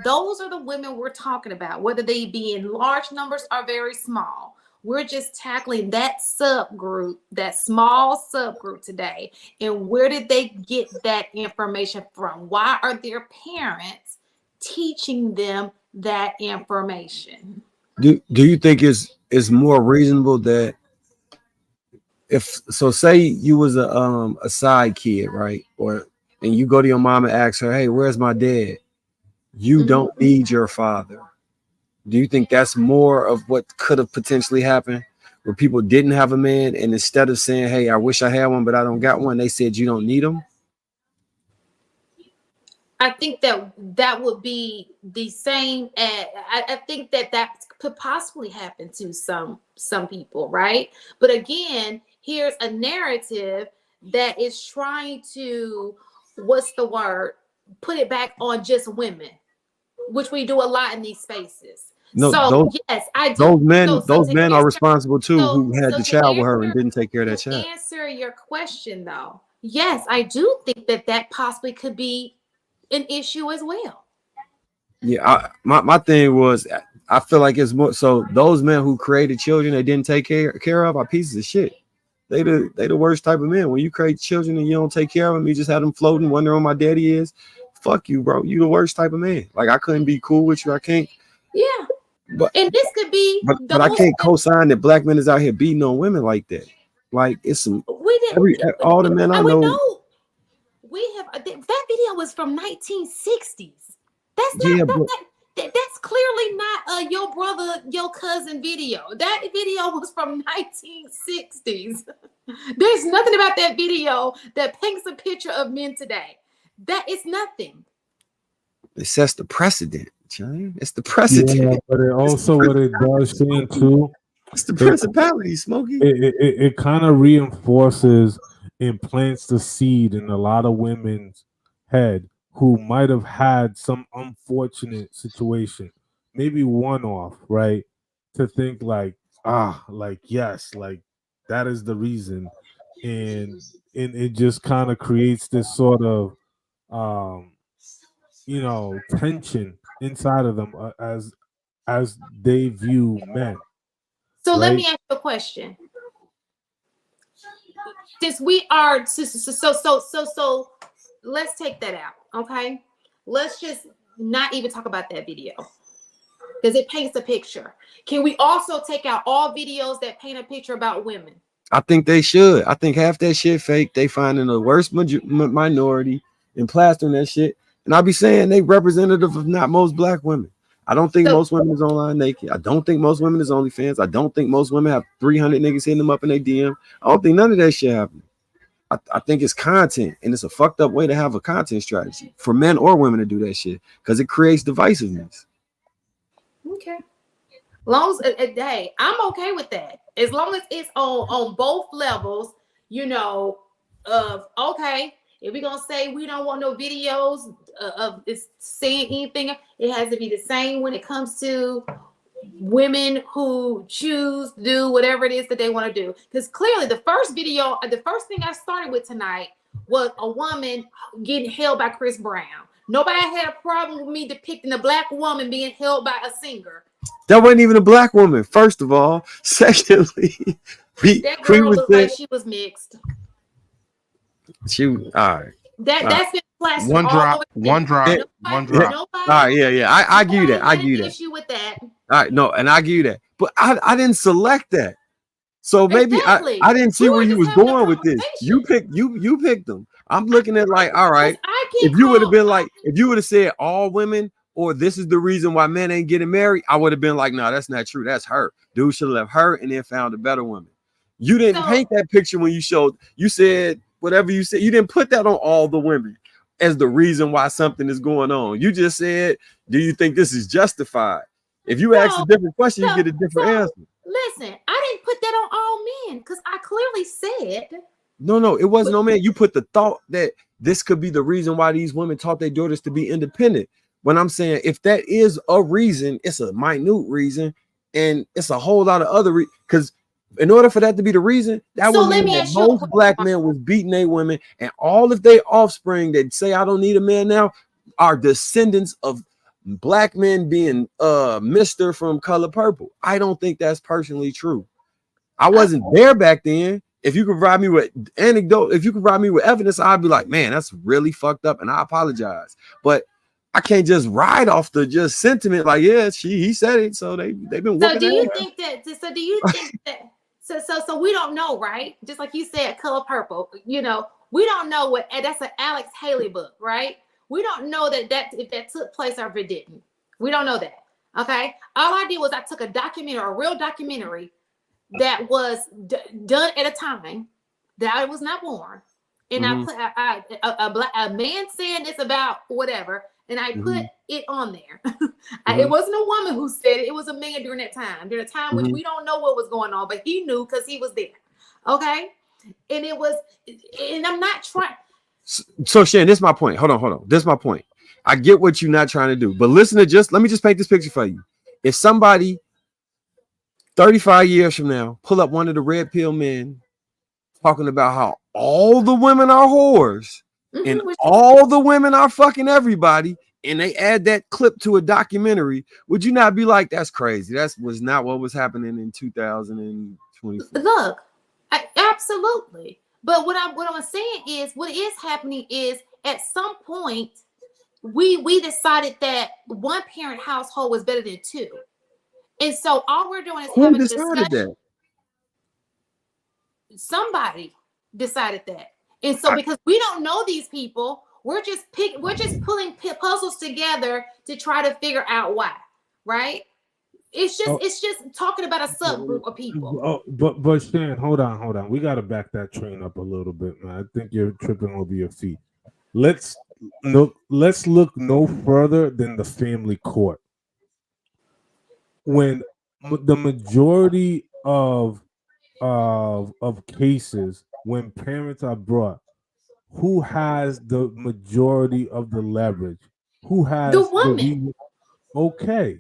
those are the women we're talking about, whether they be in large numbers or very small. We're just tackling that subgroup, that small subgroup today. And where did they get that information from? Why are their parents teaching them that information? Do you think it's more reasonable that say you was a side kid, right? And you go to your mom and ask her, hey, where's my dad? You don't need your father. Do you think that's more of what could have potentially happened, where people didn't have a man, and instead of saying, hey, I wish I had one, but I don't got one, they said you don't need him? I think that would be the same. I think that could possibly happen to some people, right? But again, here's a narrative that is trying to, what's the word? Put it back on just women, which we do a lot in these spaces. No, so yes, I do. Those men are responsible too, who had the child with her and didn't take care of that child. To answer your question though, yes, I do think that possibly could be an issue as well. Yeah, my thing was, I feel like it's more so those men who created children they didn't take care of are pieces of shit. They the worst type of men. When you create children and you don't take care of them, you just have them floating, wondering where my daddy is. Fuck you, bro. You the worst type of man. Like I couldn't be cool with you. I can't. Yeah. But and this could be, but I can't co-sign that Black men is out here beating on women like that. Like it's some We didn't. all the men I And we know. know we have that video was from 1960s. That's not Yeah, but that's clearly not your brother, your cousin video. That video was from 1960s. There's nothing about that video that paints a picture of men today. That is nothing. it sets the precedent, John. It's the precedent. Yeah, but it also what it does, Shane, too. It's the principality, Smokey. It kind of reinforces and plants the seed in a lot of women's head who might have had some unfortunate situation, maybe one off, right? To think like, like yes, like that is the reason, and it just kind of creates this sort of um tension inside of them as they view men, So let right? me ask you a question. Since we are so let's take that out, okay? Let's just not even talk about that video because it paints a picture. Can we also take out all videos that paint a picture about women? I think they should. I think half that shit fake. They finding the worst minority and plastering that shit. And I'll be saying they representative of not most black women. I don't think most women is online naked. I don't think most women is OnlyFans. I don't think most women have 300 niggas hitting them up in their DM. I don't think none of that shit happening. I think it's content, and it's a fucked up way to have a content strategy for men or women to do that shit because it creates divisiveness. Okay. Long as hey, I'm okay with that. As long as it's on both levels, of okay. If we're gonna say we don't want no videos of it's saying anything, it has to be the same when it comes to women who choose to do whatever it is that they want to do. Because clearly the first thing I started with tonight was a woman getting held by Chris Brown. Nobody had a problem with me depicting a black woman being held by a singer. That wasn't even a black woman, first of all. Secondly, that girl looked like she was mixed. She all right. That's been plastered One all drop, over. one drop, one drop. All right, yeah. I give you that. I give you that. Issue with that. All right, no, and I give you that. But I didn't select that. So maybe exactly. I didn't see where you was going with this. You picked them. I'm looking at like, all right. If you would have been like, if you would have said all women, or this is the reason why men ain't getting married, I would have been like, no, that's not true. That's her. Dude should have left her and then found a better woman. You didn't paint that picture when you showed. You said whatever you said. You didn't put that on all the women as the reason why something is going on. You just said, do you think this is justified? If you ask a different question, you get a different answer. Listen, I didn't put that on all men because I clearly said. No, it wasn't no man. You put the thought that this could be the reason why these women taught their daughters to be independent. When I'm saying if that is a reason, it's a minute reason, and it's a whole lot of other because in order for that to be the reason, that would mean that most black men was beating their women, and all of their offspring that say I don't need a man now are descendants of black men being Mr. from Color Purple. I don't think that's personally true. I wasn't there back then. If you could provide me with anecdote, if you could provide me with evidence, I'd be like, man, that's really fucked up, and I apologize. But I can't just ride off the just sentiment like, yeah, he said it, so they've been. So do you think that? So do you think that? So we don't know, right? Just like you said, Color Purple. We don't know what that's an Alex Haley book, right? We don't know that if that took place or if it didn't. We don't know that. Okay. All I did was I took a real documentary that was done at a time that I was not born, and I put a man saying this about whatever. And I put it on there. It wasn't a woman who said it. It was a man during that time. During a time which we don't know what was going on, but he knew because he was there. Okay. And I'm not trying. So Shannon, this is my point. Hold on. This is my point. I get what you're not trying to do, but let me just paint this picture for you. If somebody 35 years from now pull up one of the red pill men talking about how all the women are whores, and all the women are fucking everybody, and they add that clip to a documentary, would you not be like, that's crazy? That was not what was happening in 2020. Look, absolutely. But what I'm saying is, what is happening is at some point we decided that one parent household was better than two, and so all we're doing is having a discussion. That? somebody decided that. And so because we don't know these people, we're just pulling puzzles together to try to figure out why, right? It's just talking about a subgroup of people. But Shan, hold on. We got to back that train up a little bit, man. I think you're tripping over your feet. Let's look no further than the family court. When the majority of cases, when parents are brought, who has the majority of the leverage? Who has The woman? Okay,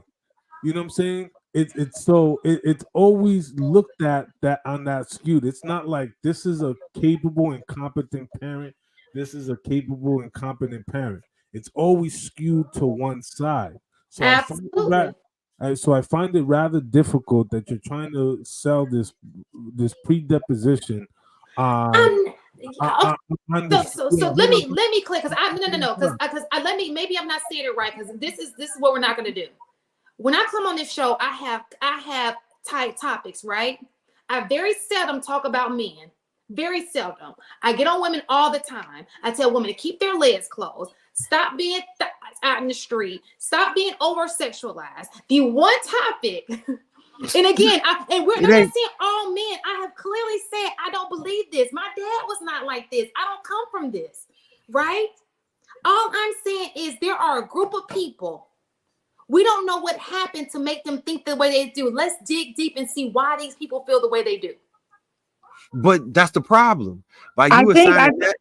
you know what I'm saying? It's always looked at that on that skewed. It's not like this is a capable and competent parent. This is a capable and competent parent. It's always skewed to one side. So Absolutely. I find it rather difficult that you're trying to sell this predisposition on So let me click because maybe I'm not saying it right because this is what we're not going to do. When I come on this show, I have tight topics, right? I very seldom talk about men. Very seldom. I get on women all the time. I tell women to keep their legs closed. Stop being out in the street. Stop being over sexualized. The one topic, and again, we're not saying all men. I have clearly said I don't believe this. My dad was not like this. I don't come from this, right? All I'm saying is there are a group of people. We don't know what happened to make them think the way they do. Let's dig deep and see why these people feel the way they do. But that's the problem. By you assigning that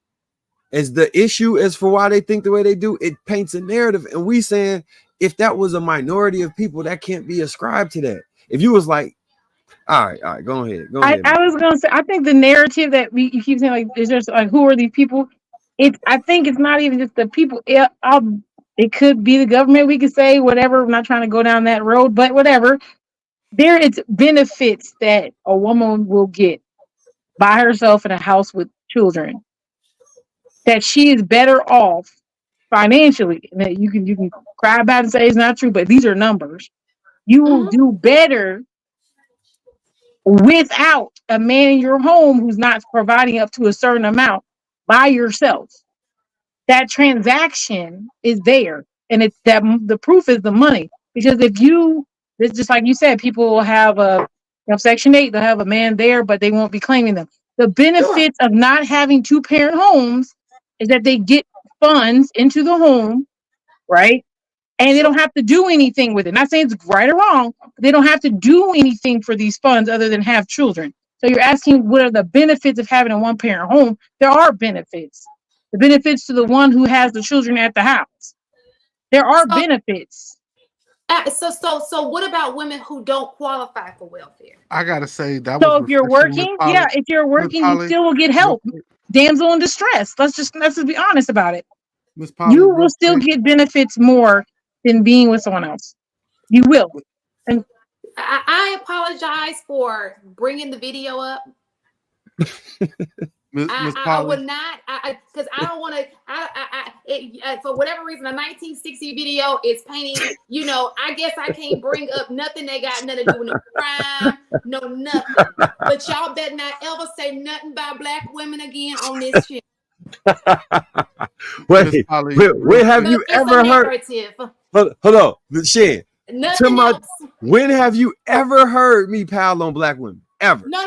as the issue as for why they think the way they do, it paints a narrative. And we saying if that was a minority of people, that can't be ascribed to that. If you was like, all right, go ahead. I was gonna say, I think the narrative that you keep saying, like, is just like, who are these people? I think it's not even just the people. It could be the government. We could say whatever. I'm not trying to go down that road, but whatever. There is benefits that a woman will get by herself in a house with children, that she is better off financially. And that you can cry about it and say it's not true, but these are numbers. You will do better without a man in your home who's not providing up to a certain amount by yourself. That transaction is there, and it's that the proof is the money. Because it's just like you said, people will have Section 8, they'll have a man there, but they won't be claiming them. The benefits of not having two-parent homes is that they get funds into the home, right? And they don't have to do anything with it. Not saying it's right or wrong. They don't have to do anything for these funds other than have children. So you're asking, what are the benefits of having a one-parent home? There are benefits. The benefits to the one who has the children at the house. There are benefits. So what about women who don't qualify for welfare? I gotta say that. So if you're working, if you're working, you still will get help. Damsel in distress. Let's just be honest about it. You will still get benefits more than being with someone else. You will. And I apologize for bringing the video up. I would not, because I don't want to. For whatever reason, a 1960 video is painting. I guess I can't bring up nothing that got nothing to do with no crime, no nothing. But y'all better not ever say nothing about Black women again on this shit. Wait, where have you ever heard? Hold on, Shan. When have you ever heard me pile on Black women? Ever? No.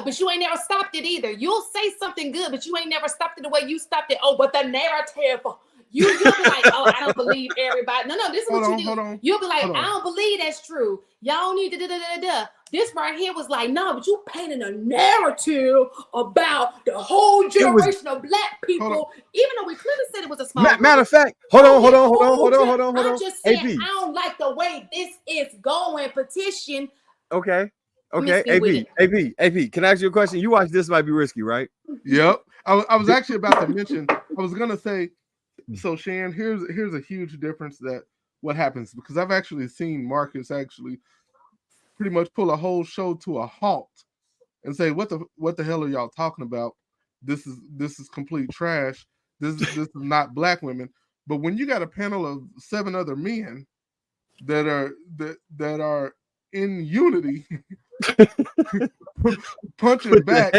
But you ain't never stopped it either. You'll say something good, but you ain't never stopped it the way you stopped it. Oh, but the narrative. You'll be like, oh, I don't believe everybody. No, this is what you do. You'll be like, I don't believe that's true. Y'all need to This right here was like, no, but you painting a narrative about the whole generation of Black people, even though we clearly said it was a small group. Matter of fact, hold on. I'm just saying, I don't like the way this is going. Petition. Okay, AP, can I ask you a question? You watch This Might Be Risky, right? Yep. I was actually about to mention, I was gonna say, so Shan, here's a huge difference that what happens, because I've actually seen Marcus actually pretty much pull a whole show to a halt and say, what the hell are y'all talking about? This is complete trash. This is not Black women. But when you got a panel of 7 other men that are in unity, punching back,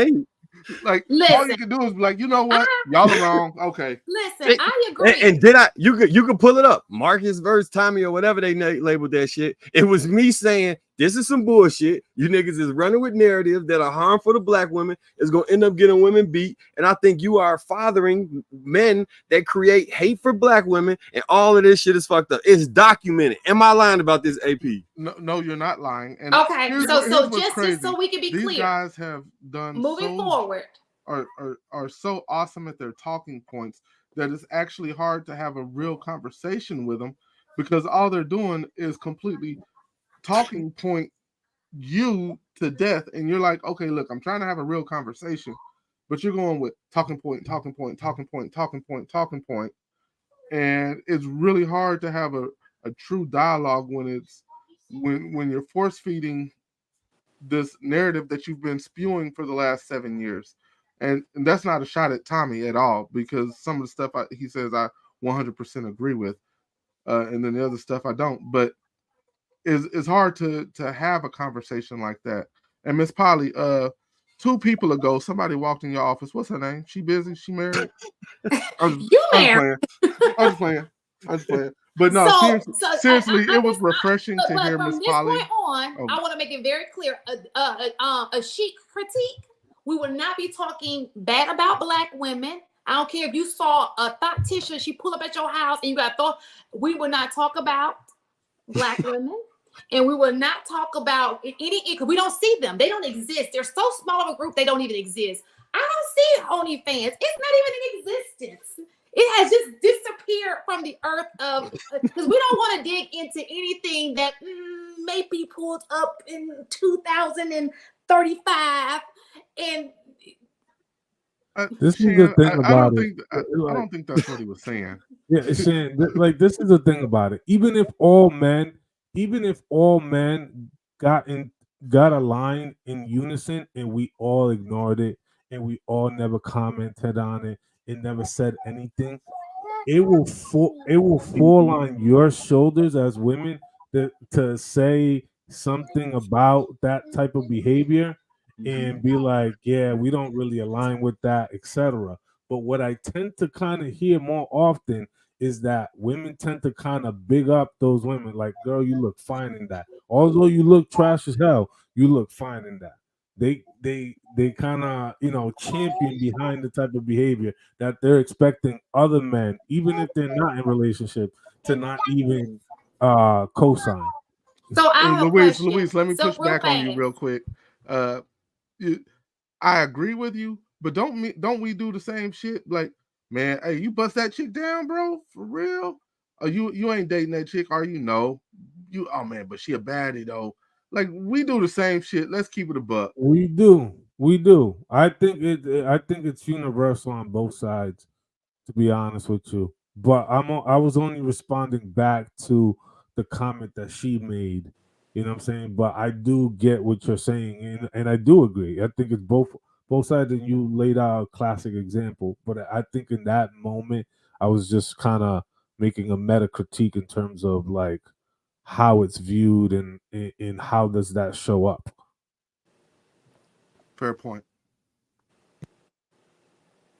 Like all Listen, you can do is be like, you know what? Y'all are wrong. Okay. listen, I agree. And did I? You could pull it up. Marcus versus Tommy or whatever they labeled that shit. It was me saying this is some bullshit. You niggas is running with narratives that are harmful to black women. It's gonna end up getting women beat. And I think you are fathering men that create hate for black women, and all of this shit is fucked up. It's documented. Am I lying about this, AP? No, you're not lying. And Okay, here's so what's just crazy. so we can be These clear, guys have done moving forward. Are so awesome at their talking points that it's actually hard to have a real conversation with them, because all they're doing is completely talking point you to death, and you're like, okay, look, I'm trying to have a real conversation, but you're going with talking point, and it's really hard to have a true dialogue when you're force feeding this narrative that you've been spewing for the last 7 years. And that's not a shot at Tommy at all, because some of the stuff he says I 100% agree with, and then the other stuff I don't. But it's hard to have a conversation like that. And Miss Polly, 2 people ago, somebody walked in your office. What's her name? She busy? She married? I'm just playing. But no, seriously, it was refreshing to hear Miss Polly. From this point on, I want to make it very clear: a chic critique. We will not be talking bad about black women. I don't care if you saw a thought tissue, she pull up at your house and you got thought. We will not talk about black women, and we will not talk about any, because we don't see them. They don't exist. They're so small of a group, they don't even exist. I don't see OnlyFans. It's not even in existence. It has just disappeared from the earth of, because we don't want to dig into anything that may be pulled up in 2035. And this is the thing about it. I don't think that's what he was saying. Yeah, it's saying like this is the thing about it. Even if all men got aligned in unison and we all ignored it and we all never commented on it and never said anything, it will fall on your shoulders as women to say something about that type of behavior and be like, yeah, we don't really align with that, etc. But what I tend to kind of hear more often is that women tend to kind of big up those women, like, girl, you look fine in that. Although you look trash as hell, you look fine in that. They kind of, champion behind the type of behavior that they're expecting other men, even if they're not in relationship, to not even co-sign. So Louise, let me push back on you real quick. I agree with you, but don't we do the same shit? Like, man, hey, you bust that chick down, bro, for real? Are you ain't dating that chick, are you? No. Oh man, but she a baddie though. Like, we do the same shit. Let's keep it a buck. We do. I think it's universal on both sides, to be honest with you. But I was only responding back to the comment that she made. You know what I'm saying? But I do get what you're saying, and I do agree. I think it's both sides, and you laid out a classic example. But I think in that moment, I was just kind of making a meta critique in terms of like how it's viewed and how does that show up. Fair point.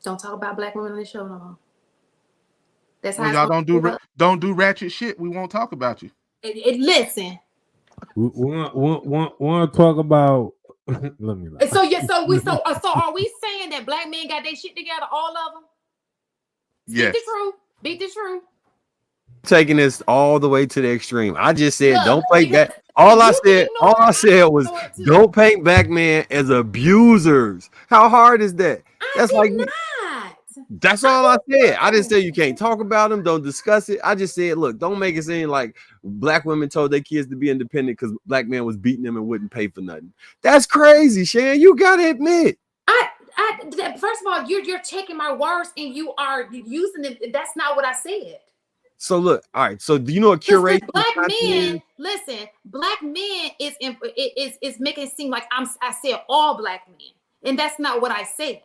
Don't talk about black women on the show no more. That's how y'all don't do ratchet shit. We won't talk about you. Listen. We want to talk about. Let me. So are we saying that black men got their shit together? All of them. Yes. Beat the truth. Taking this all the way to the extreme. I just said don't paint back. All I said was don't paint black men as abusers. How hard is that? That's like not. That's all I said. I didn't say you can't talk about them, don't discuss it. I just said, look, don't make it seem like black women told their kids to be independent because black men was beating them and wouldn't pay for nothing. That's crazy, Shan. You gotta admit. First of all, you're taking my words and you are using it. That's not what I said. So look, all right. So do you know what curation? Black men, listen. Black men is making it seem like I said all black men, and that's not what I said.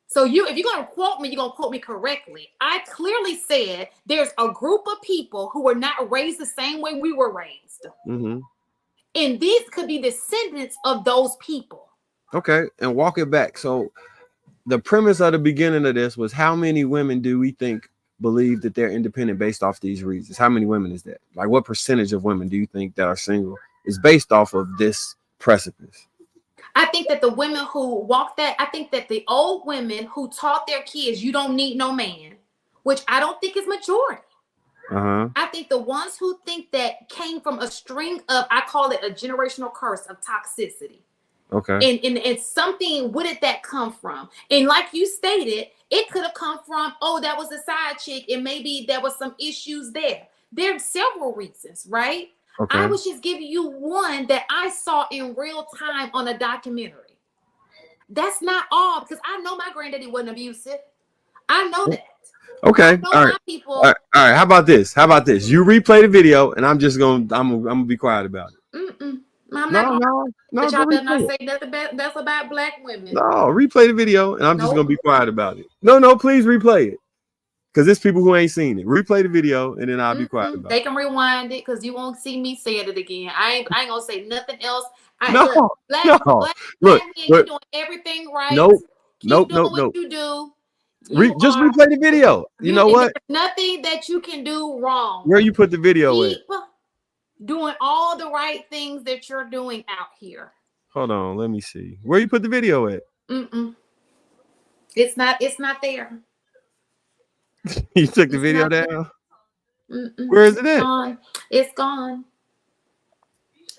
So if you're gonna quote me, you're gonna quote me correctly. I clearly said there's a group of people who were not raised the same way we were raised, and these could be descendants of those people. Okay, and walk it back. So the premise of the beginning of this was how many women do we think believe that they're independent based off these reasons? How many women is that? Like, what percentage of women do you think that are single is based off of this precipice? I think that the women who walk that, I think that the old women who taught their kids you don't need no man, which I don't think is majority. I think the ones who think that came from a string of, I call it a generational curse of toxicity. Okay. And something, where did that come from? And like you stated, it could have come from, oh, that was a side chick, and maybe there was some issues there. There are several reasons, right? Okay. I was just giving you one that I saw in real time on a documentary. That's not all, because I know my granddaddy wasn't abusive. I know that. Okay. All right. People. All right. How about this? You replay the video, and I'm gonna be quiet about it. I'm not No. But y'all better not say nothing that's about black women. No, replay the video, and I'm just gonna be quiet about it. No, please replay it, because there's people who ain't seen it. Replay the video, and then I'll be quiet about it. They can rewind it, because you won't see me saying it again. I ain't gonna say nothing else. Look, you're doing everything right. Keep doing what you do. Just replay the video. You know what? There's nothing that you can do wrong. Where you put the video at? Doing all the right things that you're doing out here. Hold on, let me see. Where you put the video at? It's not there. You took the video down? Where is it at? It's gone.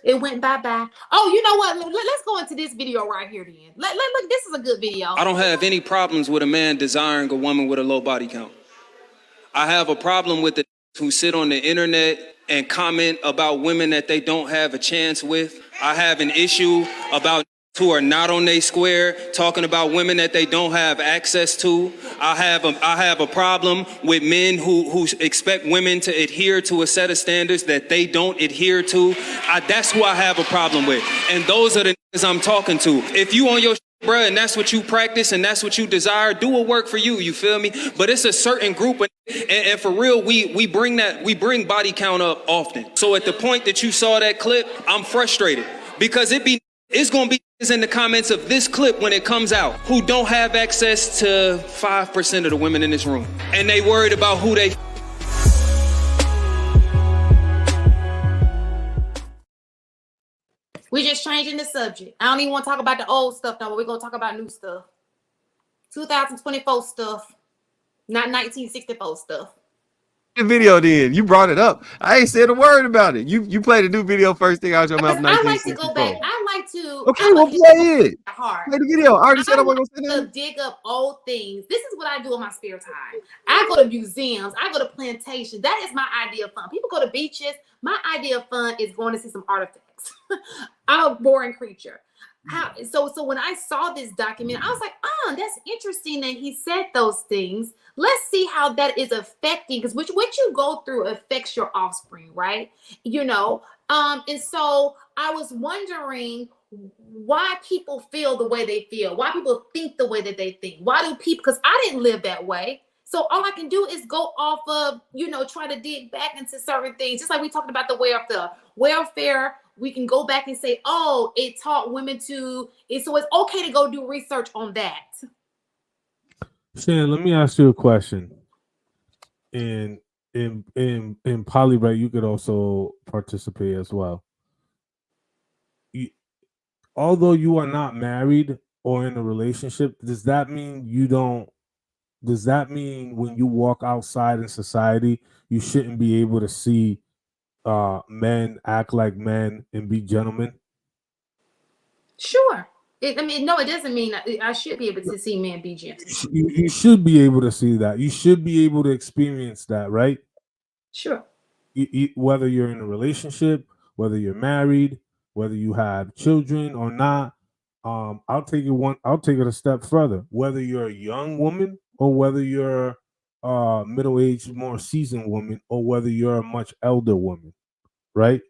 It went bye-bye. Oh, you know what? Let's go into this video right here then. Look, this is a good video. I don't have any problems with a man desiring a woman with a low body count. I have a problem with the who sit on the internet and comment about women that they don't have a chance with. I have an issue about who are not on their square talking about women that they don't have access to. I have a problem with men who expect women to adhere to a set of standards that they don't adhere to. That's who I have a problem with. And those are the niggas I'm talking to. If you on your bruh, and that's what you practice and that's what you desire, do what work for you, you feel me? But it's a certain group of, and for real, we bring body count up often. So at the point that you saw that clip, I'm frustrated because it's gonna be in the comments of this clip when it comes out who don't have access to 5% of the women in this room, and they worried about who they. We're just changing the subject. I don't even want to talk about the old stuff now, but we're gonna talk about new stuff. 2024 stuff, not 1964 stuff. The video then. You brought it up. I ain't said a word about it. You played a new video first thing out your mouth. I like to go back. I like to. Okay, well, play it. Play the video. I already said I wasn't gonna say that. Dig up old things. This is what I do in my spare time. I go to museums. I go to plantations. That is my idea of fun. People go to beaches. My idea of fun is going to see some artifacts. I'm a boring creature. So when I saw this document, I was like, that's interesting that he said those things. Let's see how that is affecting, because what you go through affects your offspring, right? And so I was wondering why people feel the way they feel, why people think the way that they think. Why do people, because I didn't live that way. So all I can do is go off of, try to dig back into certain things. Just like we talked about the welfare, we can go back and say, oh, it taught women so it's okay to go do research on that. Shan, let me ask you a question. In Polybreak, you could also participate as well. Although you are not married or in a relationship, does that mean when you walk outside in society, you shouldn't be able to see men act like men and be gentlemen? Sure. It doesn't mean I should be able to see men be gentle. You should be able to see that. You should be able to experience that, right? Sure. Whether you're in a relationship, whether you're married, whether you have children or not. I'll take it a step further. Whether you're a young woman or whether you're a middle-aged, more seasoned woman, or whether you're a much elder woman, right?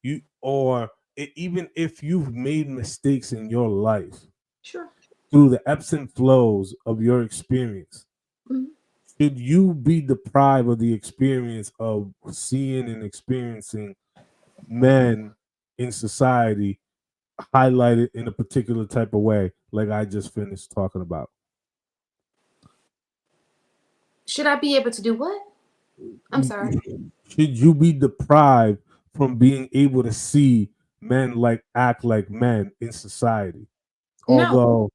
Even if you've made mistakes in your life, sure, through the ebbs and flows of your experience, should you be deprived of the experience of seeing and experiencing men in society highlighted in a particular type of way, like I just finished talking about. Should I be able to do what? I'm sorry. Should you be deprived from being able to see men act like men in society? No. Although,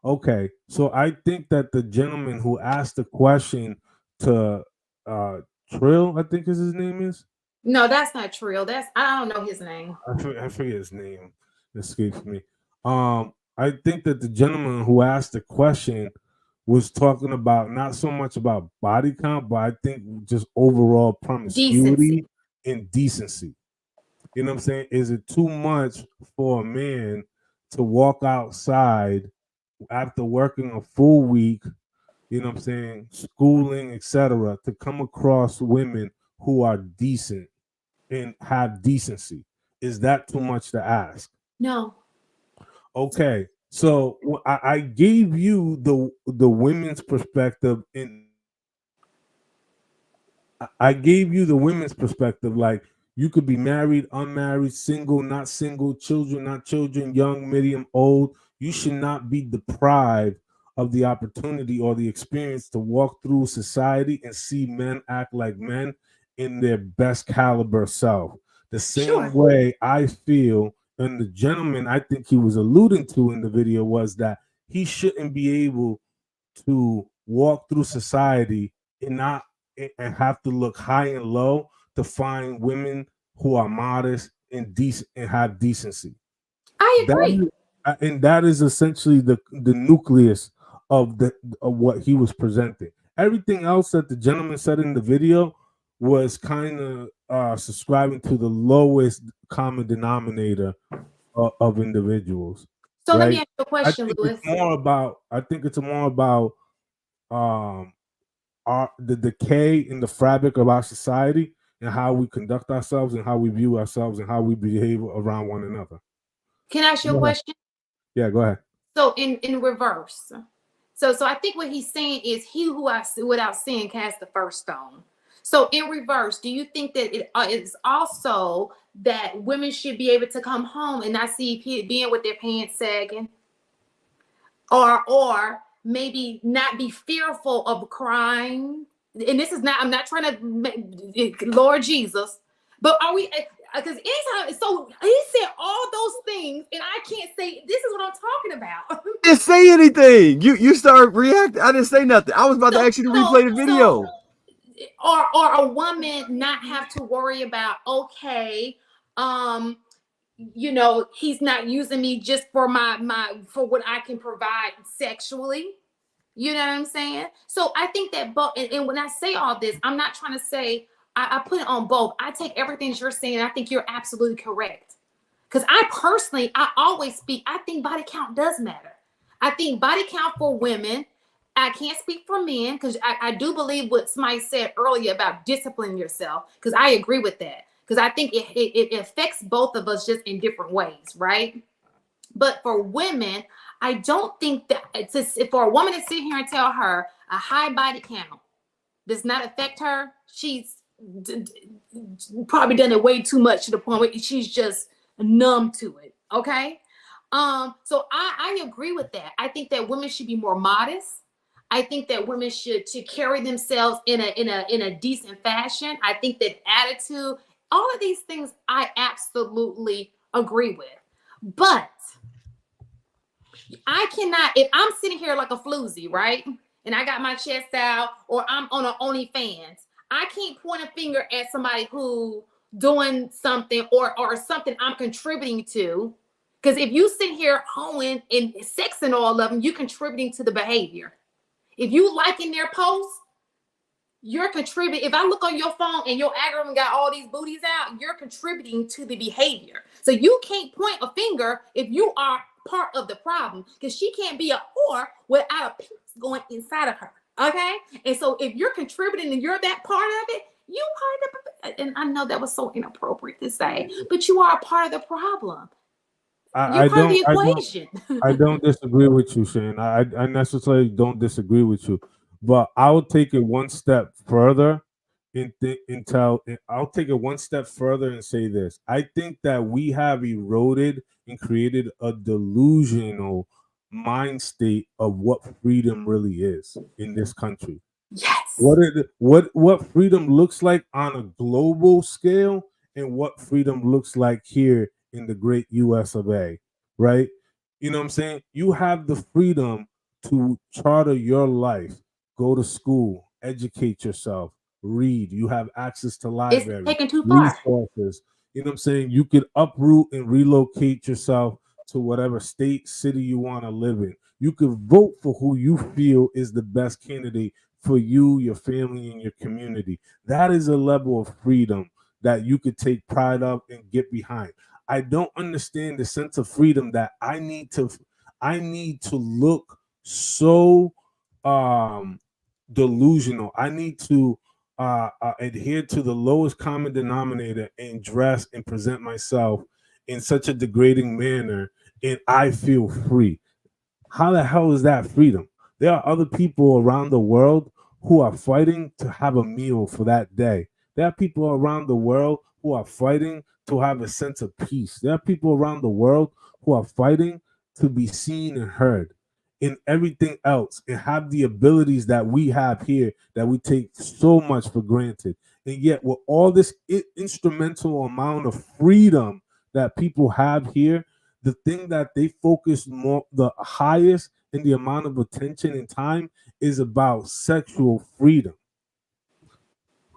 okay, so I think that the gentleman who asked the question to Trill, I think is his name is. No, that's not Trill. I don't know his name. I forget his name. Escapes me. I think that the gentleman who asked the question was talking about not so much about body count, but I think just overall promiscuity and decency. You know what I'm saying? Is it too much for a man to walk outside after working a full week, you know what I'm saying, schooling, etc., to come across women who are decent and have decency? Is that too much to ask? No. Okay, so I gave you the women's perspective, and I gave you the women's perspective. Like, you could be married, unmarried, single, not single, children, not children, young, medium, old. You should not be deprived of the opportunity or the experience to walk through society and see men act like men in their best caliber self. The same way I feel, and the gentleman I think he was alluding to in the video, was that he shouldn't be able to walk through society and have to look high and low to find women who are modest and decent and have decency. I agree. And that is essentially the nucleus of what he was presenting. Everything else that the gentleman said in the video was kind of subscribing to the lowest common denominator of individuals. So right? let me ask you a question, Louis. I think it's more about the decay in the fabric of our society and how we conduct ourselves and how we view ourselves and how we behave around one another. Can I ask you a question? Yeah, go ahead. So in reverse. So I think what he's saying is, he who I see without sin cast the first stone. So in reverse, do you think that it is also that women should be able to come home and not see being with their pants sagging, or maybe not be fearful of crime? And this is not, I'm not trying to, Lord Jesus, but are we? Because anytime, so he said all those things, and I can't say this is what I'm talking about. Didn't say anything. You start reacting. I didn't say nothing. I was about to actually replay the video. Or a woman not have to worry about, okay, you know, he's not using me just for for what I can provide sexually. You know what I'm saying? So I think that and when I say all this, I'm not trying to say I put it on both. I take everything you're saying. I think you're absolutely correct. Because I always speak. I think body count does matter. I think body count for women. I can't speak for men, because I do believe what somebody said earlier about disciplining yourself, because I agree with that. Because I think it affects both of us just in different ways, right? But for women, I don't think that for a woman to sit here and tell her a high body count does not affect her, she's probably done it way too much to the point where she's just numb to it. Okay. So I agree with that. I think that women should be more modest. I think that women should to carry themselves in a decent fashion. I think that attitude, all of these things, I absolutely agree with. But I cannot, if I'm sitting here like a floozy, right? And I got my chest out, or I'm on an OnlyFans, I can't point a finger at somebody who doing something or something I'm contributing to. Because if you sit here hoeing and sexing all of them, you're contributing to the behavior. If you liking their posts, you're contributing. If I look on your phone and your algorithm got all these booties out, you're contributing to the behavior. So you can't point a finger if you are part of the problem, because she can't be a whore without a piece going inside of her. Okay. And so if you're contributing and you're that part of it, you part of the, and I know that was so inappropriate to say, but you are a part of the problem. You're part of the equation. I don't disagree with you, Shane. I necessarily don't disagree with you, but I would take it one step further I'll take it one step further and say this. I think that we have eroded and created a delusional mind state of what freedom really is in this country. Yes. What freedom looks like on a global scale and what freedom looks like here in the great US of A, right? You know what I'm saying? You have the freedom to charter your life, go to school, educate yourself, read. You have access to It's libraries, taken too far. resources. You know what I'm saying? You could uproot and relocate yourself to whatever state, city you want to live in. You could vote for who you feel is the best candidate for you, your family, and your community. That is a level of freedom that you could take pride of and get behind. I don't understand the sense of freedom that I need to look so delusional. I need to adhere to the lowest common denominator and dress and present myself in such a degrading manner, and I feel free. How the hell is that freedom? There are other people around the world who are fighting to have a meal for that day. There are people around the world who are fighting to have a sense of peace. There are people around the world who are fighting to be seen and heard in everything else and have the abilities that we have here that we take so much for granted. And yet, with all this instrumental amount of freedom that people have here, the thing that they focus more the highest in the amount of attention and time is about sexual freedom.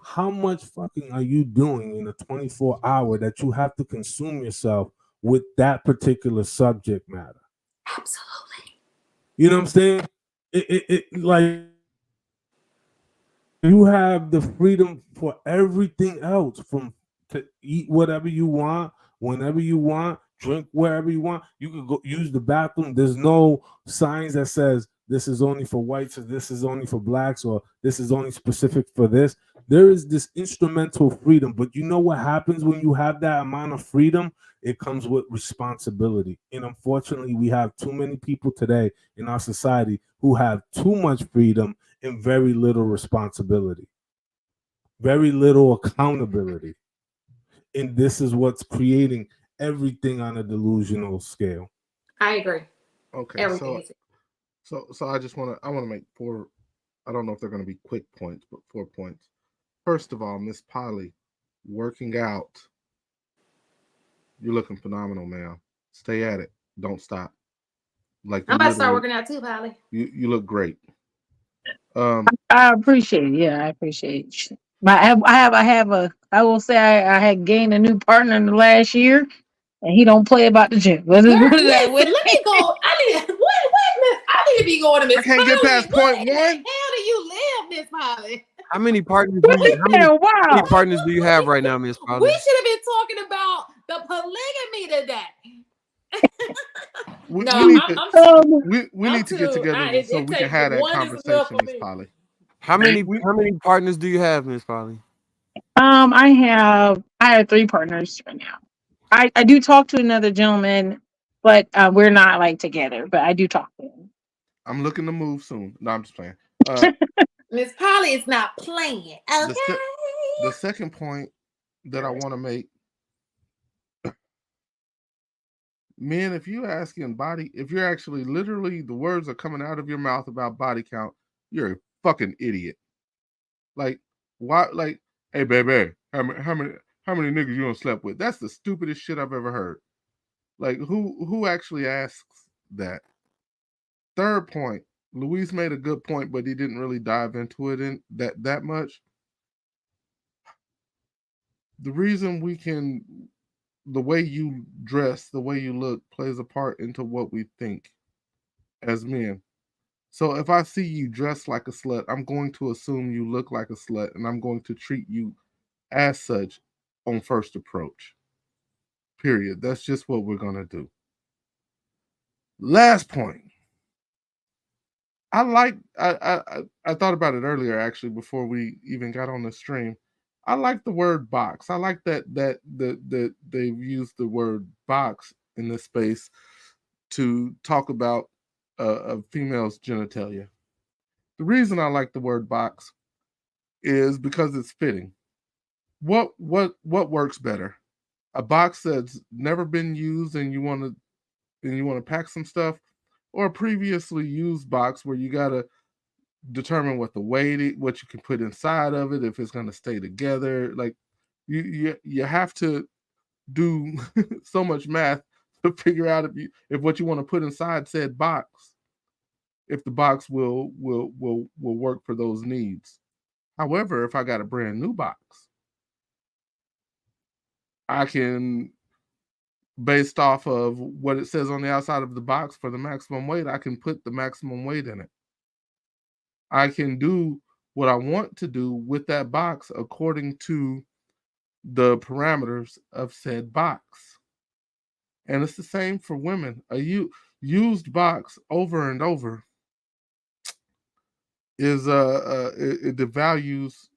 How much fucking are you doing in a 24-hour that you have to consume yourself with that particular subject matter? Absolutely. You know what I'm saying? Like you have the freedom for everything else, from to eat whatever you want, whenever you want, drink wherever you want. You could go use the bathroom. There's no signs that says this is only for whites or this is only for blacks or this is only specific for this. There is this instrumental freedom, but you know what happens when you have that amount of freedom? It comes with responsibility. And unfortunately, we have too many people today in our society who have too much freedom and very little responsibility, very little accountability. And this is what's creating everything on a delusional scale. I agree. Okay, Everything is so I want to make four. I don't know if they're going to be quick points, but 4 points. First of all, Miss Polly, working out. You're looking phenomenal, ma'am. Stay at it. Don't stop. Like I'm you about to start literally, working out too, Polly. you look great. Um, I appreciate it. Yeah, I appreciate it. But I will say I had gained a new partner in the last year, and he don't play about the gym. Let's just Girl, put it that listen, way. let me go. I need to be going to I Miss can't get Polly. past Where point in the one. hell do you live, Miss Polly? How many partners What you saying? how many Wow. partners do you have right now, Miss We Polly? should have been talking about the polygamy today. We, No, we need to Um, we I'm need to get too. together so It we can takes have that one is enough conversation, for Miss me. Polly. How many We how many partners do you have, Miss Polly? I have 3 partners right now. I do talk to another gentleman, but we're not like together. But I do talk to him. I'm looking to move soon. No, I'm just playing. Uh, Miss Polly is not playing. the se- Okay. the second point that I want to make, men, if you're actually literally the words are coming out of your mouth about body count, you're a fucking idiot. Like, why? Like, hey, baby, how many niggas you done slept with? That's the stupidest shit I've ever heard. Like, who actually asks that? Third point, Luis made a good point, but he didn't really dive into it in that much. The reason the way you dress, the way you look, plays a part into what we think as men. So if I see you dressed like a slut, I'm going to assume you look like a slut, and I'm going to treat you as such on first approach. Period. That's just what we're gonna do. Last point. I thought about it earlier actually before we even got on the stream. I like the word box. I like that they've used the word box in this space to talk about a female's genitalia. The reason I like the word box is because it's fitting. What works better? A box that's never been used and you want to pack some stuff, or a previously used box where you gotta determine what the weight, what you can put inside of it, if it's gonna stay together. Like you have to do so much math to figure out if what you want to put inside said box, if the box will work for those needs. However, if I got a brand new box, I can, based off of what it says on the outside of the box for the maximum weight, I can put the maximum weight in it. I can do what I want to do with that box according to the parameters of said box. And it's the same for women. A used box over and over is it devalues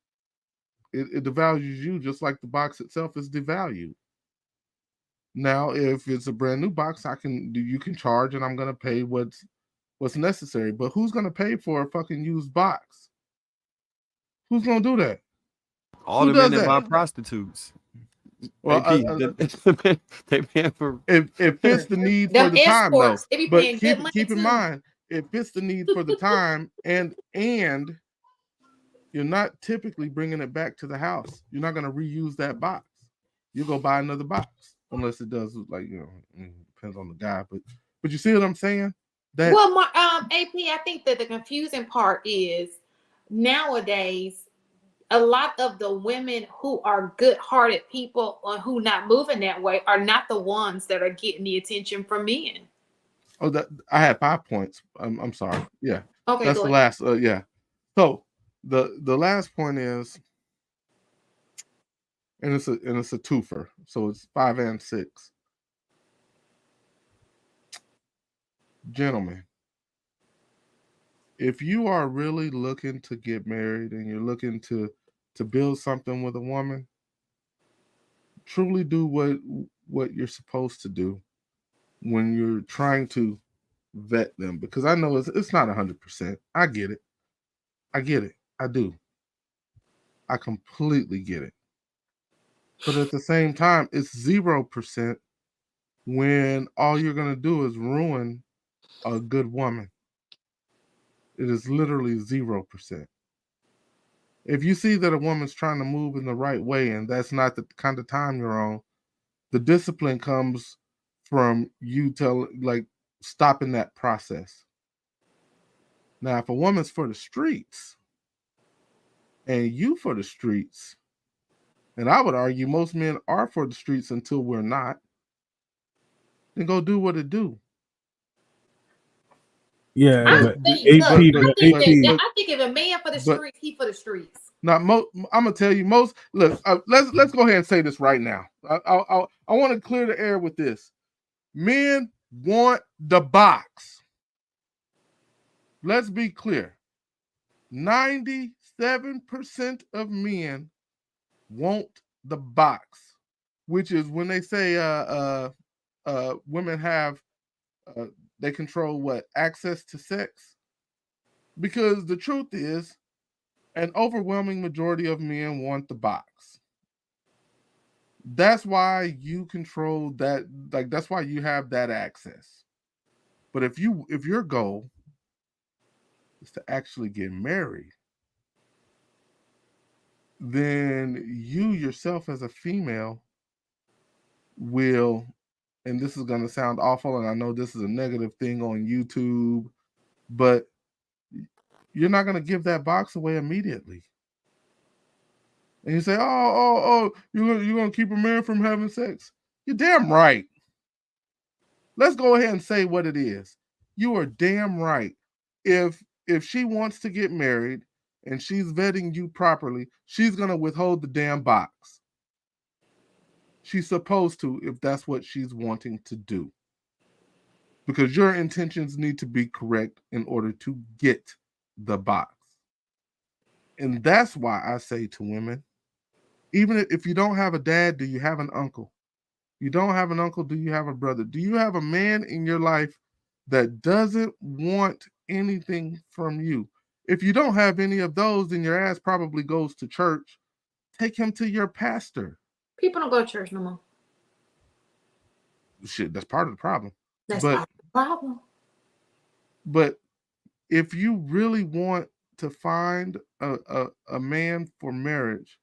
it devalues you just like the box itself is devalued. Now, if it's a brand new box, you can charge, and I'm gonna pay what's necessary. But who's gonna pay for a fucking used box? Who's gonna do that? All Who the men does that buy that? prostitutes. Well, They paying for it fits the need for Them the time, though. escorts, they be But paying good money keep in too. mind, it fits the need for the time, and you're not typically bringing it back to the house. You're not going to reuse that box. You go buy another box, unless it does, like, depends on the guy. But you see what I'm saying? Well, my AP, I think that the confusing part is nowadays a lot of the women who are good-hearted people or who not moving that way are not the ones that are getting the attention from men. Oh, I had 5 points. I'm sorry. Yeah. Okay, That's go the ahead. last. Yeah. So the last point is, and it's a twofer. So it's 5 and 6. Gentlemen, if you are really looking to get married and you're looking to build something with a woman, truly do what you're supposed to do when you're trying to vet them, because I know it's not 100%. I get it. I do. I completely get it. But at the same time, it's 0% when all you're going to do is ruin a good woman. It is literally 0%. If you see that a woman's trying to move in the right way and that's not the kind of time you're on, the discipline comes from you stopping that process. Now, if a woman's for the streets and you for the streets, and I would argue most men are for the streets until we're not, then go do what it do. Yeah, I but think, AP, I think if a man for the streets, he for the streets. Now, I'm gonna tell you most. Look, let's go ahead and say this right now. I want to clear the air with this. Men want the box. Let's be clear. 97% of men want the box, which is when they say women have they control what? Access to sex. Because the truth is, an overwhelming majority of men want the box. That's why you control that, like that's why you have that access. But if your goal is to actually get married, then you yourself as a female will, and this is going to sound awful, and I know this is a negative thing on YouTube, but you're not going to give that box away immediately. And you say, you're going to keep a man from having sex. You're damn right. Let's go ahead and say what it is. You are damn right. If she wants to get married and she's vetting you properly, she's going to withhold the damn box. She's supposed to, if that's what she's wanting to do. Because your intentions need to be correct in order to get the box. And that's why I say to women, even if you don't have a dad, do you have an uncle? You don't have an uncle, do you have a brother? Do you have a man in your life that doesn't want anything from you? If you don't have any of those, then your ass probably goes to church. Take him to your pastor. People don't go to church no more. Shit, that's part of the problem. That's part of the problem. But if you really want to find a man for marriage,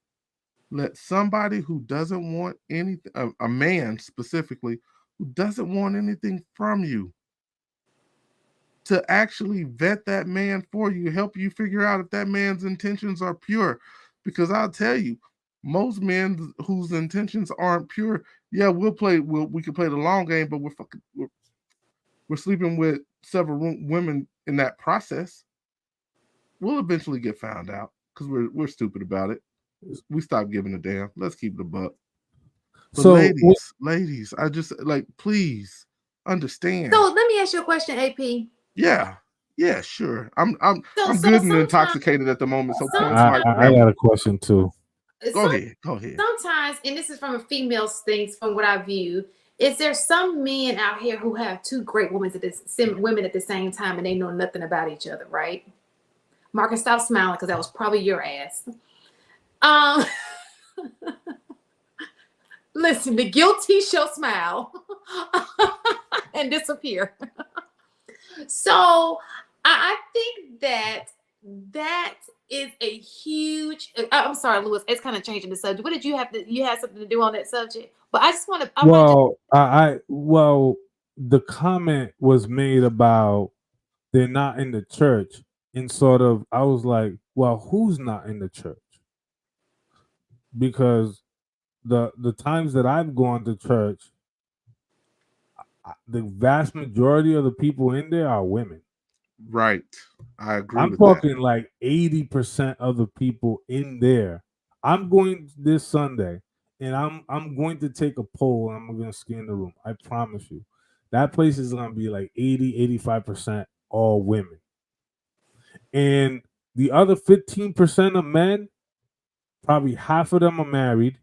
let somebody who doesn't want anything, a man specifically, who doesn't want anything from you, to actually vet that man for you, help you figure out if that man's intentions are pure. Because I'll tell you, most men whose intentions aren't pure, yeah, we can play the long game, but we're sleeping with several women in that process. We'll eventually get found out because we're stupid about it. We stop giving a damn. Let's keep it a buck. But So, ladies, I just please understand. So let me ask you a question, AP. Yeah, sure. I'm good and intoxicated at the moment. So I got a question too. Go ahead. Sometimes, and this is from a female's things, from what I view, is there some men out here who have two great women at the same time and they know nothing about each other, right? Marcus, stop smiling because that was probably your ass. Listen, the guilty shall smile and disappear. So I think that is a huge. I'm sorry, Lewis. It's kind of changing the subject. What did you have? You had something to do on that subject, but I just want to. Well, the comment was made about they're not in the church, and sort of I was like, well, who's not in the church? Because the times that I've gone to church, the vast majority of the people in there are women. Right. I agree. I'm talking like 80% of the people in there. I'm going this Sunday and I'm going to take a poll and I'm going to scan the room. I promise you. That place is going to be like 80-85% all women. And the other 15% of men, probably half of them are married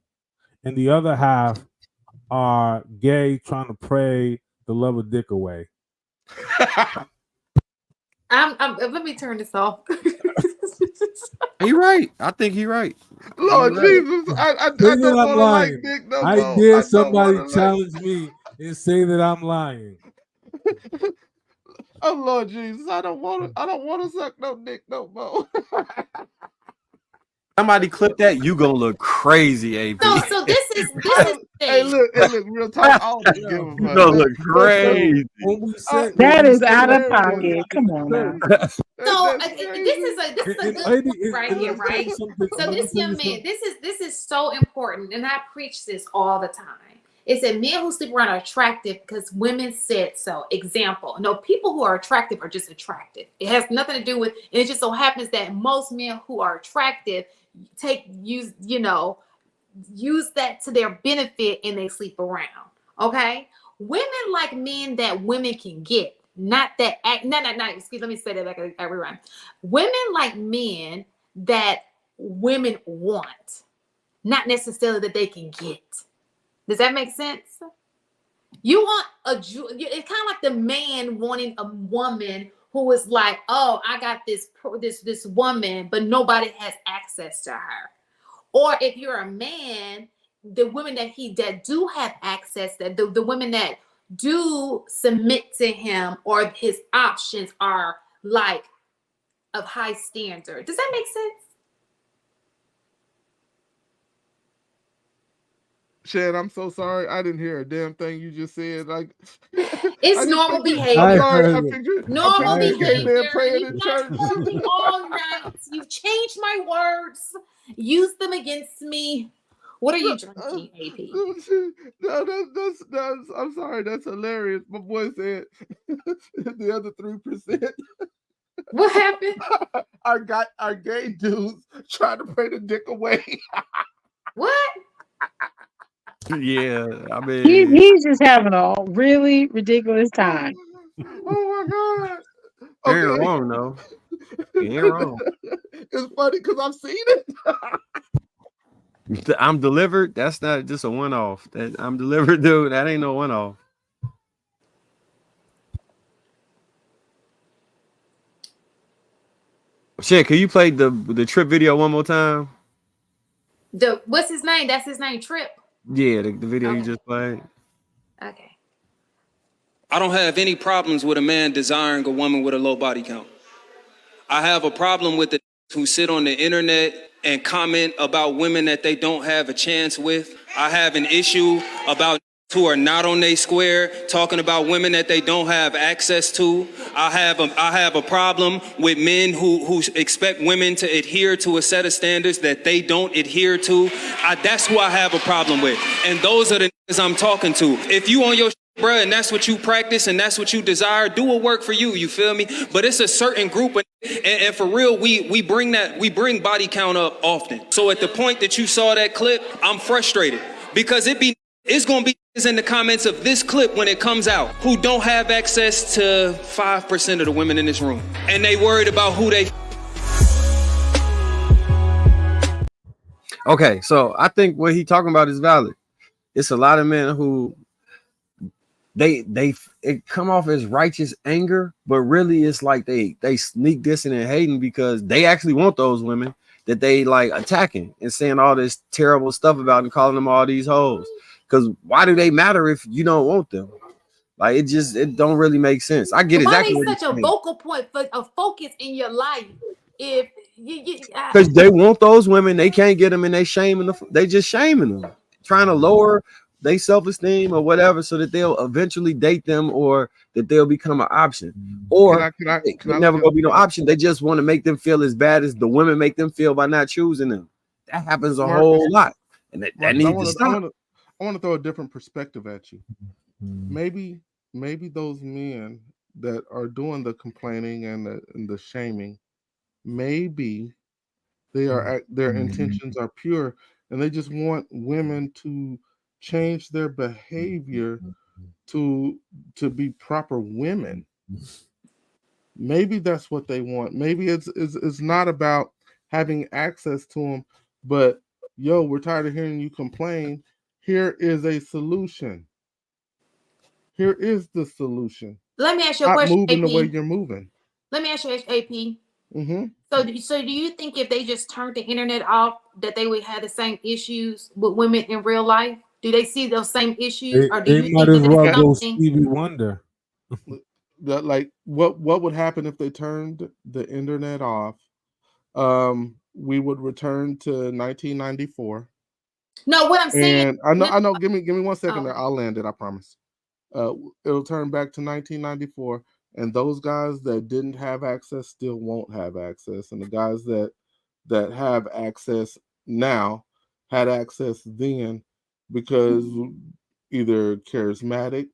and the other half are gay trying to pray the love of dick away. Let me turn this off. He right. I think he right. Lord Jesus, I don't want to like dick no more. I dare somebody challenge me and say that I'm lying. Oh Lord Jesus, I don't want to suck no dick no more. Somebody clip that, you gonna look crazy, AP. So this is hey, look, real talk. I don't give a fuck. You gonna look crazy. That is out of pocket. Come on now. So this is a good point right here, right? So this young man, this is so important, and I preach this all the time. It's that men who sleep around are attractive because women said so. Example, no, people who are attractive are just attractive. It has nothing to do with, and it just so happens that most men who are attractive use that to their benefit and they sleep around. Okay, women like men that women can get. Not excuse, let me say that back. I rewind. Women like men that women want, not necessarily that they can get. Does that make sense? You want it's kind of like the man wanting a woman who is like, oh, I got this woman, but nobody has access to her. Or if you're a man, the women that do have access, that the women that do submit to him or his options are like of high standard. Does that make sense? Shan, I'm so sorry. I didn't hear a damn thing you just said. Like, it's normal behavior. I'm sorry. I figured normal behavior. Praying You've not told me all night. You've changed my words. Use them against me. What are you drinking, AP? No, that's I'm sorry. That's hilarious. My boy said the other 3%. What happened? Our gay dudes trying to pray the dick away. What? Yeah, I mean, he's just having a really ridiculous time. Oh my God. Okay. Ain't wrong though. Ain't wrong. It's funny because I've seen it. I'm delivered. That's not just a one-off. I'm delivered, dude. That ain't no one-off. Shit, can you play the trip video one more time? What's his name? That's his name, Trip. Yeah, the video you Okay. just played. Okay. I don't have any problems with a man desiring a woman with a low body count. I have a problem with the who sit on the internet and comment about women that they don't have a chance with. I have an issue about who are not on their square talking about women that they don't have access to. I have a problem with men who expect women to adhere to a set of standards that they don't adhere to. That's who I have a problem with. And those are the niggas I'm talking to. If you on your bruh, and that's what you practice and that's what you desire, do what work for you, you feel me? But it's a certain group of, and for real, we bring body count up often. So at the point that you saw that clip, I'm frustrated because it's gonna be in the comments of this clip when it comes out who don't have access to 5% of the women in this room, and they worried about who they. Okay, so I think what he talking about is valid. It's a lot of men who it come off as righteous anger, but really it's like they sneak dissing and hating because they actually want those women that they like attacking and saying all this terrible stuff about and calling them all these hoes. Because why do they matter if you don't want them? Like it don't really make sense. I get exactly Why what is you're such a saying. vocal point for a focus in your life? If Because they want those women, they can't get them, and they just shaming them, trying to lower their self-esteem or whatever, so that they'll eventually date them or that they'll become an option. Or Can I it never look gonna be no option. They just want to make them feel as bad as the women make them feel by not choosing them. That happens a Marcus, whole lot, and that Marcus, needs to stop. I want to throw a different perspective at you. Maybe those men that are doing the complaining and the shaming, maybe their intentions are pure and they just want women to change their behavior to be proper women. Maybe that's what they want. Maybe it's not about having access to them, but yo, we're tired of hearing you complain. Here is a solution. Here is the solution. Let me ask you a Stop question, moving AP. the way you're moving. Let me ask you, AP. Mm-hmm. So do you think if they just turned the internet off, that they would have the same issues with women in real life? Do they see those same issues, or do They you might think as that well it's go something? Stevie Wonder. That like what would happen if they turned the internet off? We would return to 1994. No, what I'm saying. And I know. Give me 1 second. Oh. There, I'll land it. I promise. It'll turn back to 1994, and those guys that didn't have access still won't have access, and the guys that have access now had access then because either charismatic,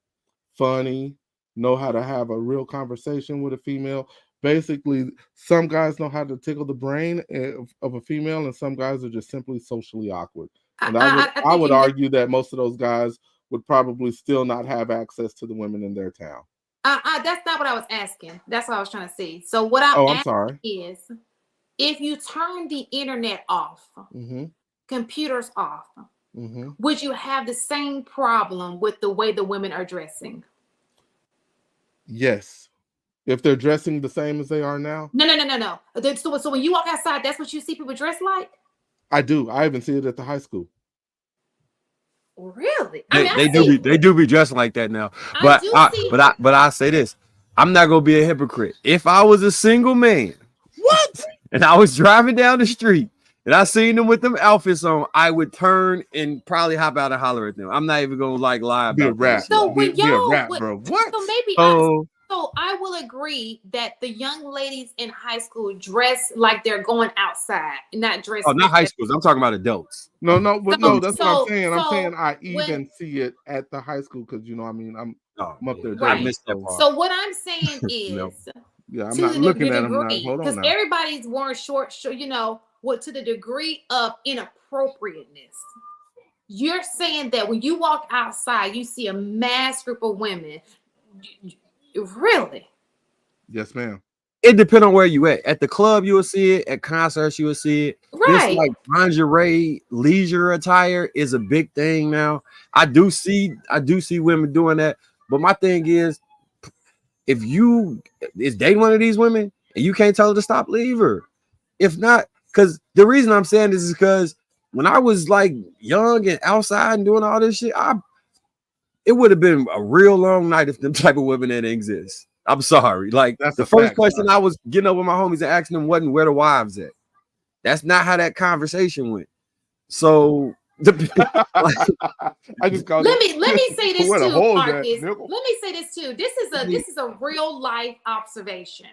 funny, know how to have a real conversation with a female. Basically, some guys know how to tickle the brain of a female, and some guys are just simply socially awkward. And I would argue that most of those guys would probably still not have access to the women in their town. That's not what I was asking. That's what I was trying to see. So what I'm asking is, if you turn the internet off, computers off, would you have the same problem with the way the women are dressing? Yes. If they're dressing the same as they are now? No. So when you walk outside, that's what you see people dress like? I do. I even see it at the high school. Really? They do be dressing like that now. But I say this. I'm not gonna be a hypocrite. If I was a single man, and I was driving down the street and I seen them with them outfits on, I would turn and probably hop out and holler at them. I'm not even gonna like lie about be a rap. So when be a rap, bro. What? So maybe so I will agree that the young ladies in high school dress like they're going outside, not dress. Oh, not high schools. I'm talking about adults. No, that's what I'm saying. I'm saying I even see it at the high school because I'm up there. Right. I missed that part. So what I'm saying is, yeah, I'm not looking at them now. Hold on, because everybody's wearing short, what to the degree of inappropriateness. You're saying that when you walk outside, you see a mass group of women. Really? Yes, ma'am. It depends on where you at. At the club, you will see it. At concerts, you will see it. Right. This like lingerie, leisure attire is a big thing now. I do see women doing that. But my thing is, if you is dating one of these women and you can't tell her to stop, leave her. If not, because the reason I'm saying this is because when I was like young and outside and doing all this shit, it would have been a real long night if them type of women didn't exist. I'm sorry. Like That's the a first fact, question bro. I was getting up with my homies and asking them wasn't where the wives at. That's not how that conversation went. So like, I just called Let it. me say this Where the too, holes at, Marcus. nigga? Let me say this too. This is a real life observation.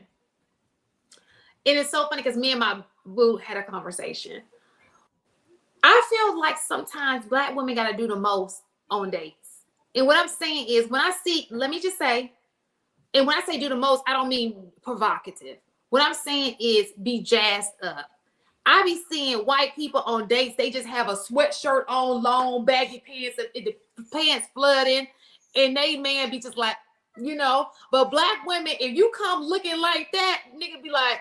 And it's so funny because me and my boo had a conversation. I feel like sometimes Black women got to do the most on dates. And what I'm saying is, when I see, let me just say, and when I say do the most, I don't mean provocative. What I'm saying is be jazzed up. I be seeing white people on dates, they just have a sweatshirt on, long, baggy pants, the pants flooding, and they man be just like, you know. But Black women, if you come looking like that, nigga be like,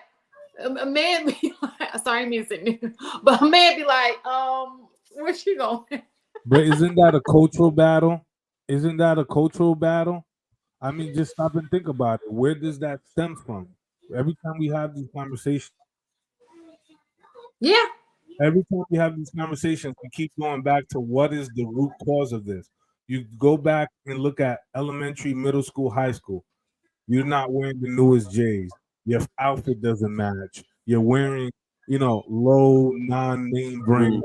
a man be like, sorry, I mean, but a man be like, where she going? But isn't that a cultural battle? Isn't that a cultural battle? I mean, just stop and think about it. Where does that stem from? Every time we have these conversations, Yeah. we keep going back to what is the root cause of this. You go back and look at elementary, middle school, high school. You're not wearing the newest J's. Your outfit doesn't match. You're wearing, low non-name brand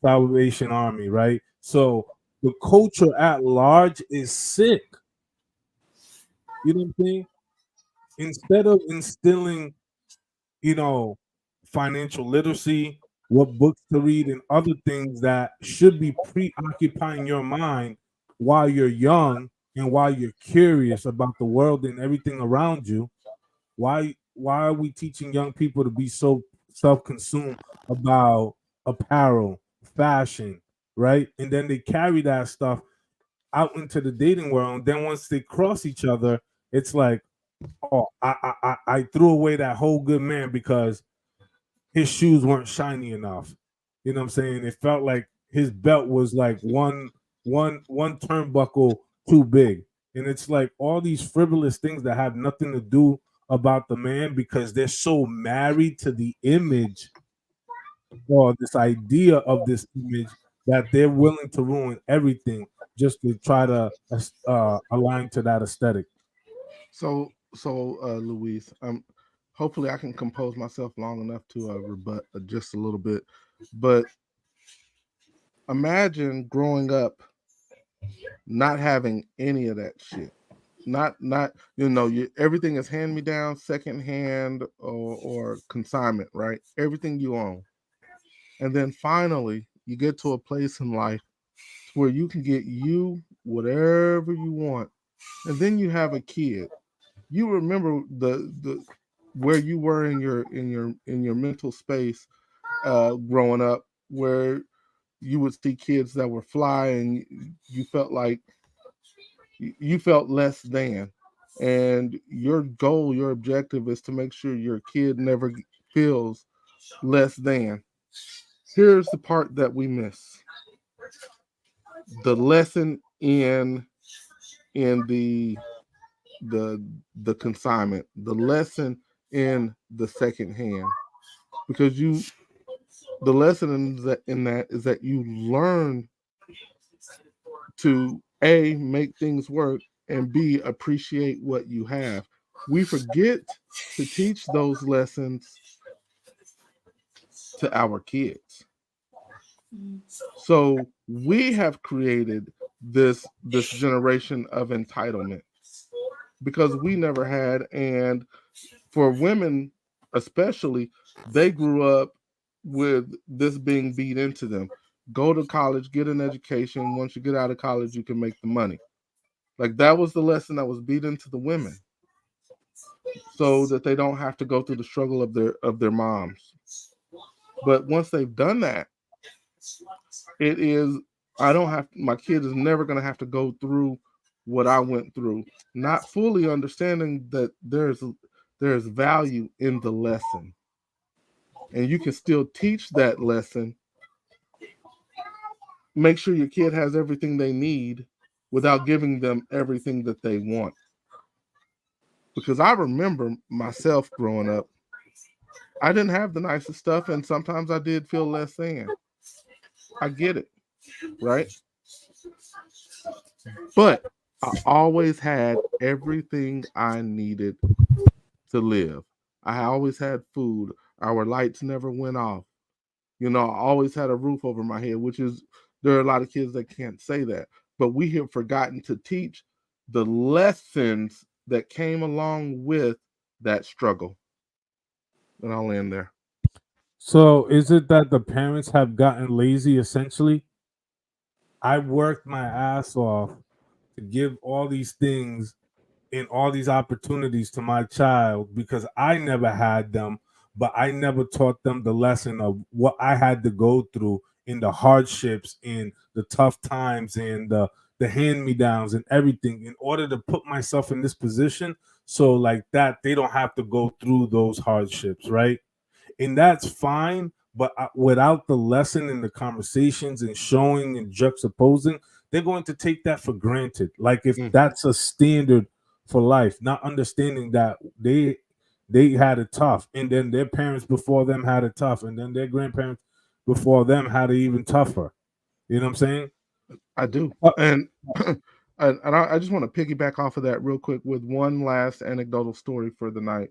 Salvation Army, right? So the culture at large is sick. You know what I'm saying? Instead of instilling, you know, financial literacy, what books to read, and other things that should be preoccupying your mind while you're young and while you're curious about the world and everything around you, why are we teaching young people to be so self-consumed about apparel, fashion, right? And then they carry that stuff out into the dating world. And then once they cross each other, it's like, oh, I threw away that whole good man because his shoes weren't shiny enough. You know what I'm saying? It felt like his belt was like one turnbuckle too big. And it's like all these frivolous things that have nothing to do about the man because they're so married to the image or this idea of this image that they're willing to ruin everything just to try to align to that aesthetic. So, Luis, hopefully I can compose myself long enough to rebut just a little bit. But imagine growing up not having any of that shit. Not everything is hand me down, second hand, or consignment, right? Everything you own. And then finally you get to a place in life where you can get you whatever you want. And then you have a kid. You remember the where you were in your mental space growing up, where you would see kids that were fly and you felt like you felt less than. And your goal, your objective is to make sure your kid never feels less than. Here's the part that we miss: the lesson in the consignment, the lesson in the second hand. Because the lesson in that is that you learn to A, make things work, and B, appreciate what you have. We forget to teach those lessons to our kids. So we have created this generation of entitlement because we never had. And for women especially, they grew up with this being beat into them: go to college, get an education. Once you get out of college, you can make the money. Like, that was the lesson that was beat into the women, so that they don't have to go through the struggle of their moms. But once they've done that, it is I don't have my kid is never going to have to go through what I went through, not fully understanding that there's value in the lesson, and you can still teach that lesson. Make sure your kid has everything they need without giving them everything that they want. Because I remember myself growing up, I didn't have the nicest stuff, and sometimes I did feel less than. I get it, right? But I always had everything I needed to live. I always had food. Our lights never went off. You know, I always had a roof over my head, which is, there are a lot of kids that can't say that. But we have forgotten to teach the lessons that came along with that struggle. And I'll end there. So is it that the parents have gotten lazy essentially? I worked my ass off to give all these things and all these opportunities to my child because I never had them, but I never taught them the lesson of what I had to go through in the hardships, in the tough times, and the hand me downs and everything in order to put myself in this position. So like that, they don't have to go through those hardships, right? And that's fine. But without the lesson and the conversations and showing and juxtaposing, they're going to take that for granted. Like if that's a standard for life, not understanding that they had it tough, and then their parents before them had it tough, and then their grandparents before them had it even tougher. You know what I'm saying? I do. And I just want to piggyback off of that real quick with one last anecdotal story for the night.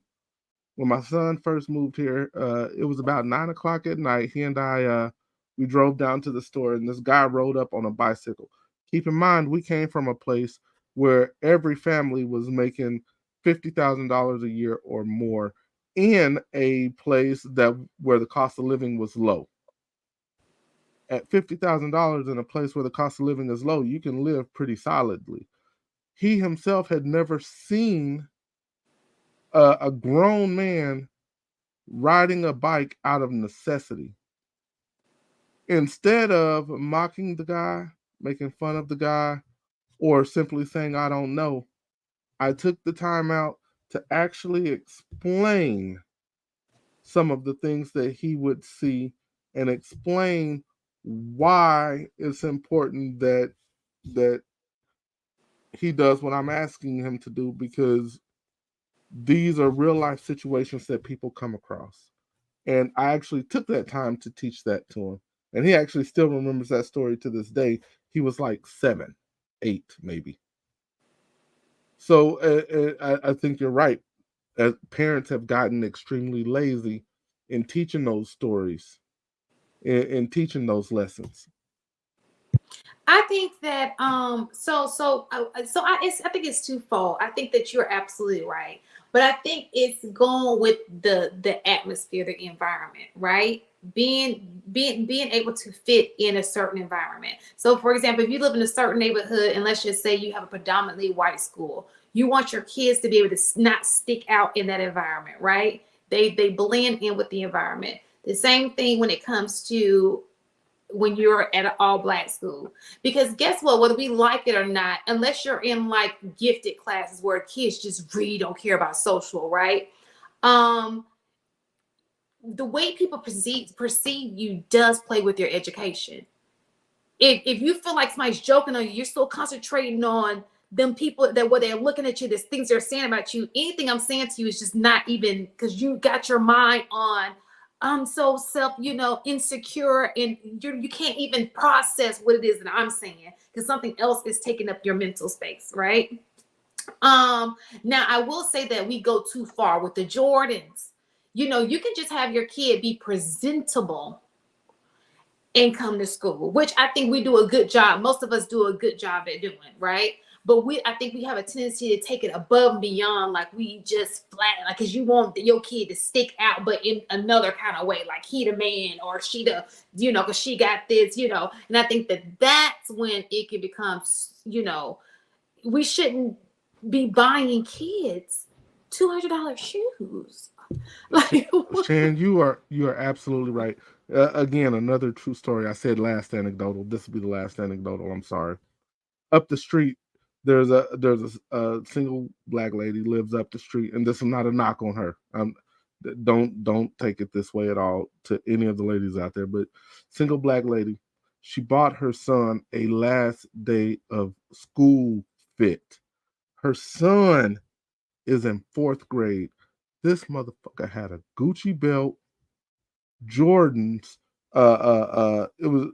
When my son first moved here, it was about 9 o'clock at night. He and I, we drove down to the store, and this guy rode up on a bicycle. Keep in mind, we came from a place where every family was making $50,000 a year or more in a place that where the cost of living was low. At $50,000 in a place where the cost of living is low, you can live pretty solidly. He himself had never seen a grown man riding a bike out of necessity. Instead of mocking the guy, making fun of the guy, or simply saying, I don't know, I took the time out to actually explain some of the things that he would see and explain why it's important that he does what I'm asking him to do, because these are real life situations that people come across. And I actually took that time to teach that to him. And he actually still remembers that story to this day. He was like 7, 8, maybe. So I think you're right. Parents have gotten extremely lazy in teaching those stories, in teaching those lessons. I think that I think it's twofold. I think that you're absolutely right, but I think it's going with the atmosphere, the environment, right? Being able to fit in a certain environment. So, for example, if you live in a certain neighborhood, and let's just say you have a predominantly white school, you want your kids to be able to not stick out in that environment, right? They blend in with the environment. The same thing when it comes to when you're at an all black school, because guess what, whether we like it or not, unless you're in like gifted classes where kids just really don't care about social, right? The way people perceive you does play with your education. If you feel like somebody's joking on you, you're still concentrating on them people that where they're looking at you, there's things they're saying about you. Anything I'm saying to you is just not even, because you got your mind on I'm so insecure, and you can't even process what it is that I'm saying because something else is taking up your mental space, right? Now I will say that we go too far with the Jordans. You can just have your kid be presentable and come to school, which I think we do a good job. Most of us do a good job at doing, right? But I think we have a tendency to take it above and beyond, like we just flat, like, because you want your kid to stick out, but in another kind of way, like he the man or she the, because she got this, and I think that's when it can become, we shouldn't be buying kids $200 shoes. Like, Shan, you are absolutely right. Again, another true story. I said last anecdotal. This will be the last anecdotal. I'm sorry. Up the street, there's a single black lady lives up the street, and this is not a knock on her. Don't take it this way at all to any of the ladies out there, but single black lady, she bought her son a last day of school fit. Her son is in 4th grade. This motherfucker had a Gucci belt, Jordans. It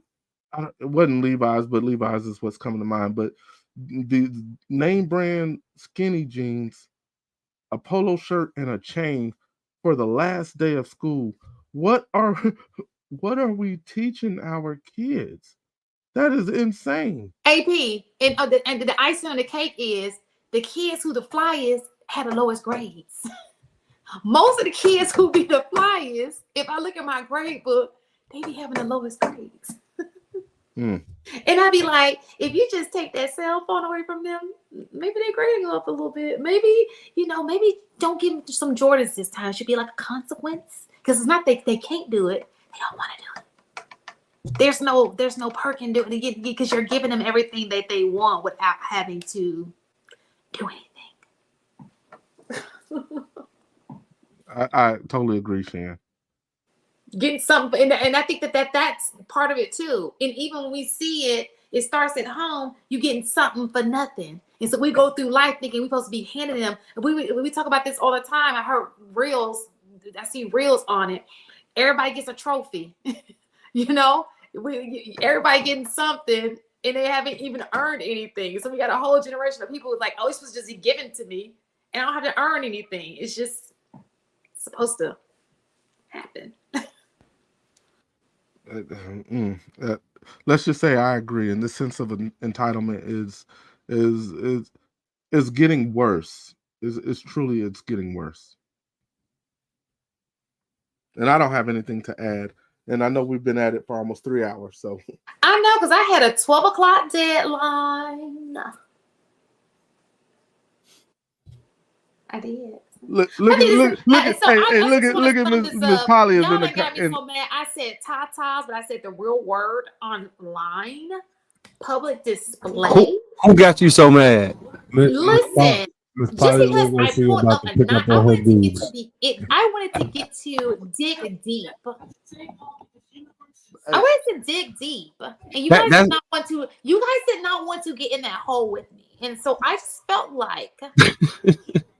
wasn't Levi's, but Levi's is what's coming to mind. But the name brand skinny jeans, a polo shirt, and a chain for the last day of school. What are what are we teaching our kids? That is insane. AP, and the icing on the cake is the kids who the flyers had the lowest grades. Most of the kids who be the flyers, if I look at my grade book, they be having the lowest grades. Mm. And I'd be like, if you just take that cell phone away from them, maybe their grade go up a little bit. Maybe, maybe don't give them some Jordans this time. It should be like a consequence. Because it's not that they can't do it. They don't want to do it. There's no perk in doing it because you're giving them everything that they want without having to do anything. I totally agree, Shan. Getting something, and I think that's part of it too. And even when we see it, it starts at home. You getting something for nothing, and so we go through life thinking we're supposed to be handing them. We talk about this all the time. I heard reels. I see reels on it. Everybody gets a trophy. Everybody getting something, and they haven't even earned anything. So we got a whole generation of people who's like, "Oh, it's supposed to just be given to me, and I don't have to earn anything. It's just supposed to happen." Let's just say I agree, and this sense of entitlement is getting worse. It's truly getting worse. And I don't have anything to add. And I know we've been at it for almost 3 hours. So I know, because I had a 12 o'clock deadline. I did. Look at Miss Polly. Y'all got me so mad. I said tatas, but I said the real word online. Public display. Who got you so mad? Listen, just because I pulled up a knot, I wanted to get to dig deep. I wanted to dig deep, and you guys did not want to. You guys did not want to get in that hole with me, and so I just felt like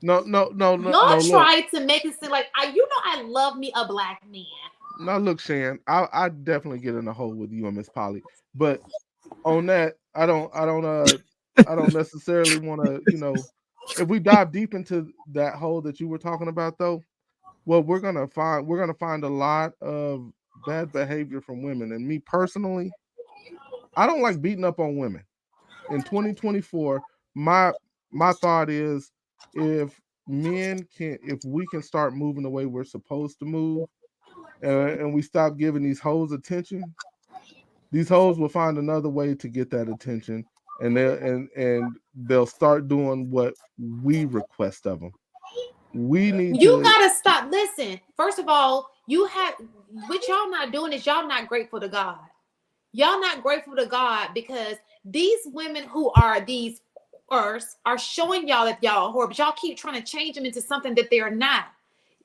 no. Y'all tried to make it seem like I love me a black man. Now look, Shan, I definitely get in the hole with you and Miss Polly, but on that, I don't necessarily want to, if we dive deep into that hole that you were talking about, though, well, we're gonna find a lot of bad behavior from women. And me personally, I don't like beating up on women. In 2024, my thought is if we can start moving the way we're supposed to move, and we stop giving these hoes attention, these hoes will find another way to get that attention, and they'll start doing what we request of them. You gotta stop. Listen, first of all, what y'all not doing is y'all not grateful to God. Y'all not grateful to God because these women who are these earths are showing y'all that y'all are horrible. But y'all keep trying to change them into something that they are not.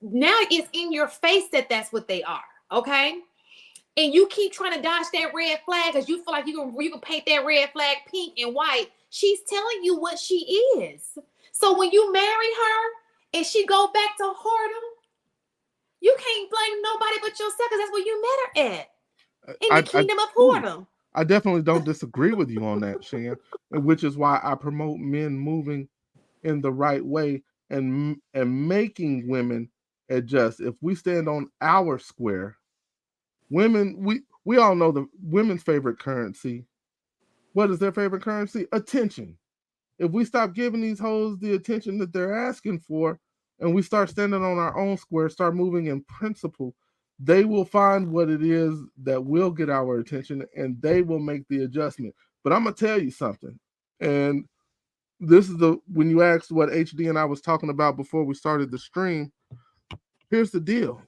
Now it's in your face that that's what they are. Okay. And you keep trying to dodge that red flag because you feel like you can paint that red flag pink and white. She's telling you what she is. So when you marry her and she go back to whoredom, you can't blame nobody but yourself because that's where you met her at. In the kingdom of whoredom. I definitely don't disagree with you on that, Shan, which is why I promote men moving in the right way and making women adjust. If we stand on our square, women, we all know the women's favorite currency. What is their favorite currency? Attention. If we stop giving these hoes the attention that they're asking for, and we start standing on our own square, start moving in principle, they will find what it is that will get our attention, and they will make the adjustment. But I'm gonna tell you something, and this is when you asked what HD and I was talking about before we started the stream. Here's the deal.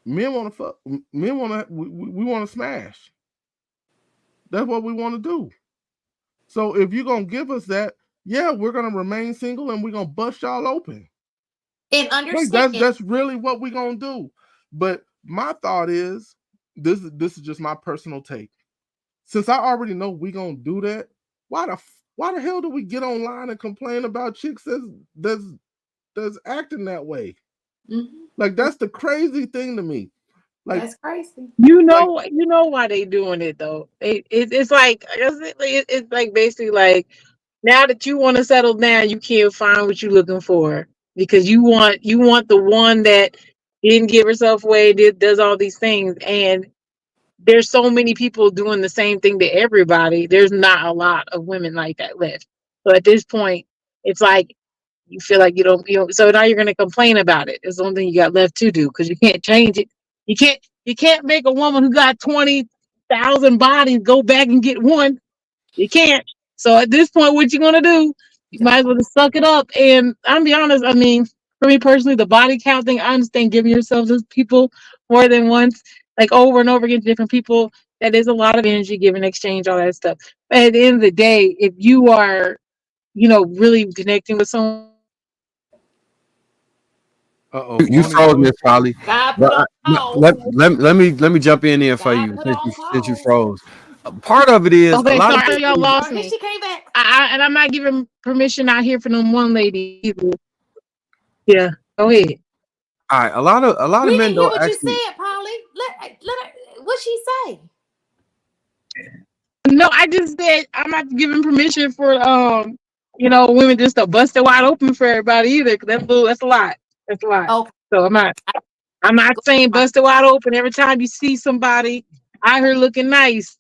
Men want to fuck. Men want to. We want to smash. That's what we want to do. So if you're gonna give us that, yeah, we're gonna remain single and we're gonna bust y'all open. And understand that's really what we're gonna do. But my thought is, this is just my personal take. Since I already know we're gonna do that, why the hell do we get online and complain about chicks that's acting that way? Like that's the crazy thing to me. Like That's crazy. You know why they doing it though. It's like I guess it's like basically like now that you want to settle down, you can't find what you're looking for because you want the one that didn't give herself away, does all these things, and there's so many people doing the same thing to everybody. There's not a lot of women like that left. So at this point, it's like you feel like you don't. So now you're going to complain about it. It's the only thing you got left to do because you can't change it. You can't make a woman who got 20,000 bodies go back and get one. You can't. So at this point, what you gonna do? You might as well just suck it up. And I'm be honest. I mean, for me personally, the body count thing, I understand giving yourself to people more than once, like over and over again to different people. That is a lot of energy, give and exchange, all that stuff. But at the end of the day, if you are, really connecting with someone. You froze, Miss Polly. God put But on pause. let me jump in there for God you put since on you pause. froze. Part of it is a Okay, lot of sorry, y'all people. lost Oh, here me. she came back. And I'm not giving permission out here for no one lady either. Yeah, go ahead. All right, a lot We of didn't men hear don't what you actually. said, Polly. Let her. What she say? No, I just said I'm not giving permission for women just to bust it wide open for everybody either. 'Cause that's a lot. That's a lot. Okay, So I'm not saying bust it wide open every time you see somebody out here looking nice.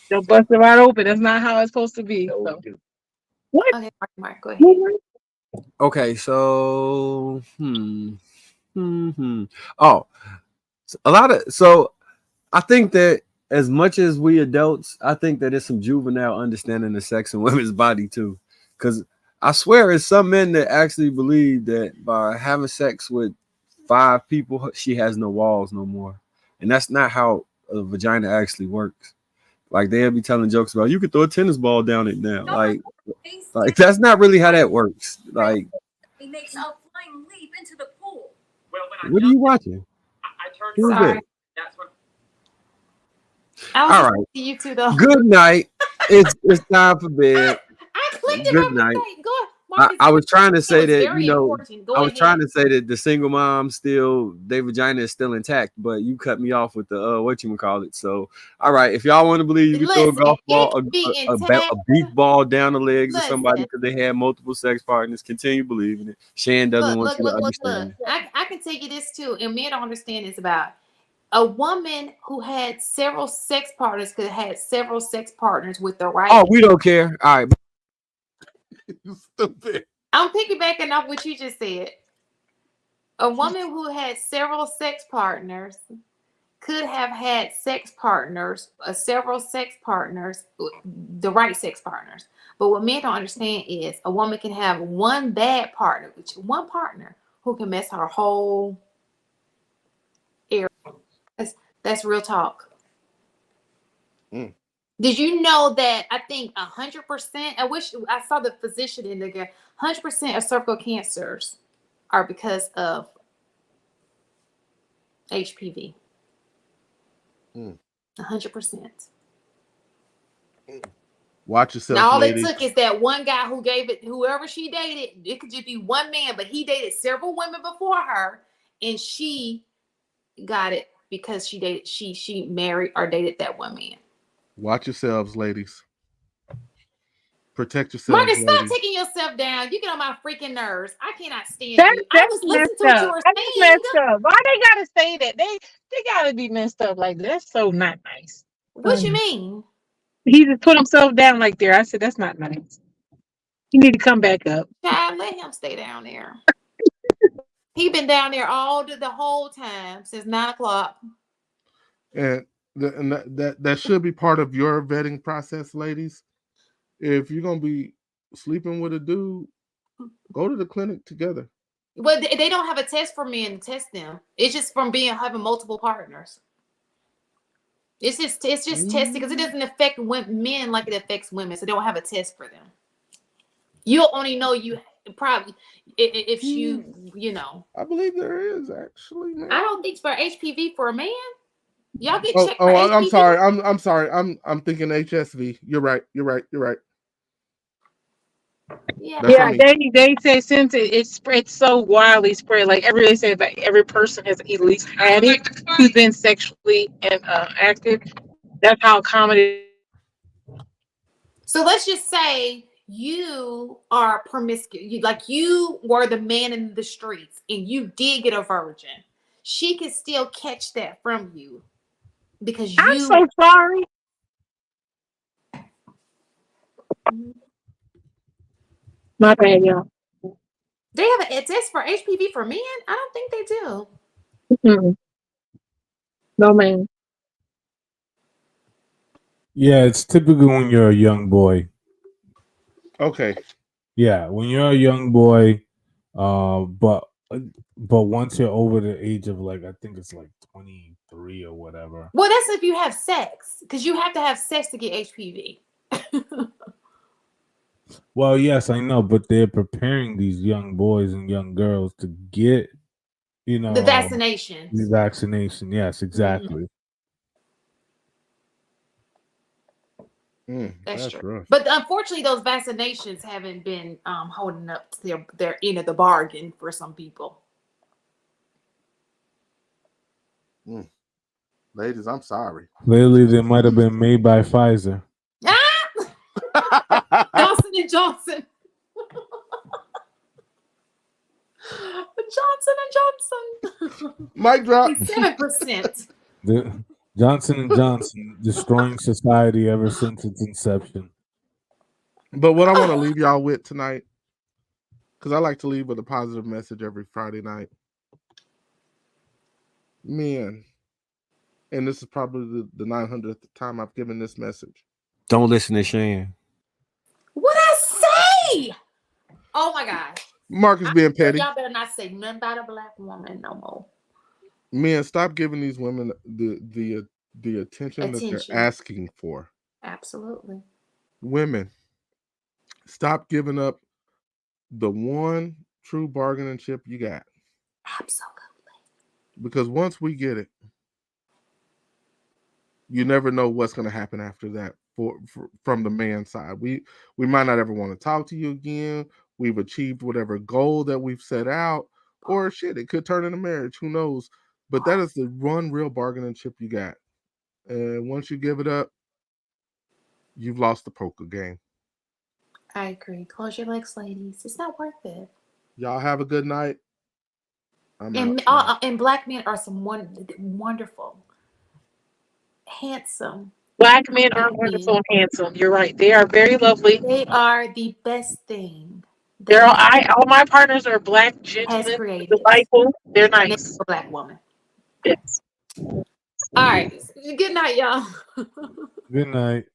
Don't bust it wide open. That's not how it's supposed to be. So what? okay, Mark, go ahead. Okay, so oh, a lot of so I think that as much as we adults, I think that it's some juvenile understanding of sex and women's body too. Because I swear, it's some men that actually believe that by having sex with 5 people, she has no walls no more, and that's not how a vagina actually works. Like they'll be telling jokes about you could throw a tennis ball down it now, like that's not really how that works. Like, He makes a flying leap into the pool. what are you watching? Who is Sorry, that? I was All listening right. to you too, though. Good night. It's time for bed. I clicked it Good by night. mistake. Go ahead, Marcus. I was trying to It say was that, very important. I Go was trying ahead. to say that the single mom still, their vagina is still intact, but you cut me off with the what you call it. So, all right, if y'all want to believe you can throw a Listen, golf it ball, can be a intact. beach ball down the legs of somebody Listen, because they had multiple sex partners, continue believing it. Shan doesn't look, want look, you to look, look, look. understand. I can tell you this too, and men don't understand this about a woman who had several sex partners could have had several sex partners with the right. Oh, we don't care. All right. you stupid. I'm piggybacking off what you just said. A woman who had several sex partners could have had sex partners, several sex partners, the right sex partners. But what men don't understand is a woman can have one bad partner, one partner who can mess her whole area. That's real talk. Mm. Did you know that I think 100%? I wish I saw the physician in there. 100% of cervical cancers are because of HPV. 100%. Watch yourself, Now all it ladies. took is that one guy who gave it, whoever she dated, it could just be one man, but he dated several women before her, and she got it because she married or dated that one man. Watch yourselves, ladies. Protect yourselves, Marcus, stop ladies. taking yourself down. You get on my freaking nerves. I cannot stand That's you. I that's was listening messed to what you up. were That's saying. messed up. Why they gotta say that? They gotta be messed up like that. That's so not nice. What you mean? He just put himself down like there. I said that's not nice. You need to come back up. Child, let him stay down there. He been down there all the whole time since 9 o'clock. And that should be part of your vetting process, ladies. If you're gonna be sleeping with a dude, go to the clinic together. Well, they don't have a test for men to test them. It's just from having multiple partners. It's just testing because it doesn't affect men like it affects women. So they don't have a test for them. You'll only know you probably if you know. I believe there is actually. Man. I don't think for HPV for a man. Y'all get Oh, checked for HPV. I'm sorry. I'm sorry. I'm thinking HSV. You're right. You're right. You're right. Yeah. That's Yeah, on me. they say since it spread so widely spread, like every they say that every person has at least had it who's been sexually and active. That's how common it. So let's just say you are promiscuous. You were the man in the streets and you did get a virgin. She could still catch that from you because I'm you. so sorry. My bad, y'all. They have a test for HPV for men? I don't think they do. Mm-mm. No, man. Yeah, it's typically when you're a young boy. Okay. Yeah, when you're a young boy, but once you're over the age of like I think it's like 23 or whatever. Well, that's if you have sex, because you have to have sex to get HPV. Well, yes, I know, but they're preparing these young boys and young girls to get, you The know, vaccination. the vaccination. Yes, exactly. That's That's true. rough. But unfortunately, those vaccinations haven't been holding up to their end of the bargain for some people. Ladies, I'm sorry. Clearly, they might have been made by Pfizer. Johnson and Johnson. Johnson. Mic drop. 7%. The Johnson and Johnson destroying society ever since its inception. But what I want to leave y'all with tonight, because I like to leave with a positive message every Friday night. Men, and this is probably the 900th time I've given this message. Don't listen to Shan. What I say? Oh my gosh. Mark is being petty. Y'all better not say nothing about a black woman no more. Men, stop giving these women the attention that they're asking for. Absolutely. Women, stop giving up the one true bargaining chip you got. Absolutely. Because once we get it, you never know what's going to happen after that from the man side. We might not ever want to talk to you again. We've achieved whatever goal that we've set out, or shit, it could turn into marriage. Who knows? But that is the one real bargaining chip you got. And once you give it up, you've lost the poker game. I agree. Close your legs, ladies. It's not worth it. Y'all have a good night. And black men are some wonderful, handsome. Black men are wonderful and handsome. You're right. They are very lovely. They are the best thing. All my partners are black gentlemen, delightful. They're nice. A black woman. Yes. All right. Good night, y'all. Good night.